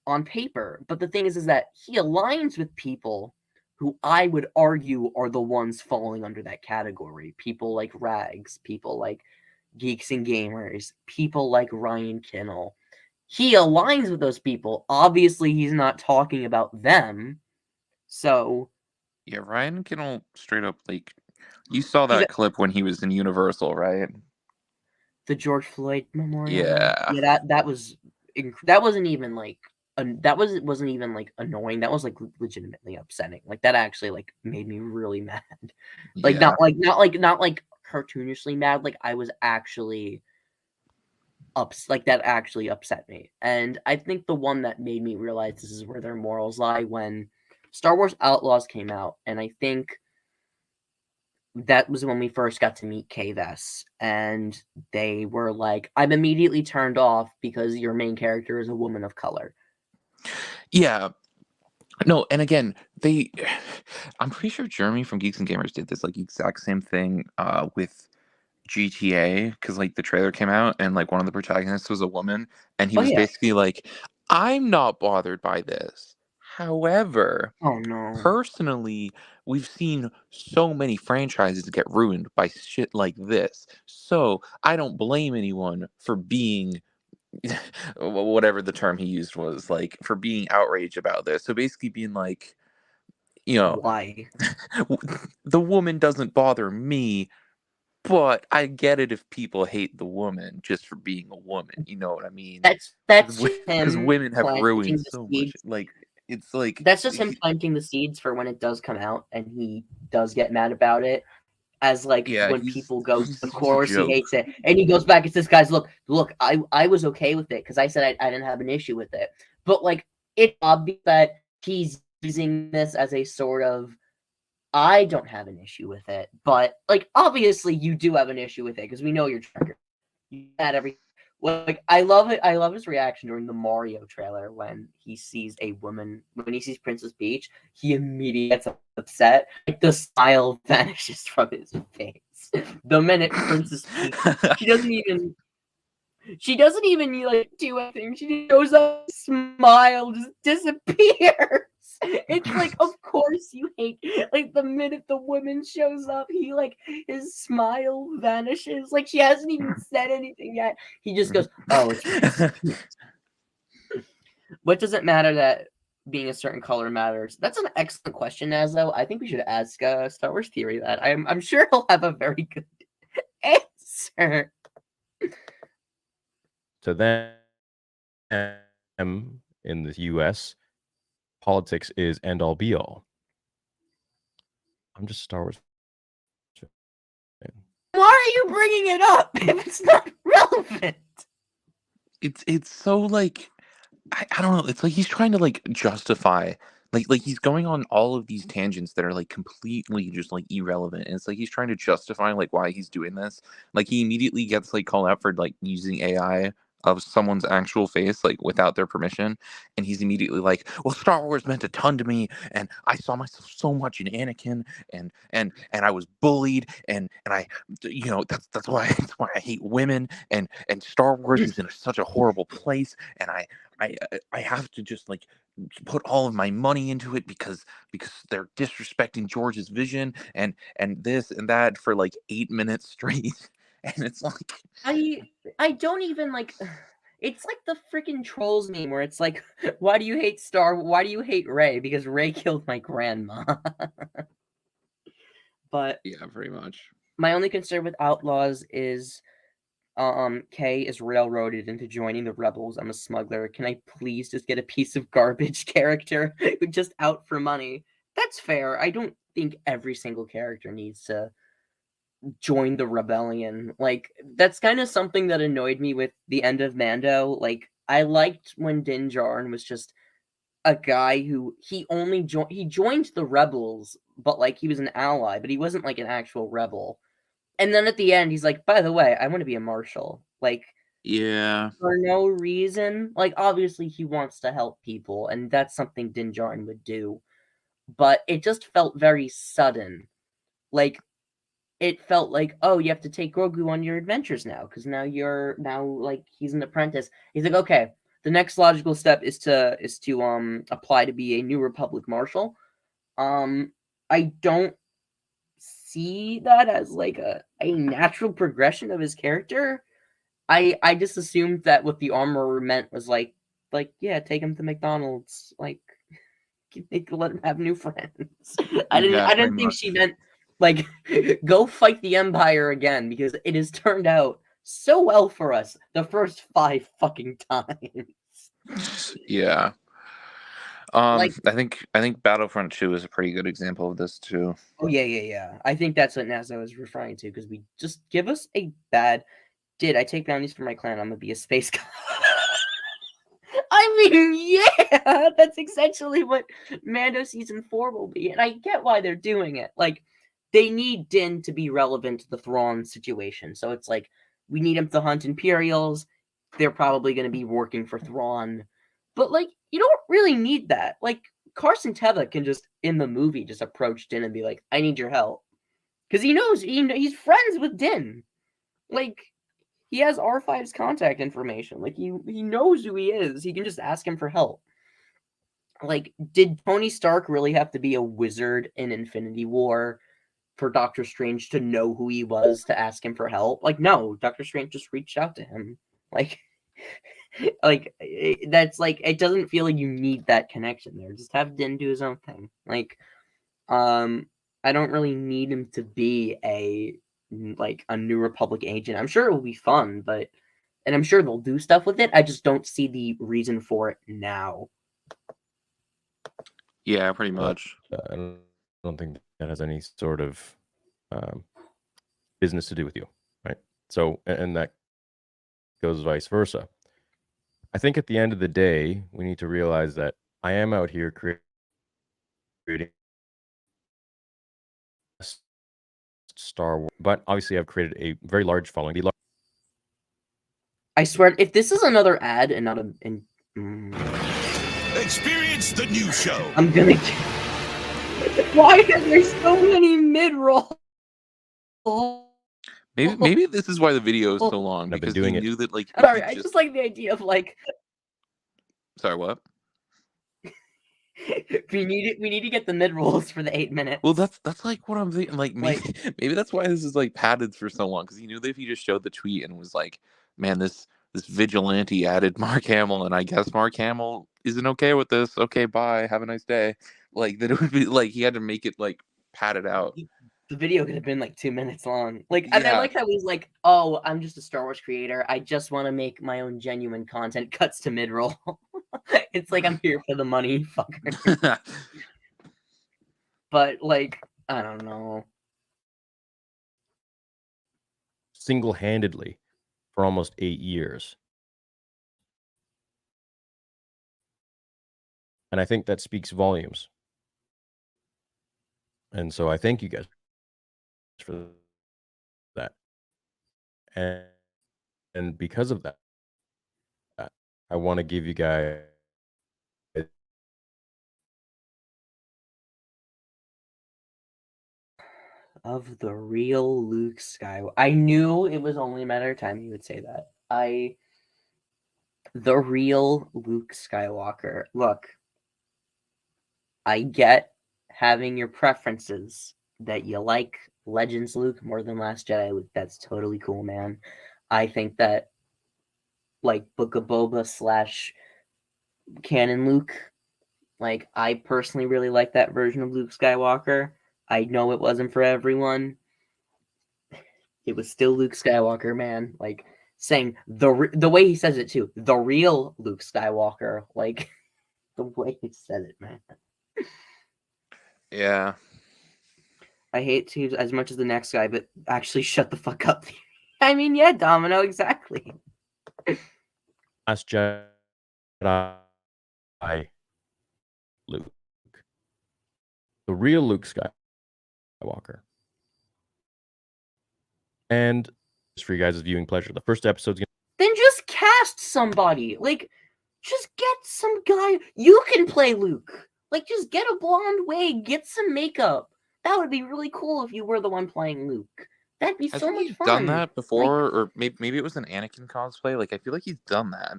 on paper. But the thing is that he aligns with people who I would argue are the ones falling under that category. People like Rags, people like Geeks and Gamers, people like Ryan Kinnell. He aligns with those people. Obviously, he's not talking about them. So yeah, Ryan Kinnell straight up like you saw that clip when he was in Universal, right? The George Floyd memorial. Yeah. Yeah, that wasn't even like wasn't even like annoying. That was like legitimately upsetting. Like that actually like made me really mad. Like Yeah. not like cartoonishly mad. Like I was actually that actually upset me. And I think the one that made me realize this is where their morals lie when Star Wars Outlaws came out, and I think that was when we first got to meet K-Vess, and they were like, I'm immediately turned off because your main character is a woman of color. Yeah. No, and again, I'm pretty sure Jeremy from Geeks and Gamers did this like exact same thing with GTA, because like the trailer came out and like one of the protagonists was a woman, and he was basically like, I'm not bothered by this. However, oh no, personally, we've seen so many franchises get ruined by shit like this, so I don't blame anyone for being whatever the term he used was, like, for being outraged about this. So basically being like, you know, why? the woman doesn't bother me, but I get it if people hate the woman just for being a woman. You know what I mean? That's Because him women have planting ruined the so seeds. much. Like, it's like That's just him planting the seeds for when it does come out, and he does get mad about it. as like Yeah, when he's people go, he's of a course he joke. hates it, and he goes back and says, guys, look, I was okay with it because I said I didn't have an issue with it, but like it's obvious that he's using this as a sort of I don't have an issue with it, but like obviously you do have an issue with it because we know you're triggered. You had every like I love it. I love his reaction during the Mario trailer when he sees a woman when he sees Princess Peach. He immediately gets upset. Like the smile vanishes from his face the minute Princess Peach. She doesn't even. She doesn't even like do anything. She just goes up, smile, just disappears. It's like, of course you hate. Like the minute the woman shows up, he like his smile vanishes. Like she hasn't even said anything yet. He just goes, "Oh, it's Princess Peach." What does it matter that being a certain color matters? That's an excellent question, Nazo. I think we should ask Star Wars Theory that. I'm sure he'll have a very good answer. To them in the U.S., politics is end all be all. I'm just a Star Wars fan. Why are you bringing it up if it's not relevant? It's so like I don't know. It's like he's trying to like justify like he's going on all of these tangents that are like completely just like irrelevant. And it's like he's trying to justify like why he's doing this. Like he immediately gets like called out for like using AI of someone's actual face like without their permission, and he's immediately like, well, Star Wars meant a ton to me, and I saw myself so much in Anakin, and I was bullied, and I, you know, that's why I hate women, and Star Wars is in such a horrible place, and I have to just like put all of my money into it because they're disrespecting George's vision, and this and that for like 8 minutes straight. And it's like I don't even like it's like the freaking trolls meme where it's like, why do you hate Ray? Because Ray killed my grandma. But yeah, pretty much. my only concern with Outlaws is Kay is railroaded into joining the rebels. I'm a smuggler. Can I please just get a piece of garbage character just out for money? That's fair. I don't think every single character needs to join the rebellion. Like that's kind of something that annoyed me with the end of Mando. Like I liked when Din Djarin was just a guy who he joined the rebels, but like he was an ally, but he wasn't like an actual rebel. And then at the end, he's like, "By the way, I want to be a marshal." Like Yeah. for no reason. Like obviously he wants to help people, and that's something Din Djarin would do. But it just felt very sudden. Like it felt like, oh, you have to take Grogu on your adventures now, because now like he's an apprentice. He's like, okay, the next logical step is to apply to be a New Republic marshal. I don't see that as like a natural progression of his character. I just assumed that what the armor meant was like yeah, take him to McDonald's, like let him have new friends. I Yeah, pretty didn't think much. she meant like go fight the Empire again, because it has turned out so well for us the first 5 fucking times. Yeah. Like I think Battlefront 2 is a pretty good example of this too. oh yeah. I think that's what Nazo is referring to, because we just give us a bad I take bounties for my clan, I'm gonna be a space guy. I mean, yeah, that's essentially what Mando season 4 will be, and I get why they're doing it. Like, they need Din to be relevant to the Thrawn situation, so it's like we need him to hunt Imperials. They're probably going to be working for Thrawn, but like you don't really need that. Like Carson Teva can just in the movie just approach Din and be like, "I need your help," because he knows he's friends with Din. Like he has R5's contact information. Like he knows who he is. He can just ask him for help. Like, did Tony Stark really have to be a wizard in Infinity War for Doctor Strange to know who he was to ask him for help? Like, no, Doctor Strange just reached out to him. Like, that's like it doesn't feel like you need that connection there. Just have Din do his own thing. Like, I don't really need him to be a New Republic agent. I'm sure it will be fun, but and I'm sure they'll do stuff with it. I just don't see the reason for it now. Yeah, pretty much. I don't think that has any sort of business to do with you, right? So, and that goes vice versa. I think at the end of the day, we need to realize that I am out here creating Star Wars, but obviously I've created a very large following. I swear, if this is another ad and not a... Experience the new show. I'm gonna... Why are there so many mid-rolls? Maybe this is why the video is so long, I've been because doing he it. knew that, like, if Sorry, he I just like the idea of, like... Sorry, what? we need to get the mid-rolls for the 8 minutes. Well, that's like what I'm thinking. Like, maybe that's why this is like padded for so long, because he knew that if he just showed the tweet and was like, "Man, this vigilante added Mark Hamill, and I guess Mark Hamill isn't okay with this. Okay, bye. Have a nice day." Like, that it would be like he had to make it like padded out. The video could have been like 2 minutes long. Like, and I like how he's like, "Oh, I'm just a Star Wars creator. I just want to make my own genuine content." Cuts to mid-roll. It's like, I'm here for the money, fucker. But like, I don't know. Single-handedly for almost 8 years. And I think that speaks volumes. And so I thank you guys for that. And because of that, I want to give you guys of the real Luke Skywalker. I knew it was only a matter of time you would say that. The real Luke Skywalker. Look, I get having your preferences, that you like Legends Luke more than Last Jedi Luke. That's totally cool, man. I think that, like, Book of Boba / Canon Luke, like, I personally really like that version of Luke Skywalker. I know it wasn't for everyone. It was still Luke Skywalker, man. Like, saying the way he says it too, the real Luke Skywalker. Like, the way he said it, man. Yeah. I hate to as much as the next guy, but actually shut the fuck up. I mean, yeah, Domino, exactly. Last Jedi Luke. The real Luke Skywalker. And just for you guys' viewing pleasure, the first episode's gonna... Then just cast somebody. Like, just get some guy. You can play Luke. Like, just get a blonde wig, get some makeup. That would be really cool if you were the one playing Luke. That'd be so much fun. Done that before, or maybe it was an Anakin cosplay. Like, I feel like he's done that.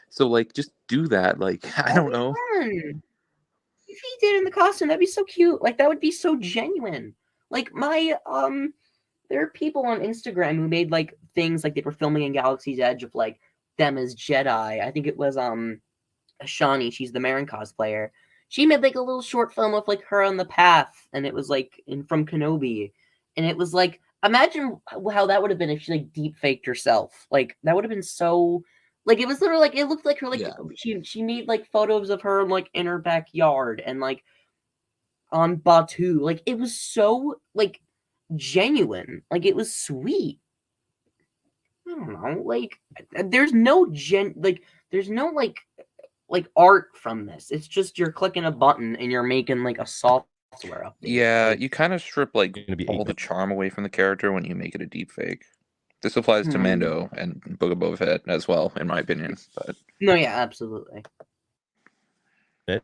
So, like, just do that. Like, I don't know. Fun. If he did in the costume, that'd be so cute. Like, that would be so genuine. Like, there are people on Instagram who made, like, things like they were filming in Galaxy's Edge of, like, them as Jedi. I think it was Shawnee, she's the Marin cosplayer. She made, like, a little short film of, like, her on the path, and it was, like, from Kenobi. And it was, like, imagine how that would have been if she, like, deep faked herself. Like, that would have been so... Like, it was literally, like, it looked like her, like, she made, like, photos of her, like, in her backyard, and, like, on Batu. Like, it was so, like, genuine. Like, it was sweet. I don't know. Like, there's no art from this. It's just you're clicking a button and you're making, like, a software update. Yeah, Like, you kind of strip, like, all the charm away from the character when you make it a deep fake. This applies to Mando and Book of Boba Fett as well, in my opinion. But no, yeah, absolutely. There's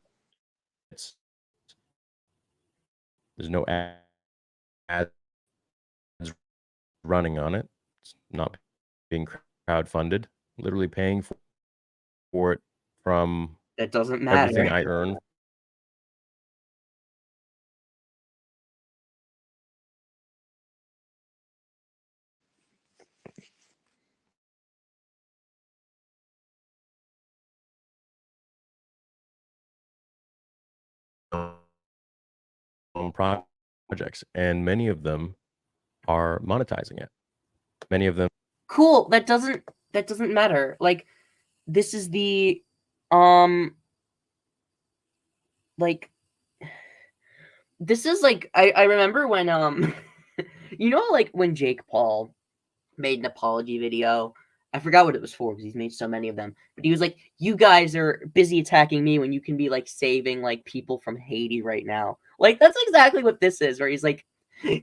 no ads running on it. It's not being crowdfunded. Literally paying for it from that doesn't matter. Everything I earn. Projects, and many of them are monetizing it. Many of them. Cool. That doesn't matter. Like, this is the like, this is like, I remember when You know, like when Jake Paul made an apology video. I forgot what it was for because he's made so many of them. But he was like, "You guys are busy attacking me when you can be like saving like people from Haiti right now." Like that's exactly what this is. Where he's like,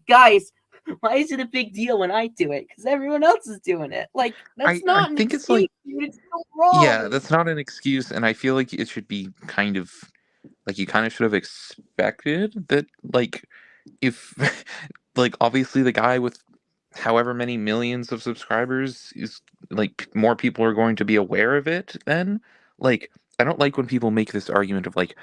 "Guys, why is it a big deal when I do it? Because everyone else is doing it. Like that's I not an think it's excuse, like, dude. It's so wrong." yeah, that's not an excuse, and I feel like it should be kind of like you kind of should have expected that, like, if like obviously the guy with however many millions of subscribers is like more people are going to be aware of it then. Like, I don't like when people make this argument of like,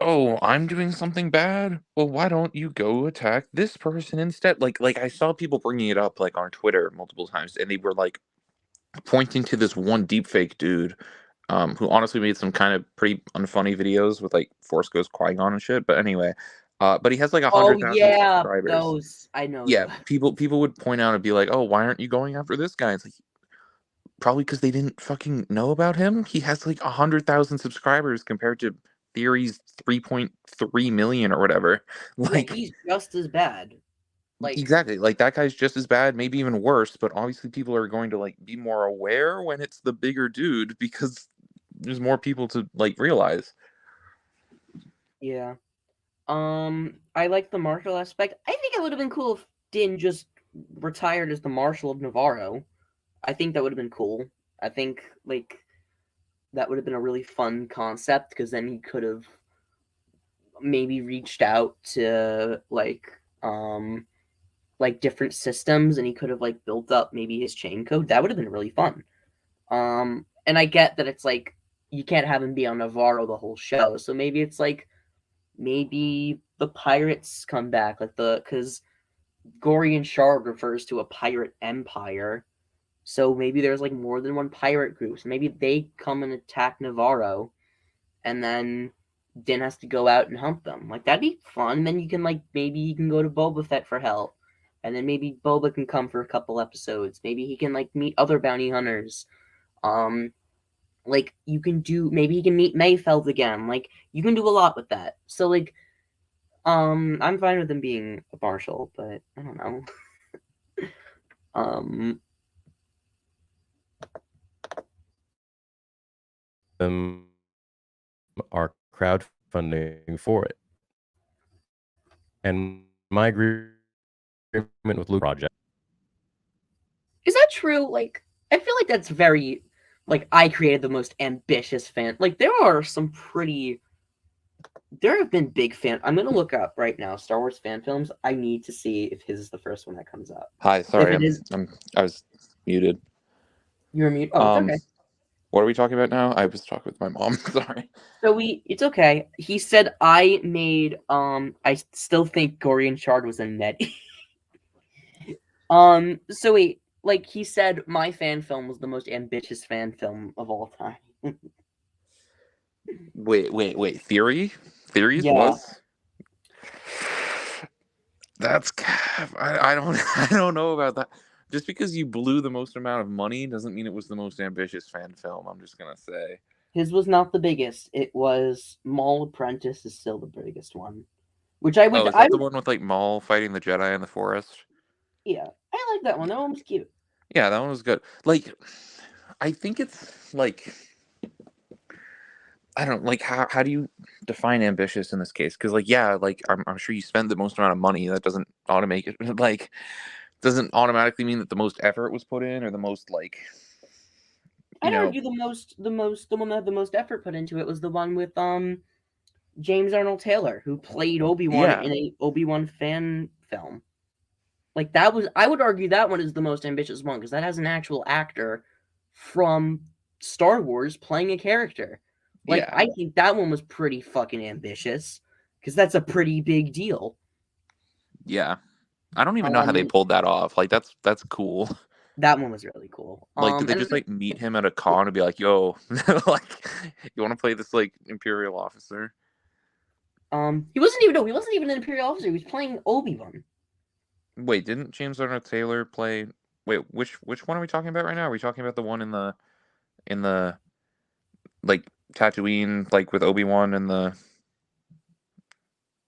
oh, I'm doing something bad. Well, why don't you go attack this person instead? Like I saw people bringing it up like on Twitter multiple times, and they were like pointing to this one deepfake dude, who honestly made some kind of pretty unfunny videos with like Force Ghost Qui-Gon and shit. But anyway, but he has like Oh 100,000 yeah, subscribers. those I know. Yeah, people would point out and be like, "Oh, why aren't you going after this guy?" It's like probably because they didn't fucking know about him. He has like 100,000 subscribers compared to Theory's 3.3 million or whatever. Yeah, Like, he's just as bad. Like exactly, like that guy's just as bad, maybe even worse. But obviously, people are going to like be more aware when it's the bigger dude because there's more people to like realize. yeah. I like the martial aspect. I think it would have been cool if Din just retired as the Marshal of Navarro. I think that would have been cool. I think like that would have been a really fun concept because then he could have maybe reached out to like different systems and he could have like built up maybe his chain code. That would have been really fun. And I get that it's like you can't have him be on Navarro the whole show. So maybe it's like maybe the pirates come back like because Gorian Shard refers to a pirate empire. So maybe there's like more than one pirate group. So maybe they come and attack Navarro, and then Din has to go out and hunt them. Like that'd be fun. Then you can like maybe you can go to Boba Fett for help, and then maybe Boba can come for a couple episodes. Maybe he can like meet other bounty hunters. Like you can do maybe he can meet Mayfeld again. Like you can do a lot with that. So like I'm fine with him being a marshal, but I don't know. Are crowdfunding for it. And my agreement with Luke project. Is that true? Like, I feel like that's very like I created the most ambitious fan. Like, there are some pretty. There have been big fan. I'm gonna look up right now Star Wars fan films. I need to see if his is the first one that comes up. Hi, sorry, If it is, I was muted. you're mute. Oh, it's okay. What are we talking about now? I was talking with my mom. Sorry. So it's okay. He said I made I still think Gorian Shard was a net. So wait, like he said my fan film was the most ambitious fan film of all time. Wait. Theories Yeah. was. That's I don't I don't know about that. Just because you blew the most amount of money doesn't mean it was the most ambitious fan film. I'm just gonna say. His was not the biggest. It was Mall Apprentice is still the biggest one. Which I would Oh, is that the one with like Maul fighting the Jedi in the forest? yeah. I like that one. That one was cute. Yeah, that one was good. Like, I think it's like I don't like how do you define ambitious in this case? Because like yeah, like I'm sure you spend the most amount of money. That doesn't automate it. Like doesn't automatically mean that the most effort was put in or the most like I'd argue the one that had the most effort put into it was the one with James Arnold Taylor, who played Obi-Wan yeah. in a Obi-Wan fan film. Like that was I would argue that one is the most ambitious one because that has an actual actor from Star Wars playing a character. Like Yeah. I think that one was pretty fucking ambitious because that's a pretty big deal. Yeah. I don't even know how they pulled that off. Like that's cool. That one was really cool. Like did they just like meet him at a con and be like, "Yo, like you want to play this like Imperial officer?" he wasn't even an Imperial officer. He was playing Obi-Wan. Wait, didn't James Arnold Taylor play? Wait, which one are we talking about right now? Are we talking about the one in the like Tatooine, like with Obi-Wan and the?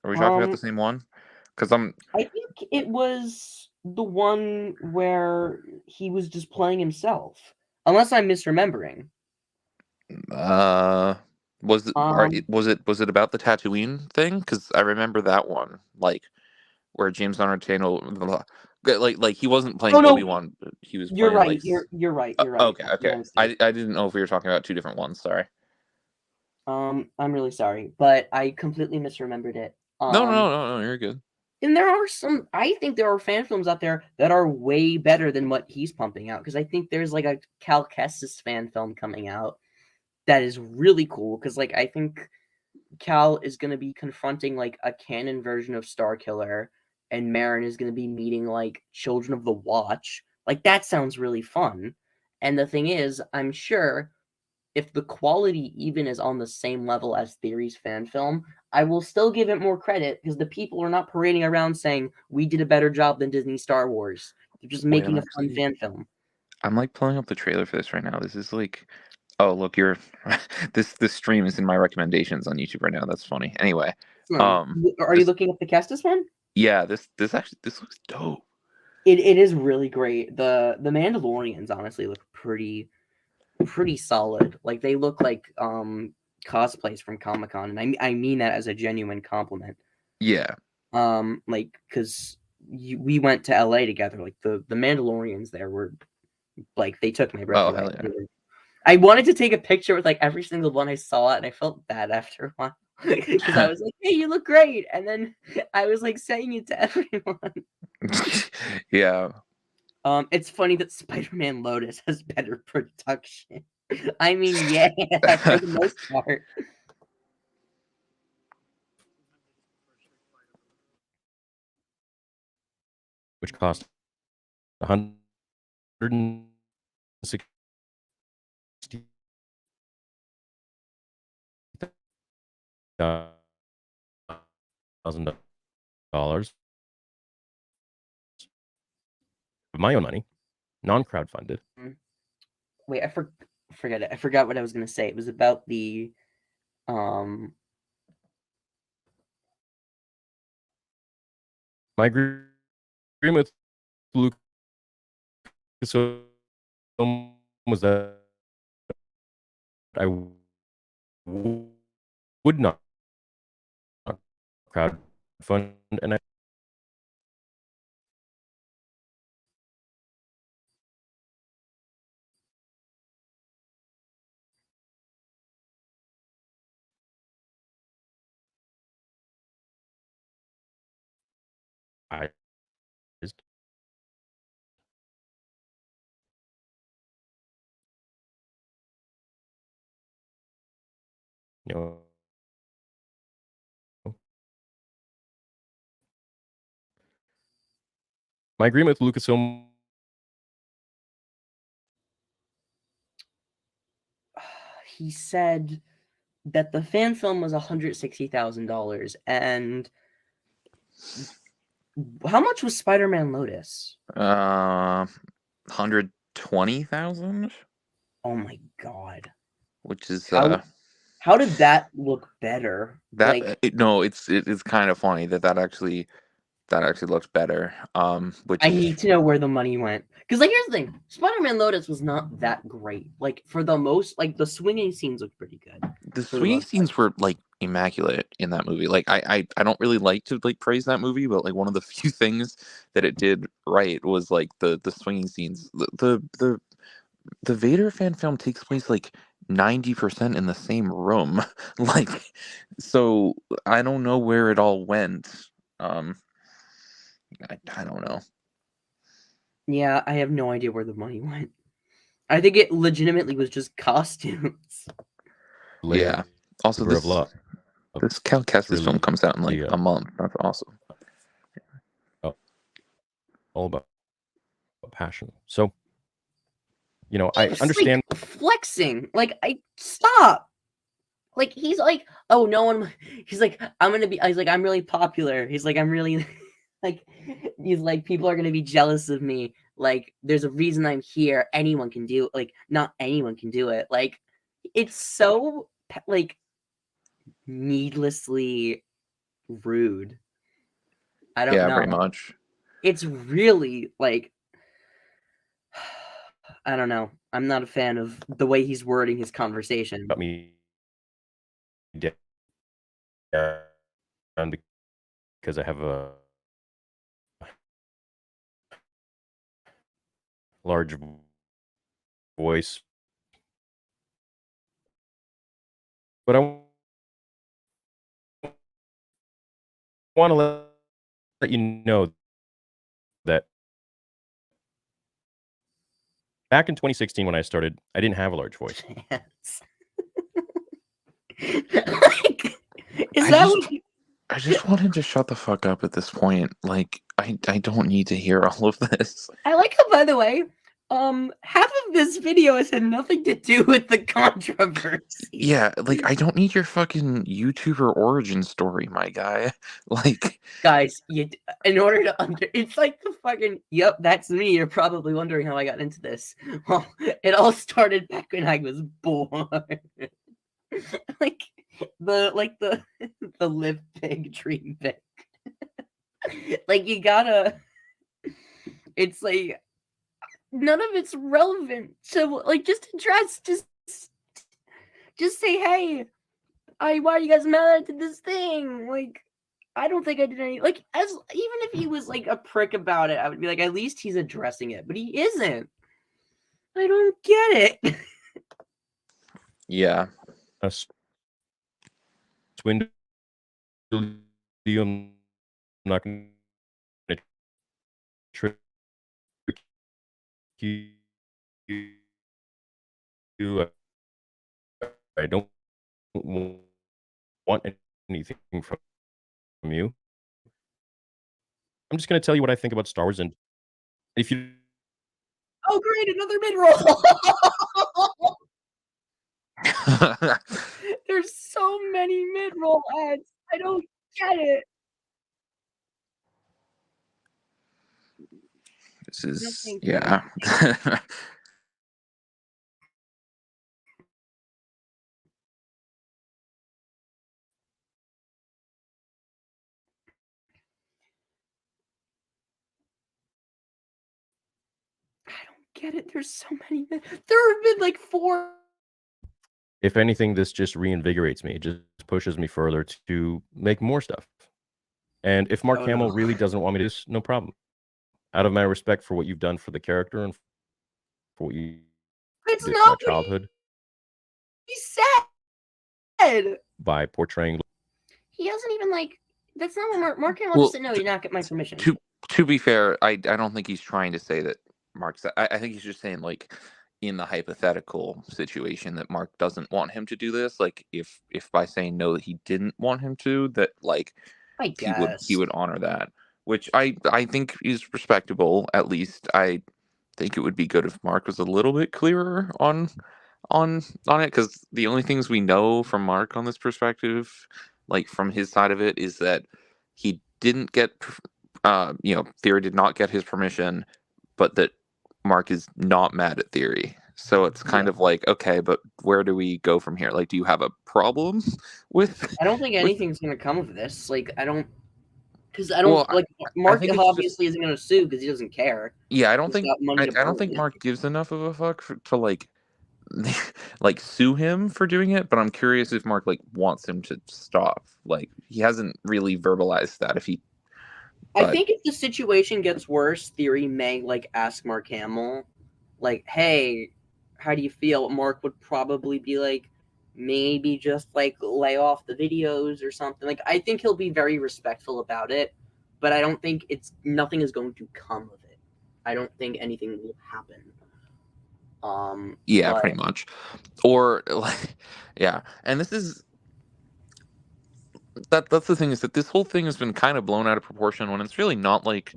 Are we talking about the same one? Because I think it was the one where he was just playing himself. Unless I'm misremembering. Was it Um, was it about the Tatooine thing? Because I remember that one, like where James Arnold, like he wasn't playing Oh, no. Obi-Wan, but he was You're playing right. like. You're right. You're right. Okay, My okay. mistake. I didn't know if we were talking about two different ones. Sorry. I'm really sorry, but I completely misremembered it. No, you're good. And I think there are fan films out there that are way better than what he's pumping out. Because I think there's like a Cal Kestis fan film coming out that is really cool. Because like I think Cal is going to be confronting like a canon version of Starkiller, and Marin is going to be meeting like Children of the Watch. Like that sounds really fun. And the thing is, I'm sure if the quality even is on the same level as Theory's fan film, I will still give it more credit because the people are not parading around saying we did a better job than Disney Star Wars. They're just Wait, making a fun fan film. I'm like pulling up the trailer for this right now. This is like, oh look, you're this stream is in my recommendations on YouTube right now. That's funny. Anyway, Are you looking up the Kestis one? yeah, this looks dope. It is really great. The Mandalorians honestly look pretty solid. Like they look like cosplays from Comic-Con, and I mean that as a genuine compliment. Yeah. Like because we went to LA together. Like the Mandalorians there were like they took my breath Oh away. hell yeah. I wanted to take a picture with like every single one I saw, and I felt bad after a while because I was like, "Hey, you look great," and then I was like saying it to everyone. Yeah. It's funny that Spider-Man Lotus has better production. I mean, yeah, for the most part. Which cost $160,000 of my own money, non-crowdfunded. Wait, forget it. I forgot what I was gonna say. It was about the My agreement with Lucasfilm was that I would not crowdfund, and I just you know my agreement with Lucasfilm. he said that the fan film was $160,000, and how much was Spider-Man Lotus? 120,000, Oh my god! which is How did that look better? no, it's kind of funny that actually looks better. Which I need to know where the money went. Because, like, here's the thing. Spider-Man Lotus was not that great. Like, for the most, like, the swinging scenes looked pretty good. the swinging scenes were, like, immaculate in that movie. Like, I don't really like to, like, praise that movie, but, like, one of the few things that it did right was, like, the swinging scenes. The Vader fan film takes place, like, 90% in the same room. Like, so I don't know where it all went. I don't know. Yeah, I have no idea where the money went. I think it legitimately was just costumes. Yeah. Also, this Cal Kestis really film comes out in like a month. That's awesome. All about passion. So, you know, I understand like, flexing. Like, stop. Like, he's like, oh, no one. He's like, he's like, I'm really popular. He's like, I'm really. Like, he's like, people are gonna be jealous of me. Like, there's a reason I'm here. Anyone can do it. Like, not anyone can do it. Like, it's so like needlessly rude. I don't know. Pretty much. it's really like I don't know. I'm not a fan of the way he's wording his conversation. Got me down because I have a large voice, but I want to let you know that back in 2016 when I started, I didn't have a large voice. Yes. Like, is that what you... I just want him to shut the fuck up at this point. Like, I don't need to hear all of this. I like how, by the way, half of this video has had nothing to do with the controversy. Yeah, like, I don't need your fucking YouTuber origin story, my guy. Like, Guys, in order to it's like the fucking, yep, that's me. You're probably wondering how I got into this. Well, it all started back when I was born. like the live big, dream big. Like, you gotta, it's like none of it's relevant. So like, just address, just say, hey, why are you guys mad at this thing? Like, I don't think I did any, like, as even if he was like a prick about it, I would be like, at least he's addressing it, but he isn't. I don't get it. yeah. A swindle you, I'm not going to trick you. I don't want anything from you. I'm just going to tell you what I think about Star Wars, and if you Oh, great, another mid-roll. There's so many mid-roll ads. I don't get it. This is, thank you. yeah. I don't get it. There's so many. There have been like 4. if anything, this just reinvigorates me. It just pushes me further to make more stuff. And if Mark Oh, Hamill no. really doesn't want me to do this, no problem. Out of my respect for what you've done for the character and for what you It's did not in my what childhood he said. by portraying. He doesn't even like. That's not what Mark Hamill Well, just said. No, you did not get my permission. To be fair, I don't think he's trying to say that Mark said. I think he's just saying, like, in the hypothetical situation that Mark doesn't want him to do this, like, if by saying no that he didn't want him to, that, like, I guess he would honor that, which I think is respectable. At least I think it would be good if Mark was a little bit clearer on it, because the only things we know from Mark on this perspective, like from his side of it, is that he didn't get Theory did not get his permission, but that Mark is not mad at Theory. So it's kind of like, okay, but where do we go from here? Like, do you have a problem with? I don't think anything's gonna come of this. Like, I don't, because I don't Well, Mark think it's obviously isn't gonna sue because he doesn't care. Yeah, I don't He's think got money to I don't burn. think Mark gives enough of a fuck to like like sue him for doing it, but I'm curious if Mark like wants him to stop. Like, he hasn't really verbalized that. I think if the situation gets worse, Theory may like ask Mark Hamill, like, "Hey, how do you feel?" Mark would probably be like, maybe just like lay off the videos or something. Like, I think he'll be very respectful about it, but I don't think nothing is going to come of it. I don't think anything will happen. Yeah, pretty much. Or like, yeah, and this is that's the thing, is that this whole thing has been kind of blown out of proportion when it's really not like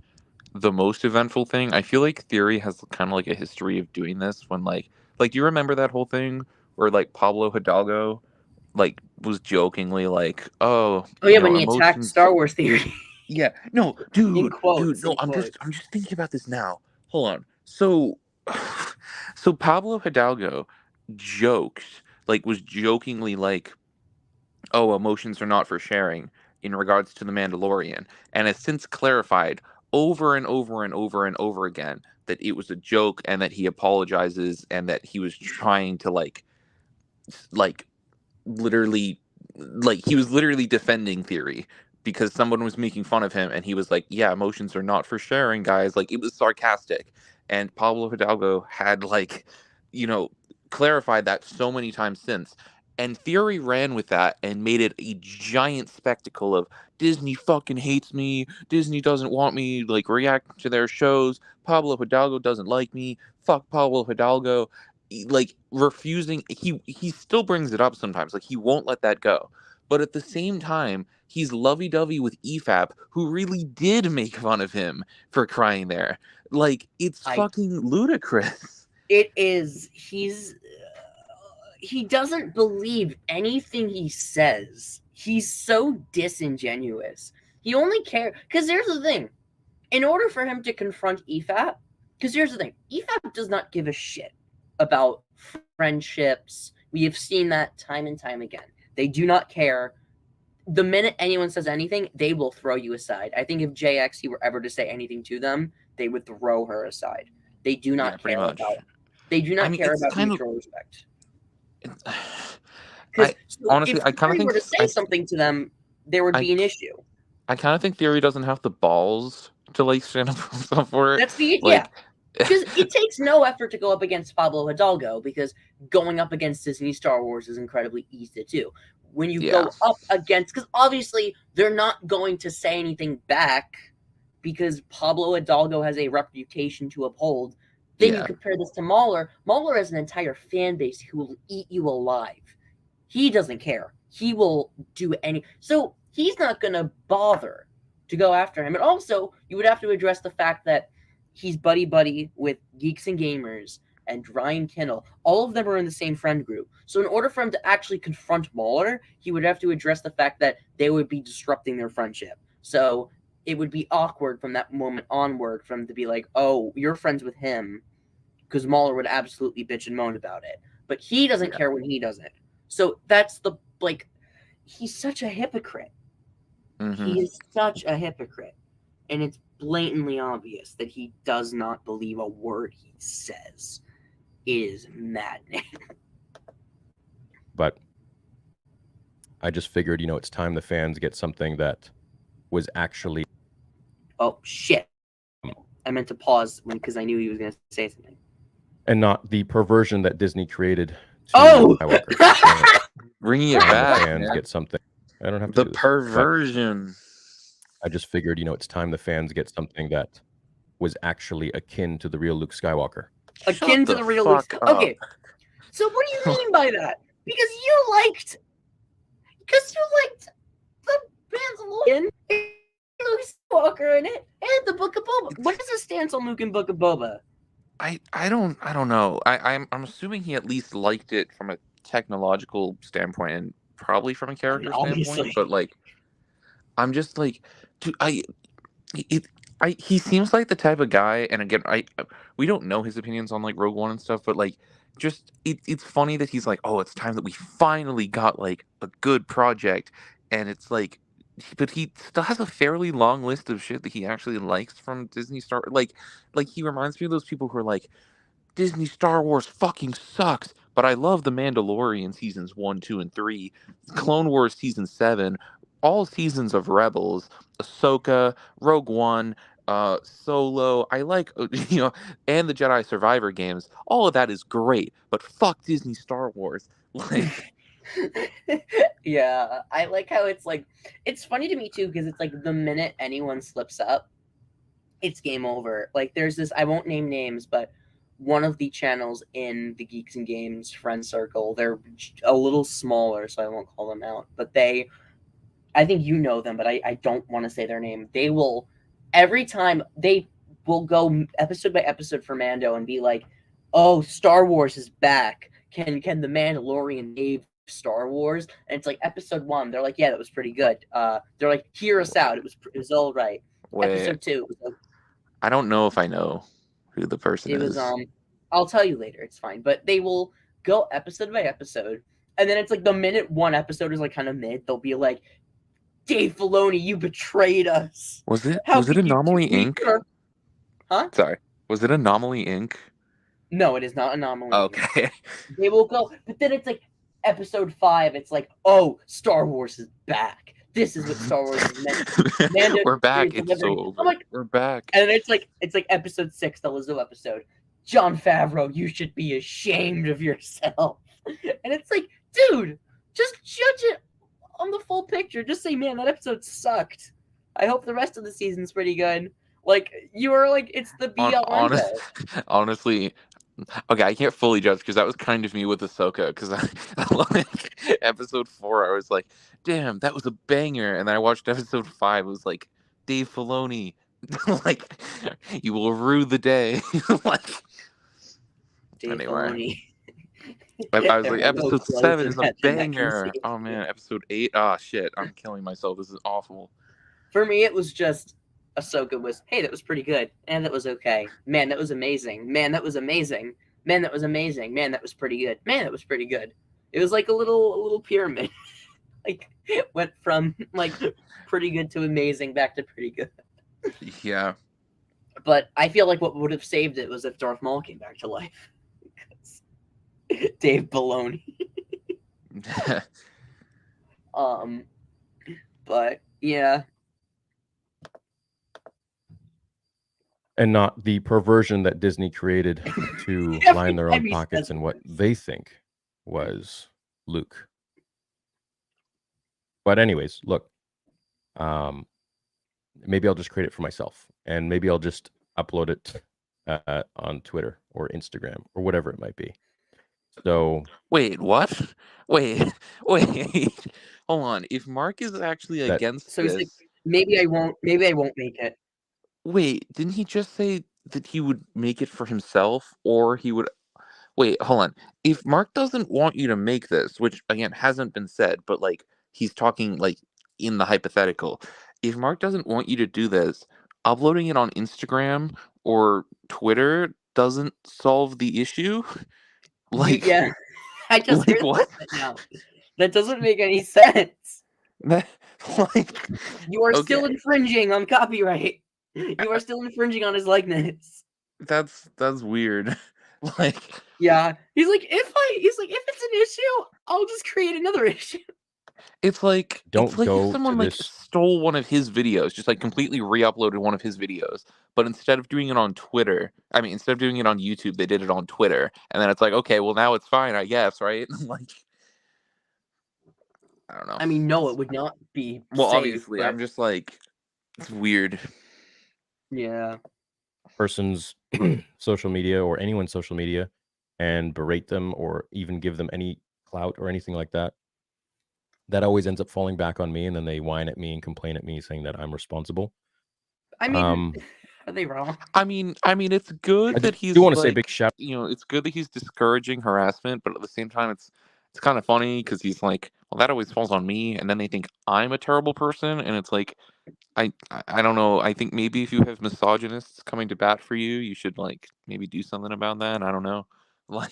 the most eventful thing. I feel like Theory has kind of like a history of doing this when like do you remember that whole thing where like Pablo Hidalgo like was jokingly like, oh yeah, when he attacked emotions. Star Wars Theory. Yeah, no, dude, quotes, no, in I'm quotes. just thinking about this now. Hold on. So Pablo Hidalgo was jokingly like, oh, emotions are not for sharing in regards to the Mandalorian, and has since clarified, over and over and over and over again that it was a joke and that he apologizes and that he was trying to like literally he was literally defending Theory because someone was making fun of him and he was like, yeah, emotions are not for sharing, guys. Like, it was sarcastic. And Pablo Hidalgo had clarified that so many times since. And Theory ran with that and made it a giant spectacle of Disney fucking hates me. Disney doesn't want me react to their shows. Pablo Hidalgo doesn't like me. Fuck Pablo Hidalgo. Refusing. He still brings it up sometimes. Like, he won't let that go. But at the same time, he's lovey-dovey with EFAP, who really did make fun of him for crying there. Like, it's fucking ludicrous. It is. He doesn't believe anything he says. He's so disingenuous. He only cares because here's the thing. In order for him to confront EFAP, because here's the thing, EFAP does not give a shit about friendships. We have seen that time and time again. They do not care. The minute anyone says anything, they will throw you aside. I think if JXE were ever to say anything to them, they would throw her aside. They do not care about. They do not care about mutual respect. Honestly, I kind of think if Theory were to say something to them, there would be an issue. I kind of think Theory doesn't have the balls to stand up for himself for it. That's yeah. Because it takes no effort to go up against Pablo Hidalgo, because going up against Disney Star Wars is incredibly easy to do. When you go up against, because obviously they're not going to say anything back because Pablo Hidalgo has a reputation to uphold. Then you compare this to Mahler. Mahler has an entire fan base who will eat you alive. He doesn't care. He will do any. So he's not going to bother to go after him. And also, you would have to address the fact that he's buddy-buddy with Geeks and Gamers and Ryan Kindle. All of them are in the same friend group. So in order for him to actually confront Mahler, he would have to address the fact that they would be disrupting their friendship. So it would be awkward from that moment onward for him to be like, oh, you're friends with him, because Mahler would absolutely bitch and moan about it. But he doesn't care when he does it. So that's he's such a hypocrite. Mm-hmm. He is such a hypocrite. And it's blatantly obvious that he does not believe a word he says. It is maddening. But I just figured, it's time the fans get something that was actually... Oh, shit. I meant to pause because I knew he was going to say something. And not the perversion that Disney created. Skywalker. Bringing it back. The fans get something. I don't have to the perversion. I just figured, it's time the fans get something that was actually akin to the real Luke Skywalker. Akin to the real Luke Skywalker. Okay. So what do you mean by that? Because you liked the Mandalorian, Luke Skywalker in it, and the Book of Boba. What is his stance on Luke and Book of Boba? I don't know. I'm assuming he at least liked it from a technological standpoint and probably from a character standpoint. But I'm just he seems like the type of guy. And again, we don't know his opinions on Rogue One and stuff, but it's funny that he's like, oh, it's time that we finally got a good project, and it's but he still has a fairly long list of shit that he actually likes from Disney Star. He reminds me of those people who are like, Disney Star Wars fucking sucks, but I love The Mandalorian seasons 1, 2, and 3, Clone Wars season 7, all seasons of Rebels, Ahsoka, Rogue One, Solo. I like, and the Jedi Survivor games. All of that is great, but fuck Disney Star Wars. Yeah, I like how it's funny to me too, because it's the minute anyone slips up, it's game over. There's this, I won't name names, but one of the channels in the Geeks and Games friend circle, they're a little smaller, so I won't call them out, but I think you know them, but I don't want to say their name. They will, every time, they will go episode by episode for Mando and be like, oh, Star Wars is back. Can the Mandalorian save Star Wars? And it's episode 1, they're like, yeah, that was pretty good. They're like, hear us out, it was all right. Wait, episode 2, I don't know if I know who the person is. I'll tell you later, it's fine. But they will go episode by episode, and then it's the minute one episode is kind of mid, they'll be like, Dave Filoni, you betrayed us. Was it How was it could you Anomaly do- Inc? Huh? Sorry. Was it Anomaly Inc? No, it is not Anomaly. Okay. They will go, but then it's like episode 5. It's like, oh, Star Wars is back. This is what Star Wars is meant to be. Mando We're back. is It's so delivering. over. I'm like, We're back. and it's like episode 6, the Lizzo episode. Jon Favreau, you should be ashamed of yourself. And it's like, dude, just judge it on the full picture. Just say, man, that episode sucked. I hope the rest of the season's pretty good. Like, you are like, it's the be-all, Honestly, okay, I can't fully judge because that was kind of me with Ahsoka. Because I like episode 4, I was like, damn, that was a banger. And then I watched episode 5, it was like, Dave Filoni, like, you will rue the day. Like, Dave anyway. Filoni. I was like, episode 7 is a Imagine that banger. conversation. Oh man, episode 8. Ah, shit, I'm killing myself. This is awful. For me, it was just Ahsoka was, hey, that was pretty good, and that was okay. Man, that was amazing. Man, that was amazing. Man, that was amazing. Man, that was pretty good. Man, that was pretty good. It was like a little pyramid. Like, it went from like pretty good to amazing back to pretty good. Yeah. But I feel like what would have saved it was if Darth Maul came back to life. Dave Filoni. But yeah. And not the perversion that Disney created to Every line their time own he pockets says and what they think was Luke. But anyways, look, maybe I'll just create it for myself, and maybe I'll just upload it on Twitter or Instagram or whatever it might be. So Wait, what? Wait. Hold on. If Mark is actually That- against So he's this, like, maybe I won't make it. wait, didn't he just say that he would make it for himself, or he would? Wait, hold on. If Mark doesn't want you to make this, which again hasn't been said, but like he's talking like in the hypothetical. If Mark doesn't want you to do this, uploading it on Instagram or Twitter doesn't solve the issue. Like, Yeah, I just like realized what? that now. That doesn't make any sense. Like, You are still okay. infringing on copyright. You are still infringing on his likeness. That's weird. Like, Yeah, he's like, if it's an issue, I'll just create another issue. it's like Don't it's like go if to someone like this- stole one of his videos, just like completely re-uploaded one of his videos, but instead of doing it on Twitter, I mean, instead of doing it on YouTube, they did it on Twitter, and then it's like, okay, well now it's fine, I guess, right? Like, I don't know. I mean, no, it would not be. Well, safe, obviously, but- I'm just like, it's weird. Yeah. person's social media or anyone's social media and berate them or even give them any clout or anything like that, that always ends up falling back on me, and then they whine at me and complain at me saying that I'm responsible. I mean, are they wrong? I mean, it's good I that he's. do want to say like, big shout. you know, it's good that he's discouraging harassment, but at the same time, it's kind of funny because he's like, well, that always falls on me, and then they think I'm a terrible person, and it's like, I don't know. I think maybe if you have misogynists coming to bat for you, you should like maybe do something about that. I don't know. Like,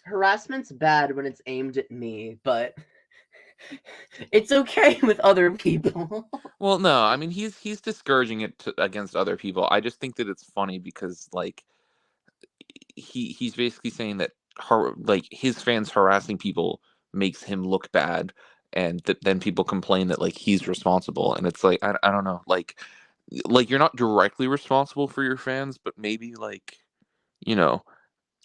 Harassment's bad when it's aimed at me, but it's okay with other people. well, no, I mean he's discouraging it against other people. I just think that it's funny because like he's basically saying that like his fans harassing people makes him look bad, and then people complain that like he's responsible, and it's like I don't know, like you're not directly responsible for your fans, but maybe like, you know,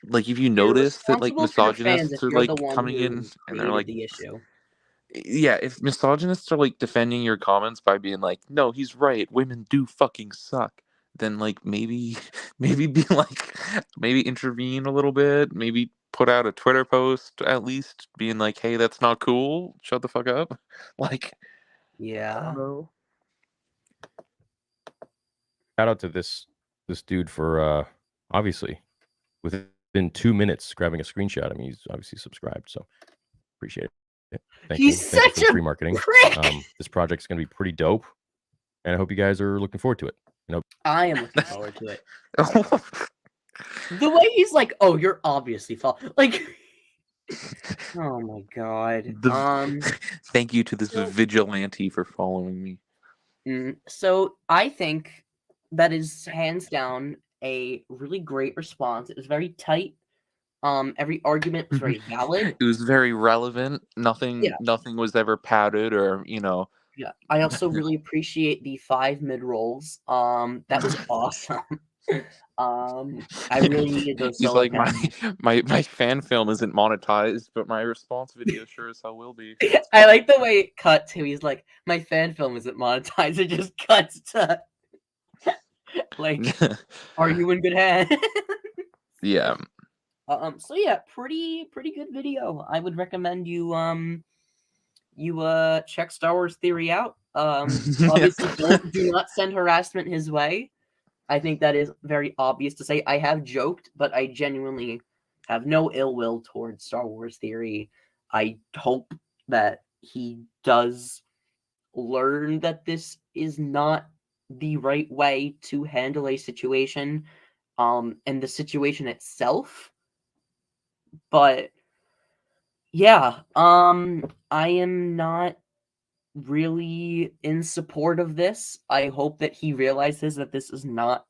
like if you notice that like misogynists are like coming in and they're like, the issue. yeah, if misogynists are like defending your comments by being like, no, he's right, women do fucking suck, then like maybe be like, maybe intervene a little bit, maybe put out a Twitter post at least being like, hey, that's not cool, shut the fuck up. Like, Yeah. I don't know. Shout out to this dude for obviously within 2 minutes grabbing a screenshot. I mean, he's obviously subscribed, so appreciate it. Thank you. He's Thank you such for the a free marketing. prick! This project's going to be pretty dope, and I hope you guys are looking forward to it. I am looking forward to it. The way he's like, oh, you're obviously like Oh my god. Thank you to this So- vigilante for following me. So I think that is hands down a really great response. It was very tight. Every argument was very valid. It was very relevant. Yeah. Nothing was ever padded or Yeah. I also really appreciate the 5 mid rolls. That was awesome. I really needed those He's solo like panels. my fan film isn't monetized, but my response video sure as hell will be. That's I like the way it cut to. He's like, my fan film isn't monetized. It just cuts to like, are you in good hands? yeah. So yeah, pretty good video. I would recommend you check Star Wars Theory out. Obviously do not send harassment his way. I think that is very obvious to say. I have joked, but I genuinely have no ill will towards Star Wars Theory. I hope that he does learn that this is not the right way to handle a situation, and the situation itself. But yeah, I am not really in support of this. I hope that he realizes that this is not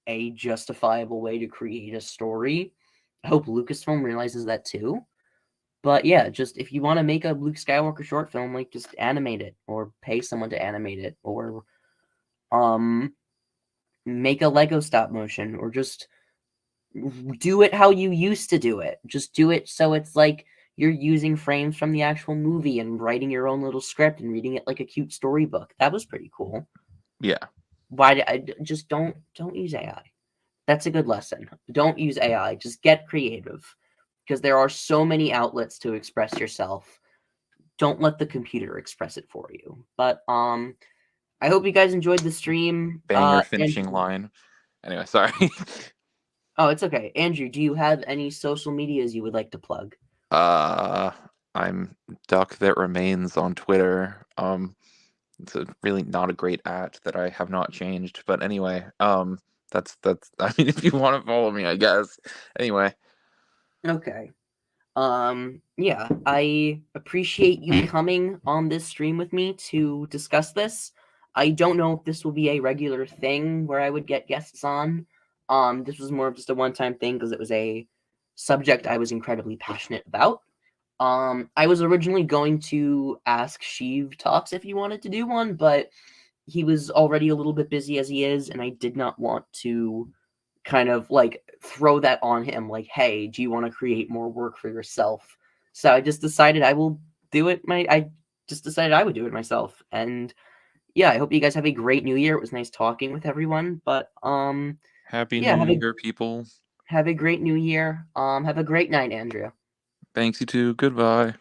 a justifiable way to create a story. I hope Lucasfilm realizes that too. But yeah, just if you want to make a Luke Skywalker short film, like just animate it or pay someone to animate it or make a Lego stop motion or just do it how you used to do it. Just do it so it's like you're using frames from the actual movie and writing your own little script and reading it like a cute storybook. That was pretty cool. Yeah. Why did I just don't use AI? That's a good lesson. Don't use AI. Just get creative because there are so many outlets to express yourself. Don't let the computer express it for you. But I hope you guys enjoyed the stream. Banger finishing line. Anyway, sorry. Oh, it's okay. Andrew, do you have any social medias you would like to plug? I'm Duck That Remains on Twitter. It's really not a great @ that I have not changed. But anyway, that's I mean, if you want to follow me, I guess. Anyway. Okay. Yeah, I appreciate you coming on this stream with me to discuss this. I don't know if this will be a regular thing where I would get guests on. This was more of just a one-time thing because it was a subject I was incredibly passionate about. I was originally going to ask Sheev Talks if he wanted to do one, but he was already a little bit busy as he is, and I did not want to kind of like throw that on him like, hey, do you want to create more work for yourself? So I just decided I will do it. I just decided I would do it myself. And yeah, I hope you guys have a great new year. It was nice talking with everyone. But Happy yeah, New Year, people. have a great new year. Have a great night, Andrea. Thanks, you too. Goodbye.